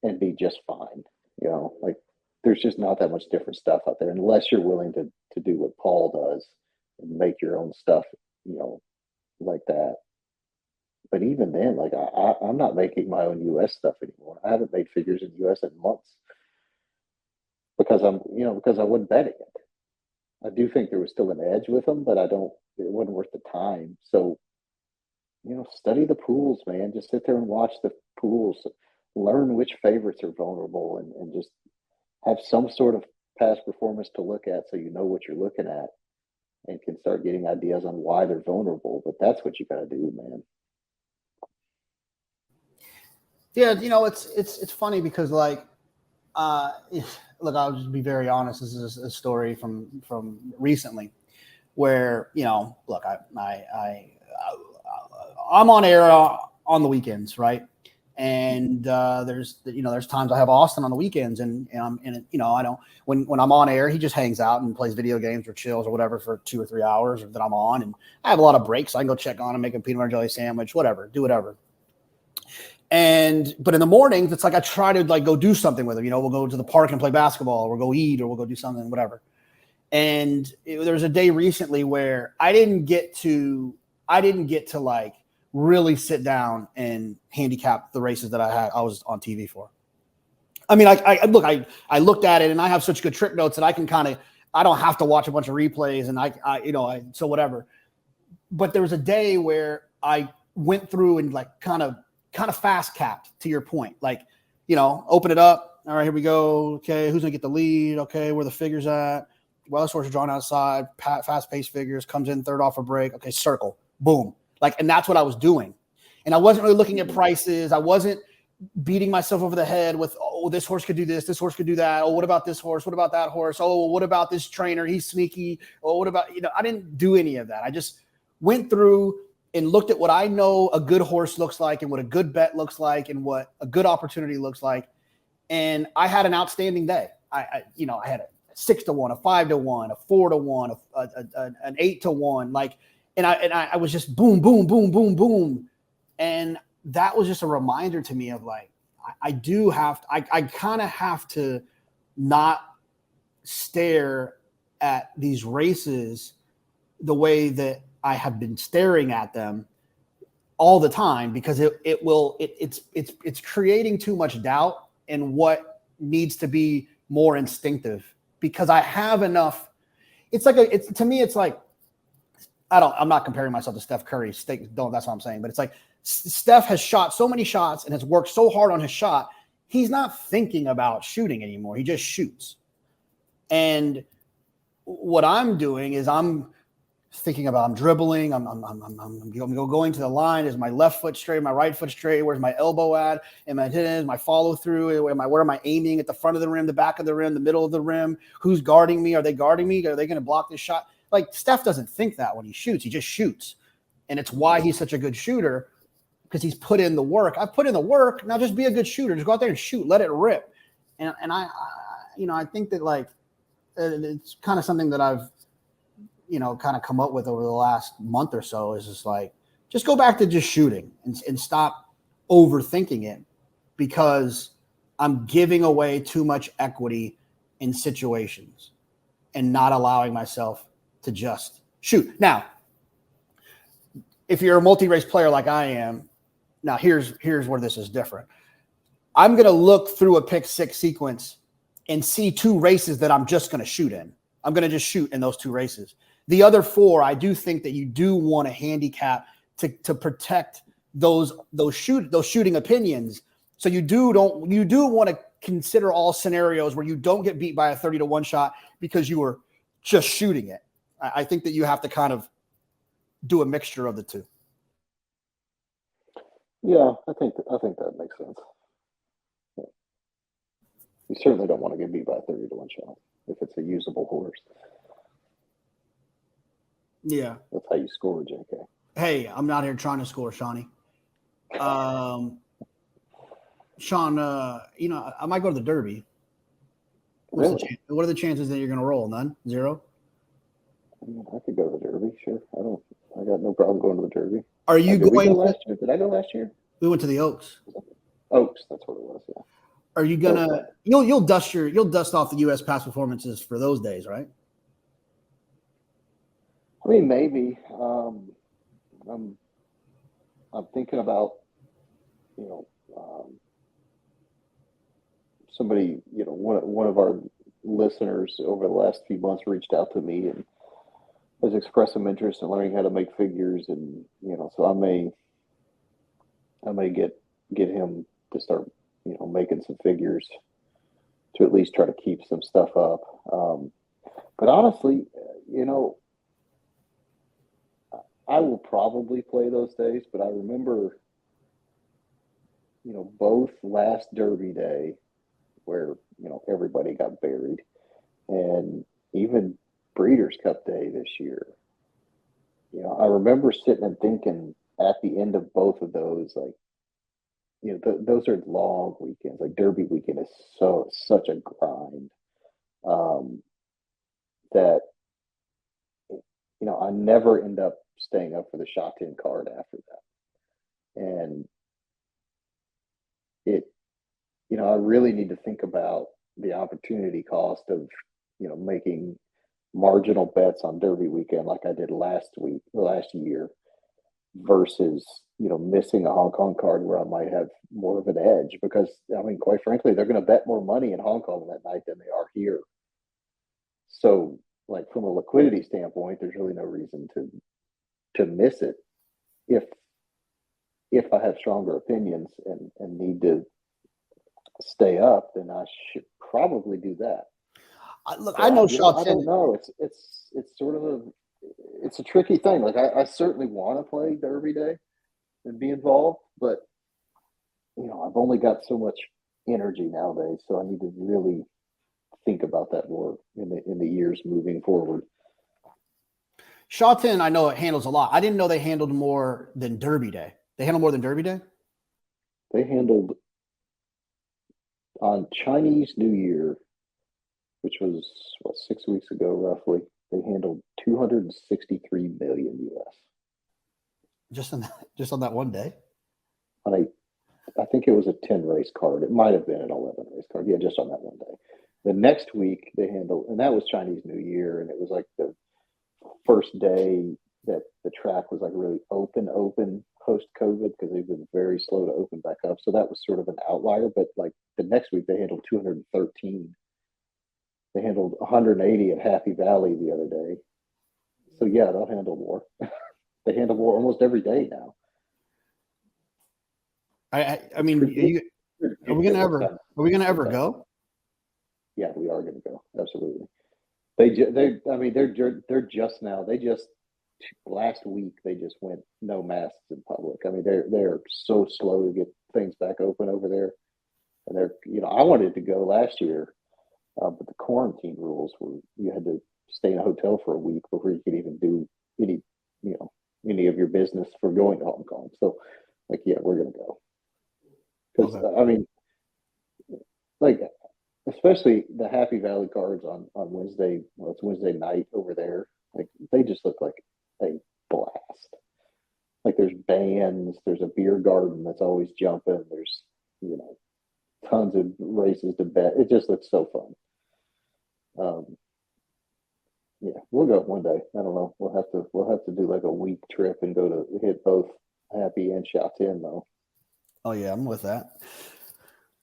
and be just fine. Like, there's just not that much different stuff out there unless you're willing to do what Paul does and make your own stuff, like that. But even then, like, I'm not making my own US stuff anymore. I haven't made figures in US in months because I wasn't betting it. I do think there was still an edge with them, but it wasn't worth the time. So, study the pools, man. Just sit there and watch the pools. Learn which favorites are vulnerable and just have some sort of past performance to look at so you know what you're looking at and can start getting ideas on why they're vulnerable. But that's what you got to do, man. Yeah, it's funny because, like, look, I'll just be very honest. This is a story from recently where, look, I'm on air on the weekends, right? And there's times I have Austin on the weekends, and I don't, when I'm on air, he just hangs out and plays video games or chills or whatever for 2 or 3 hours that I'm on, and I have a lot of breaks. I can go check on him, make a peanut butter jelly sandwich, whatever, do whatever. But in the mornings, it's like I try to, like, go do something with him. We'll go to the park and play basketball, or we'll go eat, or we'll go do something, whatever. And there was a day recently where I didn't get to like really sit down and handicap the races that I was on TV for. I mean, I looked at it and I have such good trip notes that I can I don't have to watch a bunch of replays and so whatever. But there was a day where I went through and, like, kind of fast capped, to your point, like, open it up. All right, here we go. Okay, who's gonna get the lead? Okay, where the figures at? Well, this horse is drawn outside, fast paced figures, comes in third off a break. Okay, circle, boom. Like, and that's what I was doing. And I wasn't really looking at prices. I wasn't beating myself over the head with, oh, this horse could do this horse could do that. Oh, what about this horse? What about that horse? Oh, what about this trainer? He's sneaky. Oh, what about, I didn't do any of that. I just went through and looked at what I know a good horse looks like and what a good bet looks like and what a good opportunity looks like. And I had an outstanding day. I had a 6-1, a 5-1, a 4-1, an 8-1, like, and I was just boom, boom, boom, boom, boom. And that was just a reminder to me of, like, I kind of have to not stare at these races the way that I have been staring at them all the time, because it's creating too much doubt in what needs to be more instinctive, because I have enough. To me, it's like, I'm not comparing myself to Steph Curry. That's what I'm saying. But it's like Steph has shot so many shots and has worked so hard on his shot. He's not thinking about shooting anymore. He just shoots. And what I'm doing is I'm thinking about, I'm dribbling, I'm going to the line. Is my left foot straight? My right foot straight? Where's my elbow at? Is my follow through? Where am I aiming? At the front of the rim, the back of the rim, the middle of the rim? Who's guarding me? Are they guarding me? Are they going to block this shot? Like, Steph doesn't think that when he shoots. He just shoots. And it's why he's such a good shooter, because he's put in the work. I've put in the work. Now just be a good shooter. Just go out there and shoot. Let it rip. And I think that, like, it's kind of something that I've, kind of come up with over the last month or so, is just like, just go back to just shooting and stop overthinking it, because I'm giving away too much equity in situations and not allowing myself to just shoot. Now, if you're a multi-race player like I am, now here's where this is different. I'm going to look through a pick six sequence and see 2 races that I'm just going to shoot in. I'm going to just shoot in those 2 races. The other 4, I do think that you do want to handicap to protect those shooting opinions. So you do want to consider all scenarios where you don't get beat by a 30-1 shot because you were just shooting it. I think that you have to kind of do a mixture of the 2. Yeah, I think that makes sense. Yeah. You certainly don't want to get beat by a 30-1 shot if it's a usable horse. Yeah. That's how you score, JK. Hey, I'm not here trying to score, Shawnee. Sean, I might go to the Derby. What are the chances that you're going to roll? None? 0? I could go to the Derby, sure. I got no problem going to the Derby. Are you Did we going go last year? Did I go last year? We went to the Oaks. Oaks, that's what it was, yeah. Are you gonna you'll dust off the US past performances for those days, right? I mean, maybe. I'm thinking about, somebody, one of our listeners over the last few months reached out to me and has expressed some interest in learning how to make figures, and so I may get him to start making some figures to at least try to keep some stuff up. But honestly, I will probably play those days, but I remember, both last Derby day where, everybody got buried, and even Breeders' Cup Day this year. I remember sitting and thinking at the end of both of those, like, those are long weekends. Like, Derby weekend is such a grind, that, I never end up staying up for the shot 10 card after that. And I really need to think about the opportunity cost of, making marginal bets on Derby weekend like I did last year, versus, missing a Hong Kong card where I might have more of an edge, because, I mean, quite frankly, they're going to bet more money in Hong Kong that night than they are here. So, like, from a liquidity standpoint, there's really no reason to miss it if I have stronger opinions and need to stay up, then I should probably do that. Look, I know I don't know. It's sort of it's a tricky thing. Like, I certainly want to play Derby Day and be involved, but I've only got so much energy nowadays, so I need to really think about that more in the years moving forward. Shawton, I know it handles a lot. I didn't know they handled more than Derby Day. They handled more than Derby Day? They handled on Chinese New Year, which was 6 weeks ago roughly. They handled 263 million US. Just on that one day? I think it was a 10 race card. It might have been an 11 race card. Yeah, just on that one day. The next week they handled, and that was Chinese New Year, and it was like the first day that the track was like really open post COVID, because they've been very slow to open back up. So that was sort of an outlier. But like the next week they handled 213. They handled 180 at Happy Valley the other day. So yeah, they'll handle more. They handle more almost every day now. I mean, are we gonna ever go? Yeah, we are gonna go. Absolutely. They're just now. Last week they just went no masks in public. I mean, they're so slow to get things back open over there, and I wanted to go last year, but the quarantine rules were you had to stay in a hotel for a week before you could even do any any of your business for going to Hong Kong. So, we're gonna go because Okay. I mean, like especially the Happy Valley cards on Wednesday. Well, it's Wednesday night over there. Like they just look like a blast. Like there's bands, there's a beer garden that's always jumping. There's tons of races to bet. It just looks so fun. Yeah, we'll go one day. I don't know. We'll have to do like a week trip and go to hit both Happy and Shatin though. Oh yeah, I'm with that.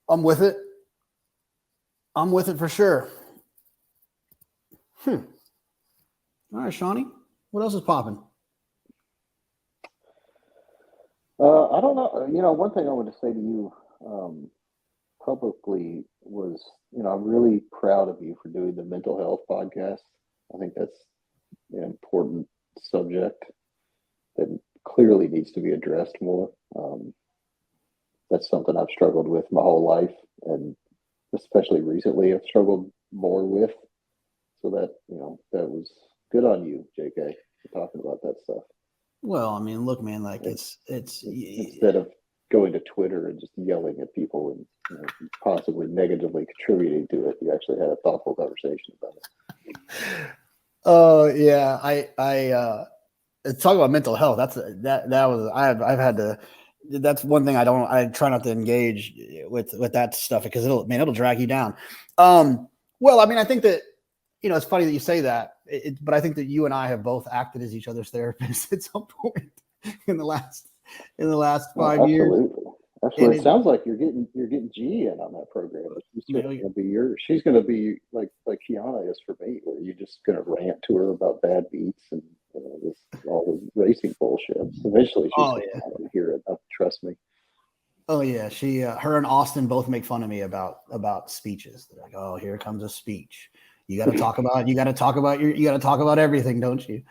I'm with it. I'm with it for sure. All right, Shawnee. What else is popping? I don't know. One thing I want to say to you publicly was, I'm really proud of you for doing the mental health podcast. I think that's an important subject that clearly needs to be addressed more. That's something I've struggled with my whole life, and especially recently I've struggled more with. So that was good on you, JK, for talking about that stuff. Well, I mean, look, man, like it's instead of going to Twitter and just yelling at people and possibly negatively contributing to it, you actually had a thoughtful conversation about it. Oh yeah, I talk about mental health. I've had to. That's one thing I try not to engage with that stuff because it'll drag you down. Well, I mean, I think that it's funny that you say that, but I think that you and I have both acted as each other's therapists at some point in the last 5 years. Absolutely. It sounds like you're getting G in on that program. She's going to be yours. She's going to be like Kiana is for me, where you're just going to rant to her about bad beats and all the racing bullshit. Eventually, she's going to hear it. Trust me. Oh yeah, her and Austin both make fun of me about speeches. They're like, "Oh, here comes a speech. You got to talk about everything, don't you?"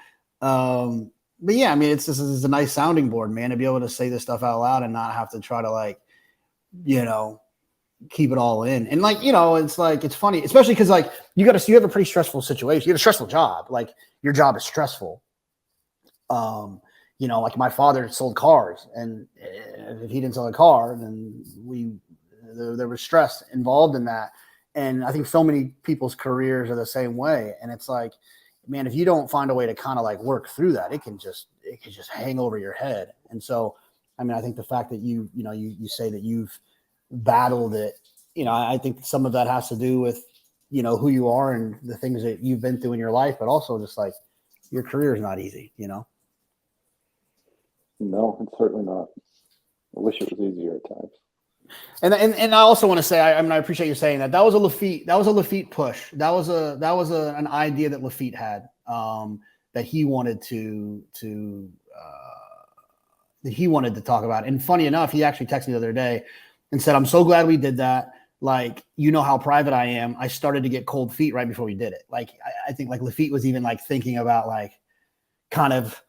But yeah, I mean, it's a nice sounding board, man, to be able to say this stuff out loud and not have to try to keep it all in. And it's funny, especially because you have a pretty stressful situation. You have a stressful job. Like your job is stressful. Like my father sold cars, and if he didn't sell a car, then there was stress involved in that. And I think so many people's careers are the same way. And it's like, man, if you don't find a way to kind of work through that, it can just hang over your head. And so, I mean, I think the fact that you say that you've battled it, I think some of that has to do with, who you are and the things that you've been through in your life, but also just your career is not easy, No, it's certainly not. I wish it was easier at times. And I also want to say, I appreciate you saying that. That was a Lafitte push. That was an idea that Lafitte had, that he wanted to talk about. And funny enough, he actually texted me the other day and said, "I'm so glad we did that. How private I am. I started to get cold feet right before we did it." I think Lafitte was even thinking about kind of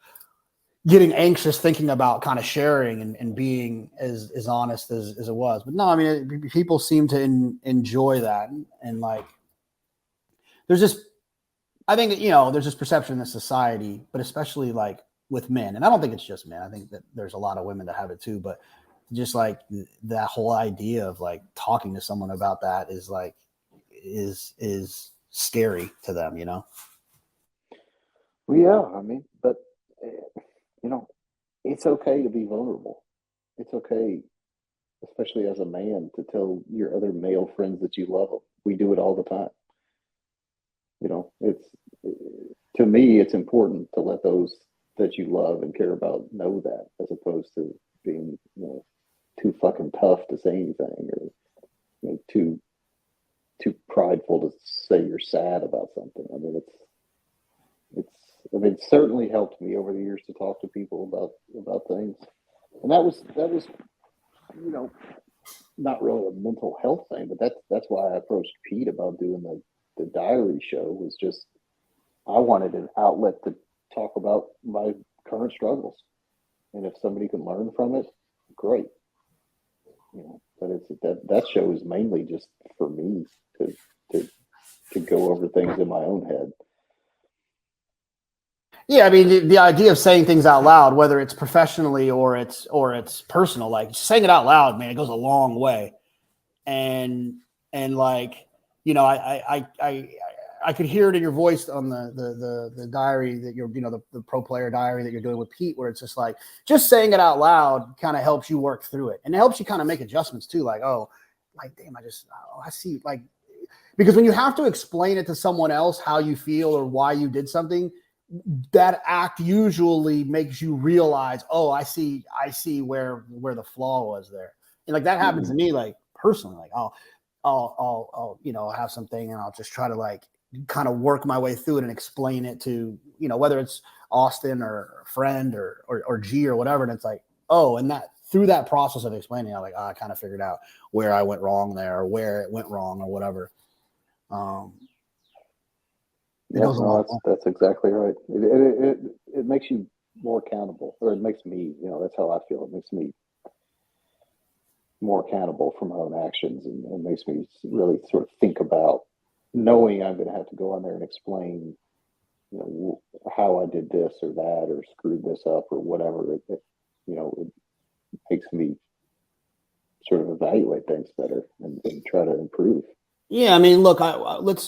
getting anxious thinking about kind of sharing and being as honest as it was. But no, I mean, people seem to enjoy that. And there's just, I think, there's this perception in the society, but especially with men. And I don't think it's just men. I think that there's a lot of women that have it too, but just that whole idea of talking to someone about that is scary to them, Well, yeah, I mean, but it's okay to be vulnerable. It's okay, especially as a man, to tell your other male friends that you love them. We do it all the time. It's to me, it's important to let those that you love and care about know that, as opposed to being, too fucking tough to say anything, or too prideful to say you're sad about something. I mean, it's certainly helped me over the years to talk to people about things, and that was not really a mental health thing, but that's why I approached Pete about doing the diary show. Was just I wanted an outlet to talk about my current struggles, and if somebody can learn from it, great. But it's that show is mainly just for me to to go over things in my own head. Yeah, I mean the idea of saying things out loud, whether it's professionally or it's personal, like saying it out loud, man, it goes a long way. And like, I could hear it in your voice on the diary that you're, the pro player diary that you're doing with Pete, where it's just like, just saying it out loud kind of helps you work through it. And it helps you kind of make adjustments too. Like, damn, I see, like, because when you have to explain it to someone else, how you feel or why you did something, that act usually makes you realize, I see where the flaw was there. And like, that happens to me, like personally, like I'll have something and I'll just try to like kind of work my way through it and explain it to, whether it's Austin or a friend or G or whatever. And it's like, and that through that process of explaining, I'm like, I kind of figured out where I went wrong there or where it went wrong or whatever. That's exactly right. It makes you more accountable, or it makes me, that's how I feel. It makes me more accountable for my own actions, and makes me really sort of think about knowing I'm going to have to go on there and explain, how I did this or that or screwed this up or whatever. It makes me sort of evaluate things better and try to improve. Yeah, I mean, look, I want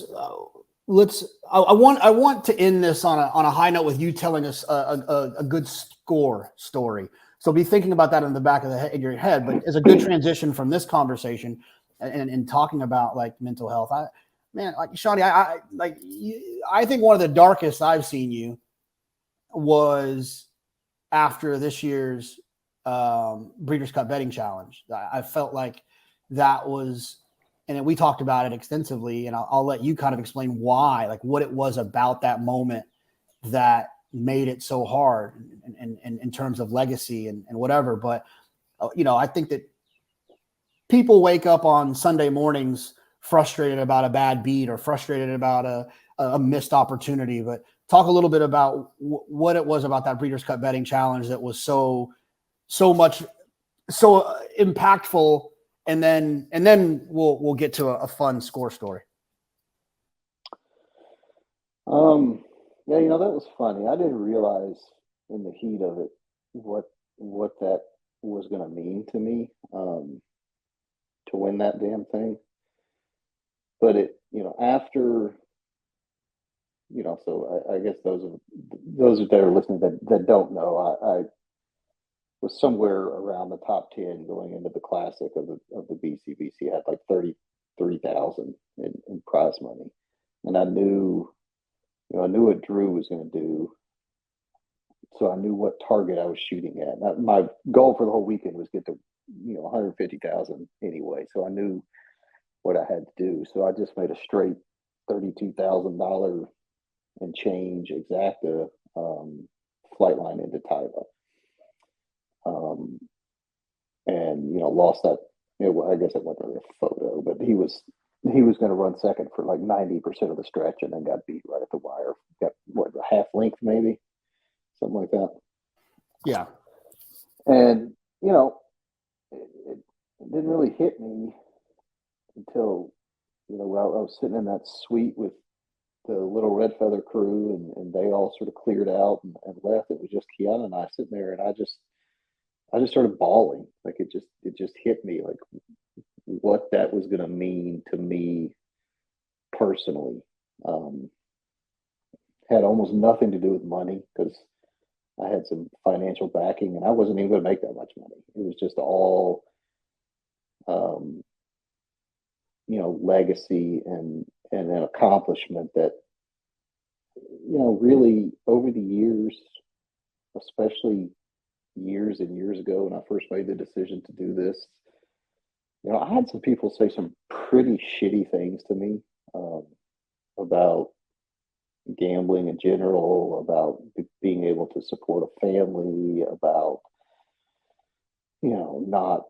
to end this on a high note with you telling us a good score story. So be thinking about that in the back of in your head. But it's a good transition from this conversation and talking about like mental health. Shawnee, I think one of the darkest I've seen you was after this year's Breeders' Cup betting challenge. I felt like that was. And we talked about it extensively, and I'll let you kind of explain why, like what it was about that moment that made it so hard and in terms of legacy and whatever. But, I think that people wake up on Sunday mornings frustrated about a bad beat or frustrated about a missed opportunity. But talk a little bit about what it was about that Breeders' Cup betting challenge that was so impactful. And then we'll get to a fun score story. Yeah, that was funny. I didn't realize in the heat of it what that was going to mean to me, to win that damn thing. But it, after, so I guess those that are listening that don't know, I was somewhere around the top 10 going into the classic of the BCBC. Had like 33,000 in prize money, and I knew what Drew was going to do, so I knew what target I was shooting at. My goal for the whole weekend was get to 150,000 anyway, so I knew what I had to do. So I just made a straight $32,000 and change exacta flight line into Tyva. And lost that. I guess it wasn't really a photo, but he was going to run second for like 90% of the stretch, and then got beat right at the wire. Got a half length, maybe something like that. Yeah, and it didn't really hit me until I was sitting in that suite with the little Red Feather crew, and they all sort of cleared out and left. It was just Kiana and I sitting there, and I just started bawling. Like it just hit me, like what that was going to mean to me personally. Had almost nothing to do with money, because I had some financial backing, and I wasn't even going to make that much money. It was just all, legacy and an accomplishment that, really over the years, especially years and years ago when I first made the decision to do this, I had some people say some pretty shitty things to me about gambling in general, about being able to support a family, about not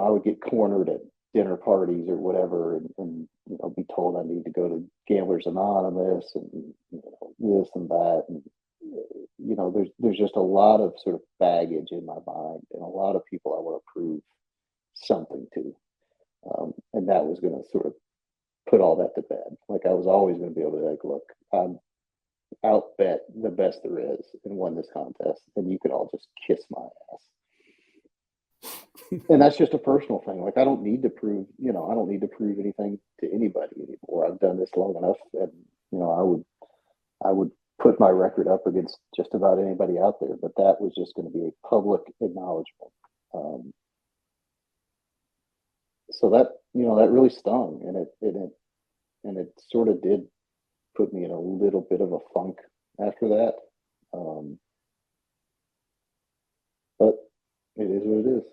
I would get cornered at dinner parties or whatever, and be told I need to go to Gamblers Anonymous and this and that, and there's just a lot of sort of baggage in my mind, and a lot of people I want to prove something to, and that was going to sort of put all that to bed. Like, I was always going to be able to, like, look, I'm outbet the best there is and won this contest, and you could all just kiss my ass. And that's just a personal thing. Like, I don't need to prove anything to anybody anymore. I've done this long enough, and I would put my record up against just about anybody out there. But that was just going to be a public acknowledgement. So that really stung, and it sort of did put me in a little bit of a funk after that. But it is what it is,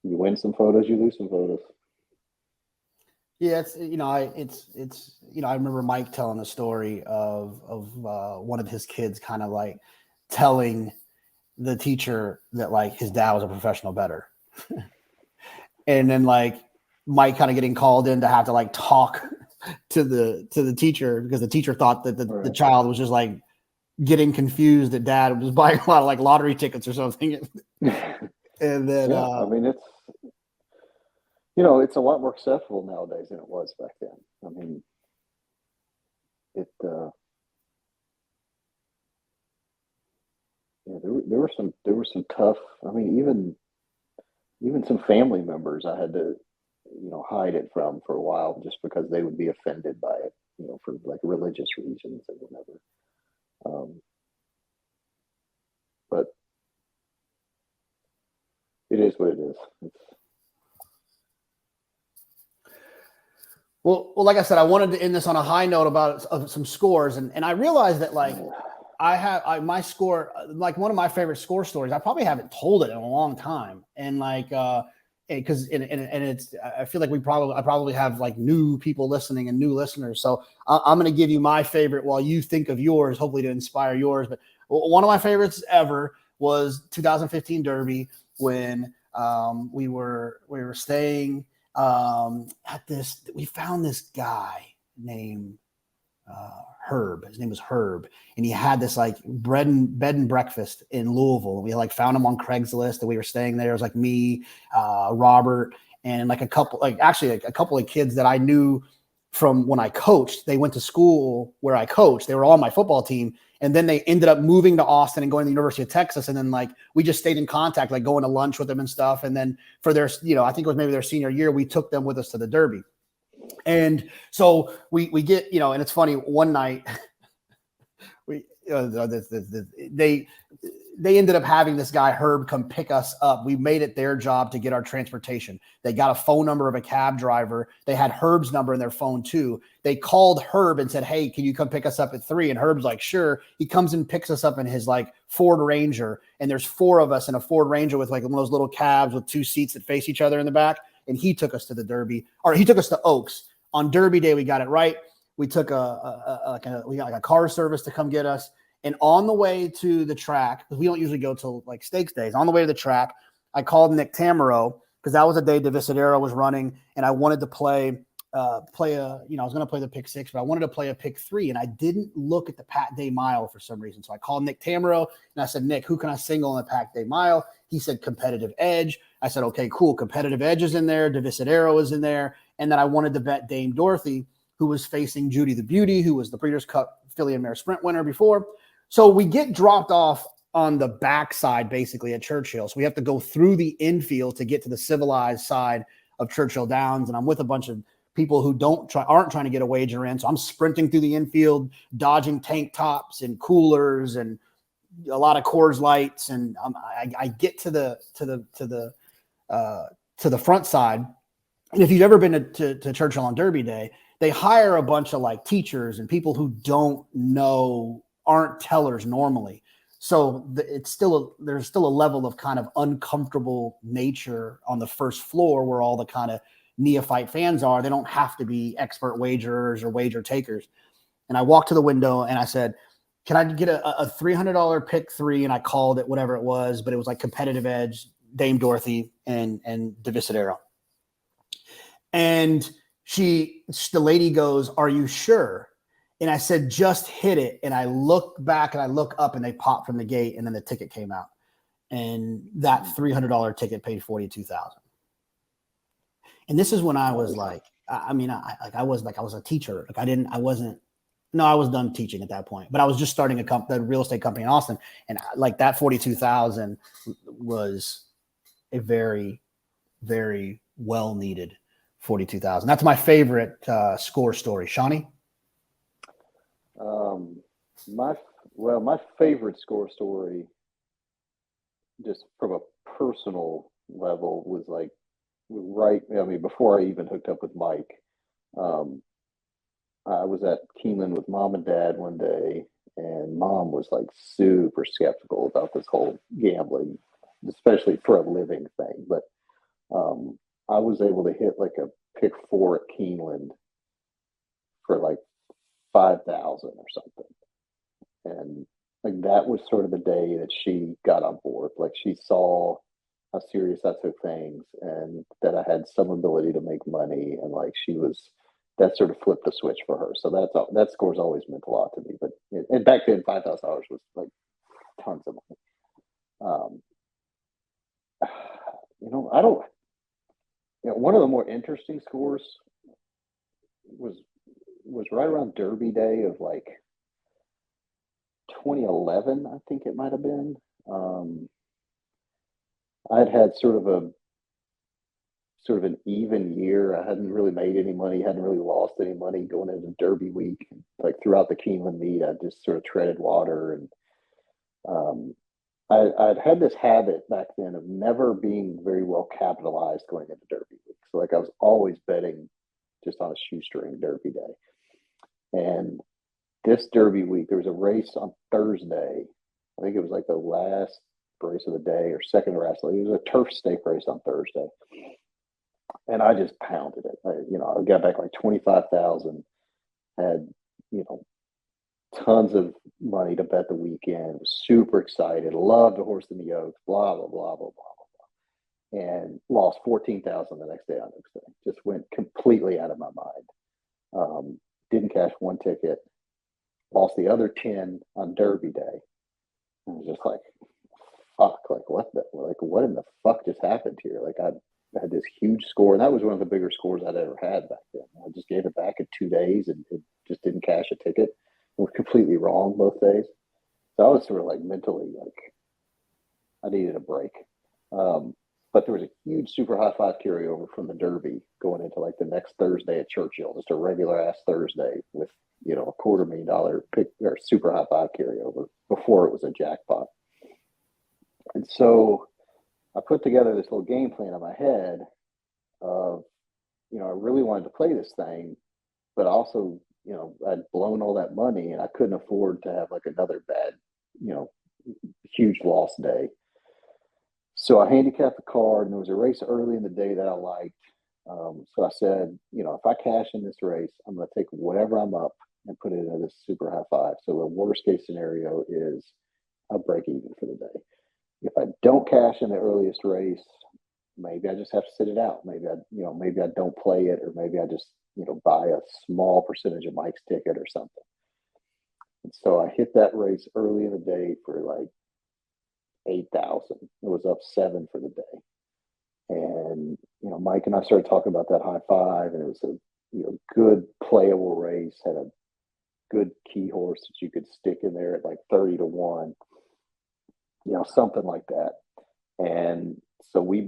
you win some photos, you lose some photos. Yeah, I remember Mike telling a story of one of his kids kind of like telling the teacher that like his dad was a professional bettor. And then like Mike kind of getting called in to have to like talk to the teacher, because the teacher thought that the child was just like getting confused that dad was buying a lot of like lottery tickets or something. And then I mean, it's a lot more acceptable nowadays than it was back then. I mean, there were some tough. I mean, even some family members I had to hide it from for a while, just because they would be offended by it, for like religious reasons and whatever. But it is what it is. Well, like I said, I wanted to end this on a high note about some scores, and I realized that like my score, like one of my favorite score stories. I probably haven't told it in a long time, and like because it's I feel like I probably have like new people listening and new listeners. So I'm going to give you my favorite while you think of yours, hopefully to inspire yours. But one of my favorites ever was 2015 Derby, when we were staying at this. We found this guy named Herb. His name was Herb, and he had this like bed and breakfast in Louisville. We like found him on Craigslist, and we were staying there. It was like me, Robert, and like a couple of kids that I knew from when I coached. They went to school where I coached. They were all on my football team, and then they ended up moving to Austin and going to the University of Texas. And then like we just stayed in contact, like going to lunch with them and stuff. And then for their, I think it was maybe their senior year, we took them with us to the Derby. And so we get, and it's funny, one night they ended up having this guy Herb come pick us up. We made it their job to get our transportation. They got a phone number of a cab driver. They had Herb's number in their phone too. They called Herb and said, "Hey, can you come pick us up at 3?" And Herb's like, "Sure." He comes and picks us up in his like Ford Ranger. And there's 4 of us in a Ford Ranger with like one of those little cabs with 2 seats that face each other in the back. And he took us to the Derby, or he took us to Oaks. On Derby Day, we got it right. We took we got like a car service to come get us. And on the way to the track, because we don't usually go till like stakes days, on the way to the track, I called Nick Tamaro, because that was a day Divisadero was running, and I wanted to play I was going to play the pick 6, but I wanted to play a pick 3, and I didn't look at the Pat Day Mile for some reason. So I called Nick Tamaro, and I said, "Nick, who can I single in the Pat Day Mile?" He said, "Competitive Edge." I said, "Okay, cool. Competitive Edge is in there. Divisadero is in there." And then I wanted to bet Dame Dorothy, who was facing Judy the Beauty, who was the Breeders' Cup Filly and Mare Sprint winner before. So we get dropped off on the backside, basically, at Churchill. So we have to go through the infield to get to the civilized side of Churchill Downs. And I'm with a bunch of people who aren't trying to get a wager in. So I'm sprinting through the infield, dodging tank tops and coolers and a lot of Coors Lights. And I get to the front side. And if you've ever been to Churchill on Derby Day, they hire a bunch of like teachers and people who aren't tellers normally. So there's still a level of kind of uncomfortable nature on the first floor where all the kind of neophyte fans are. They don't have to be expert wagerers or wager takers. And I walked to the window and I said, "Can I get a $300 pick 3?" And I called it whatever it was, but it was like Competitive Edge, Dame Dorothy, and Divisadero. And the lady goes, "Are you sure?" And I said, "Just hit it." And I look back and I look up and they popped from the gate and then the ticket came out. And that $300 ticket paid $42,000. And this is when I was like, I was a teacher. Like I was done teaching at that point, but I was just starting the real estate company in Austin. And like that 42,000 was a very, very well needed 42,000. That's my favorite score story. Shawnee? My favorite score story, just from a personal level, was like before I even hooked up with Mike. I was at Keeneland with mom and dad one day, and mom was like super skeptical about this whole gambling, especially for a living thing. But I was able to hit like a pick 4 at Keeneland for like 5,000 or something. And like that was sort of the day that she got on board. Like she saw how serious I took things and that I had some ability to make money, and like that sort of flipped the switch for her. So that score's always meant a lot to me. But and back then $5,000 was like tons of money. I don't. One of the more interesting scores was right around Derby Day of like 2011, I think it might have been. I'd had sort of an even year. I hadn't really made any money, hadn't really lost any money going into Derby week. Like throughout the Keeneland meet, I just sort of treaded water, and I'd had this habit back then of never being very well capitalized going into Derby week. So like I was always betting just on a shoestring Derby day. And this Derby week, there was a race on Thursday. I think it was like the last race of the day or second to last. It was a turf stake race on Thursday. And I just pounded it. I got back like 25,000, had, tons of money to bet the weekend, was super excited, loved the horse in the Oaks, blah, blah, blah, blah, blah, blah. And lost 14,000 the next day on Oaks Day. Just went completely out of my mind. Didn't cash one ticket, lost the other 10 on Derby Day. I was just like, fuck, like what in the fuck just happened here? Like I had this huge score, and that was one of the bigger scores I'd ever had back then. I just gave it back in 2 days and it just didn't cash a ticket. It was completely wrong both days. So I was sort of like mentally like I needed a break. But there was a huge super high five carryover from the Derby going into like the next Thursday at Churchill, just a regular ass Thursday with, a $250,000 pick or super high five carryover before it was a jackpot. And so I put together this little game plan in my head of, I really wanted to play this thing, but also, I'd blown all that money and I couldn't afford to have like another bad, huge loss day. So I handicapped the card, and there was a race early in the day that I liked. So I said, if I cash in this race, I'm going to take whatever I'm up and put it into this super high five. So the worst case scenario is I'll break even for the day. If I don't cash in the earliest race, maybe I just have to sit it out. Maybe I don't play it, or maybe I just, buy a small percentage of Mike's ticket or something. And so I hit that race early in the day for like 8,000. It was up 7 for the day. And, Mike and I started talking about that high five, and it was a good playable race, had a good key horse that you could stick in there at like 30-1, something like that. And so we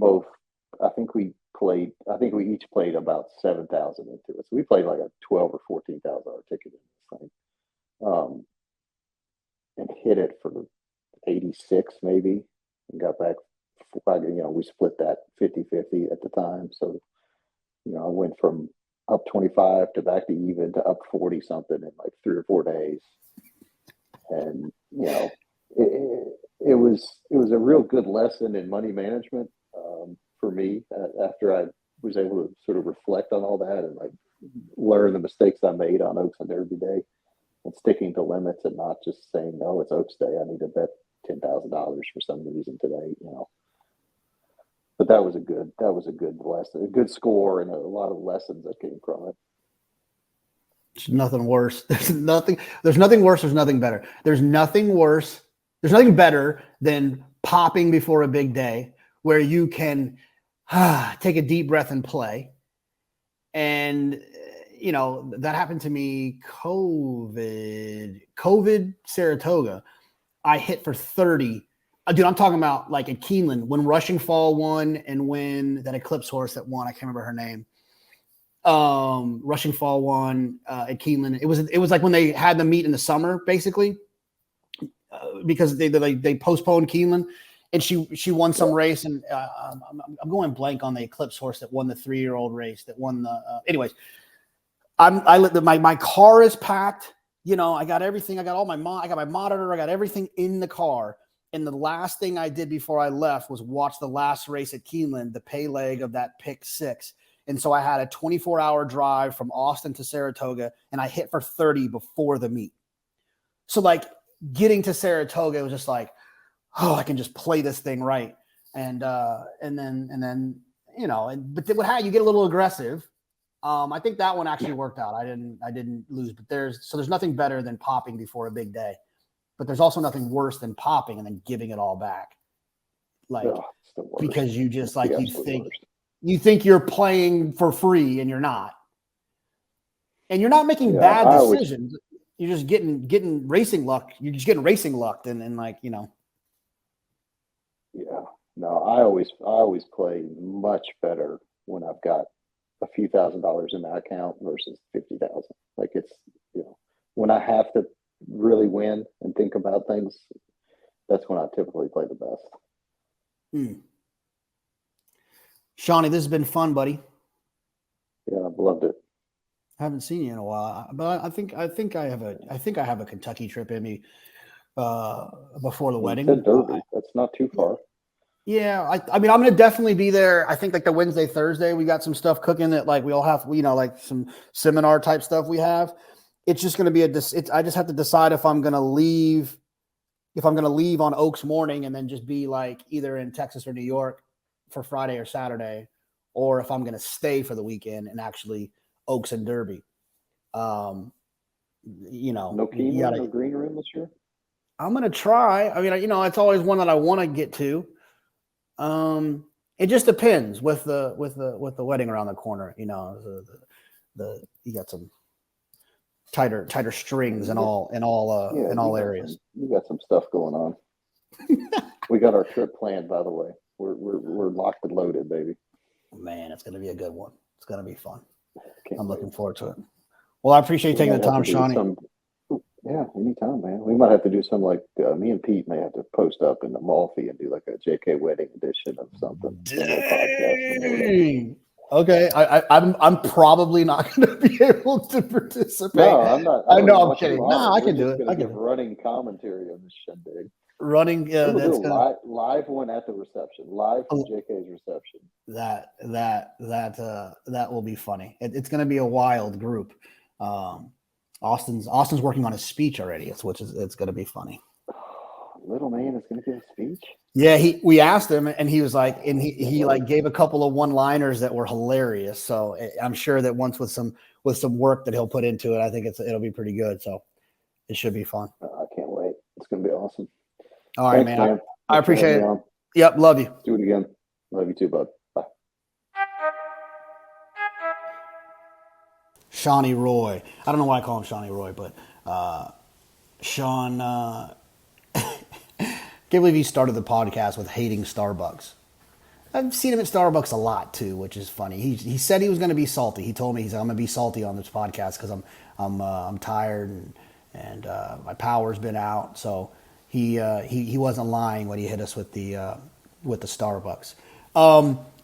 each played about 7,000 into it. So we played like a $12,000 or $14,000 ticket in this thing. And hit it for 86 maybe, and got back. We split that 50-50 at the time. So, I went from up 25 to back to even to up 40 something in like 3 or 4 days. And, it was a real good lesson in money management for me after I was able to sort of reflect on all that and like learn the mistakes I made on Oaks and Derby Day, and sticking to limits and not just saying, no, it's Oaks Day, I need to bet $10,000 for some reason today. But that was a good lesson, a good score, and a lot of lessons that came from it. There's nothing worse. There's nothing worse. There's nothing better. There's nothing worse. There's nothing better than popping before a big day where you can take a deep breath and play. And, that happened to me COVID Saratoga. I hit for 30. Dude, I'm talking about like at Keeneland when Rushing Fall won and when that Eclipse horse that won, I can't remember her name. Rushing Fall won at Keeneland. It was like when they had the meet in the summer, basically, because they postponed Keeneland, and she won some race, and I'm going blank on the Eclipse horse that won the 3-year-old race that won the. Anyways, my car is packed. I got everything. I got I got my monitor. I got everything in the car. And the last thing I did before I left was watch the last race at Keeneland, the pay leg of that pick 6. And so I had a 24-hour drive from Austin to Saratoga, and I hit for 30 before the meet. So, like, getting to Saratoga, it was just like, oh, I can just play this thing right. And then but you get a little aggressive. I think that one actually worked out. I didn't lose, but there's nothing better than popping before a big day. But there's also nothing worse than popping and then giving it all back. Like, because you just like, you think you're playing for free and you're not. And you're not making bad decisions. You're just getting racing luck. You're just getting racing luck. And like, Yeah. No, I always play much better when I've got a few $1,000s in my account versus 50,000. Like it's, when I have to really win and think about things, that's when I typically play the best. Shawnee, this has been fun, buddy. Yeah, I've loved it. I haven't seen you in a while, but I think I have a Kentucky trip in me before the wedding. Derby. That's not too far. Yeah, I mean, I'm going to definitely be there. I think like the Wednesday, Thursday, we got some stuff cooking that like we all have, like some seminar type stuff we have. It's just going to be I just have to decide if I'm going to leave on Oaks morning and then just be like either in Texas or New York for Friday or Saturday, or if I'm going to stay for the weekend and actually Oaks and Derby. No Keeneland, no green room this year? I'm going to try. I mean, it's always one that I want to get to. It just depends with the wedding around the corner. You got some tighter strings in all areas. You got some stuff going on. We got our trip planned, by the way. We're locked and loaded, baby. Man, it's going to be a good one. It's going to be fun. I'm looking forward to it. Well, I appreciate you taking the time, Shawnee. Yeah, anytime, man. We might have to do some like me and Pete may have to post up in the Malfi and do like a JK wedding edition of something. Dang. Okay, I'm probably not going to be able to participate. No, I'm not. I know, I'm kidding. No, I can do it. I can running commentary on this shindig. Running, yeah, that's gonna live one at the reception, live from JK's reception. That will be funny. It's going to be a wild group. Austin's working on his speech already. It's going to be funny. Little man is going to give a speech. Yeah, we asked him, and he was like, and he like gave a couple of one-liners that were hilarious. So I'm sure that once with some work that he'll put into it, I think it'll be pretty good. So it should be fun. I can't wait. It's going to be awesome. All right, Thanks, man. I appreciate it. Yep, love you. Do it again. Love you too, bud. Bye. Shawnee Roy. I don't know why I call him Shawnee Roy, but Sean. Can't believe he started the podcast with hating Starbucks. I've seen him at Starbucks a lot too, which is funny. He said he was going to be salty. He told me, he said, I'm going to be salty on this podcast because I'm tired and my power's been out. So he wasn't lying when he hit us with the Starbucks.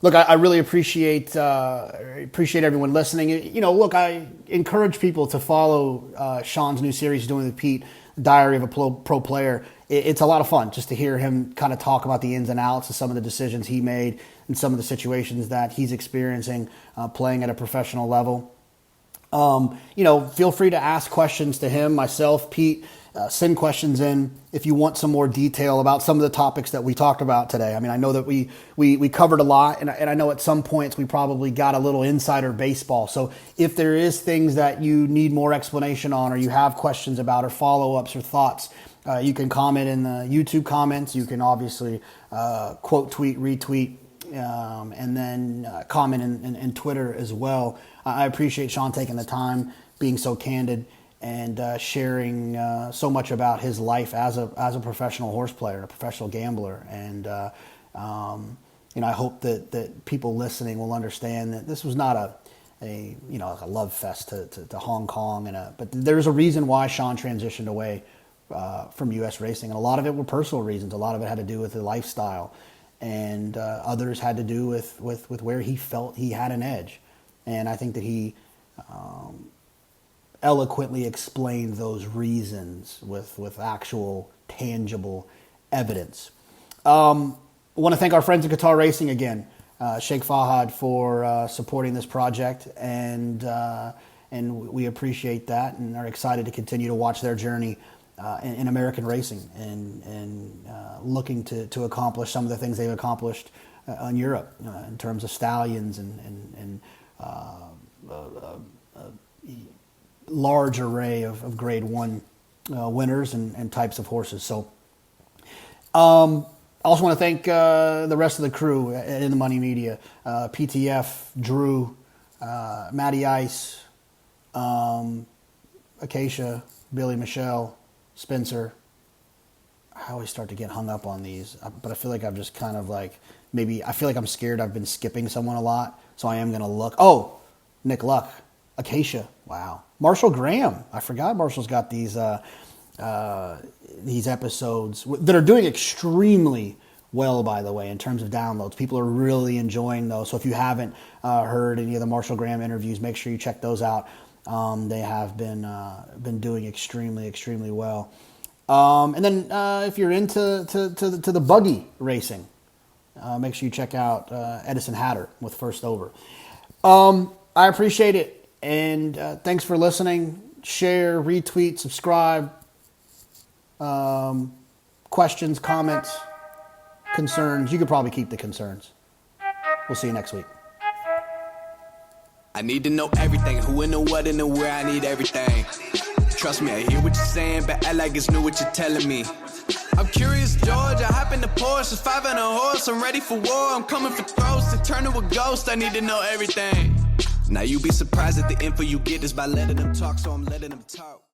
Look, I really appreciate everyone listening. Look, I encourage people to follow Sean's new series he's doing with Pete, Diary of a Pro Player. It's a lot of fun just to hear him kind of talk about the ins and outs of some of the decisions he made and some of the situations that he's experiencing playing at a professional level. Feel free to ask questions to him, myself, Pete. Send questions in if you want some more detail about some of the topics that we talked about today. I mean, I know that we covered a lot, and I know at some points we probably got a little insider baseball. So if there is things that you need more explanation on, or you have questions about, or follow-ups or thoughts, you can comment in the YouTube comments. You can obviously quote tweet, retweet, and then comment in Twitter as well. I appreciate Sean taking the time, being so candid, and sharing so much about his life as a professional horse player, a professional gambler. And I hope that people listening will understand that this was not a love fest to Hong Kong, but there's a reason why Sean transitioned away from U.S. racing, and a lot of it were personal reasons. A lot of it had to do with the lifestyle, and others had to do with where he felt he had an edge. And I think that he eloquently explained those reasons with actual tangible evidence. I want to thank our friends at Qatar Racing again, Sheikh Fahad, for supporting this project, and we appreciate that and are excited to continue to watch their journey in American racing and looking to accomplish some of the things they've accomplished in Europe in terms of stallions and large array of grade one winners and types of horses. So I also want to thank the rest of the crew in the Money Media, PTF, Drew, Matty Ice, Acacia, Billy Michelle, Spencer. I always start to get hung up on these, but I feel like I'm just kind of like, maybe I feel like I'm scared I've been skipping someone a lot, so I am going to look. Oh, Nick Luck, Acacia, wow. Marshall Graham, I forgot Marshall's got these episodes that are doing extremely well, by the way, in terms of downloads. People are really enjoying those. So if you haven't heard any of the Marshall Graham interviews, make sure you check those out. They have been doing extremely, extremely well. And then if you're into to the buggy racing, make sure you check out Edison Hatter with First Over. I appreciate it. And thanks for listening. Share, retweet, subscribe. Questions, comments, concerns. You could probably keep the concerns. We'll see you next week. I need to know everything, who and the what and the where, I need everything. Trust me, I hear what you're saying, but act like it's new what you're telling me. I'm curious, George, I hop in the Porsche, it's 5 and a horse, I'm ready for war, I'm coming for throats, to turn to a ghost, I need to know everything. Now you be surprised at the info you get is by letting them talk, so I'm letting them talk.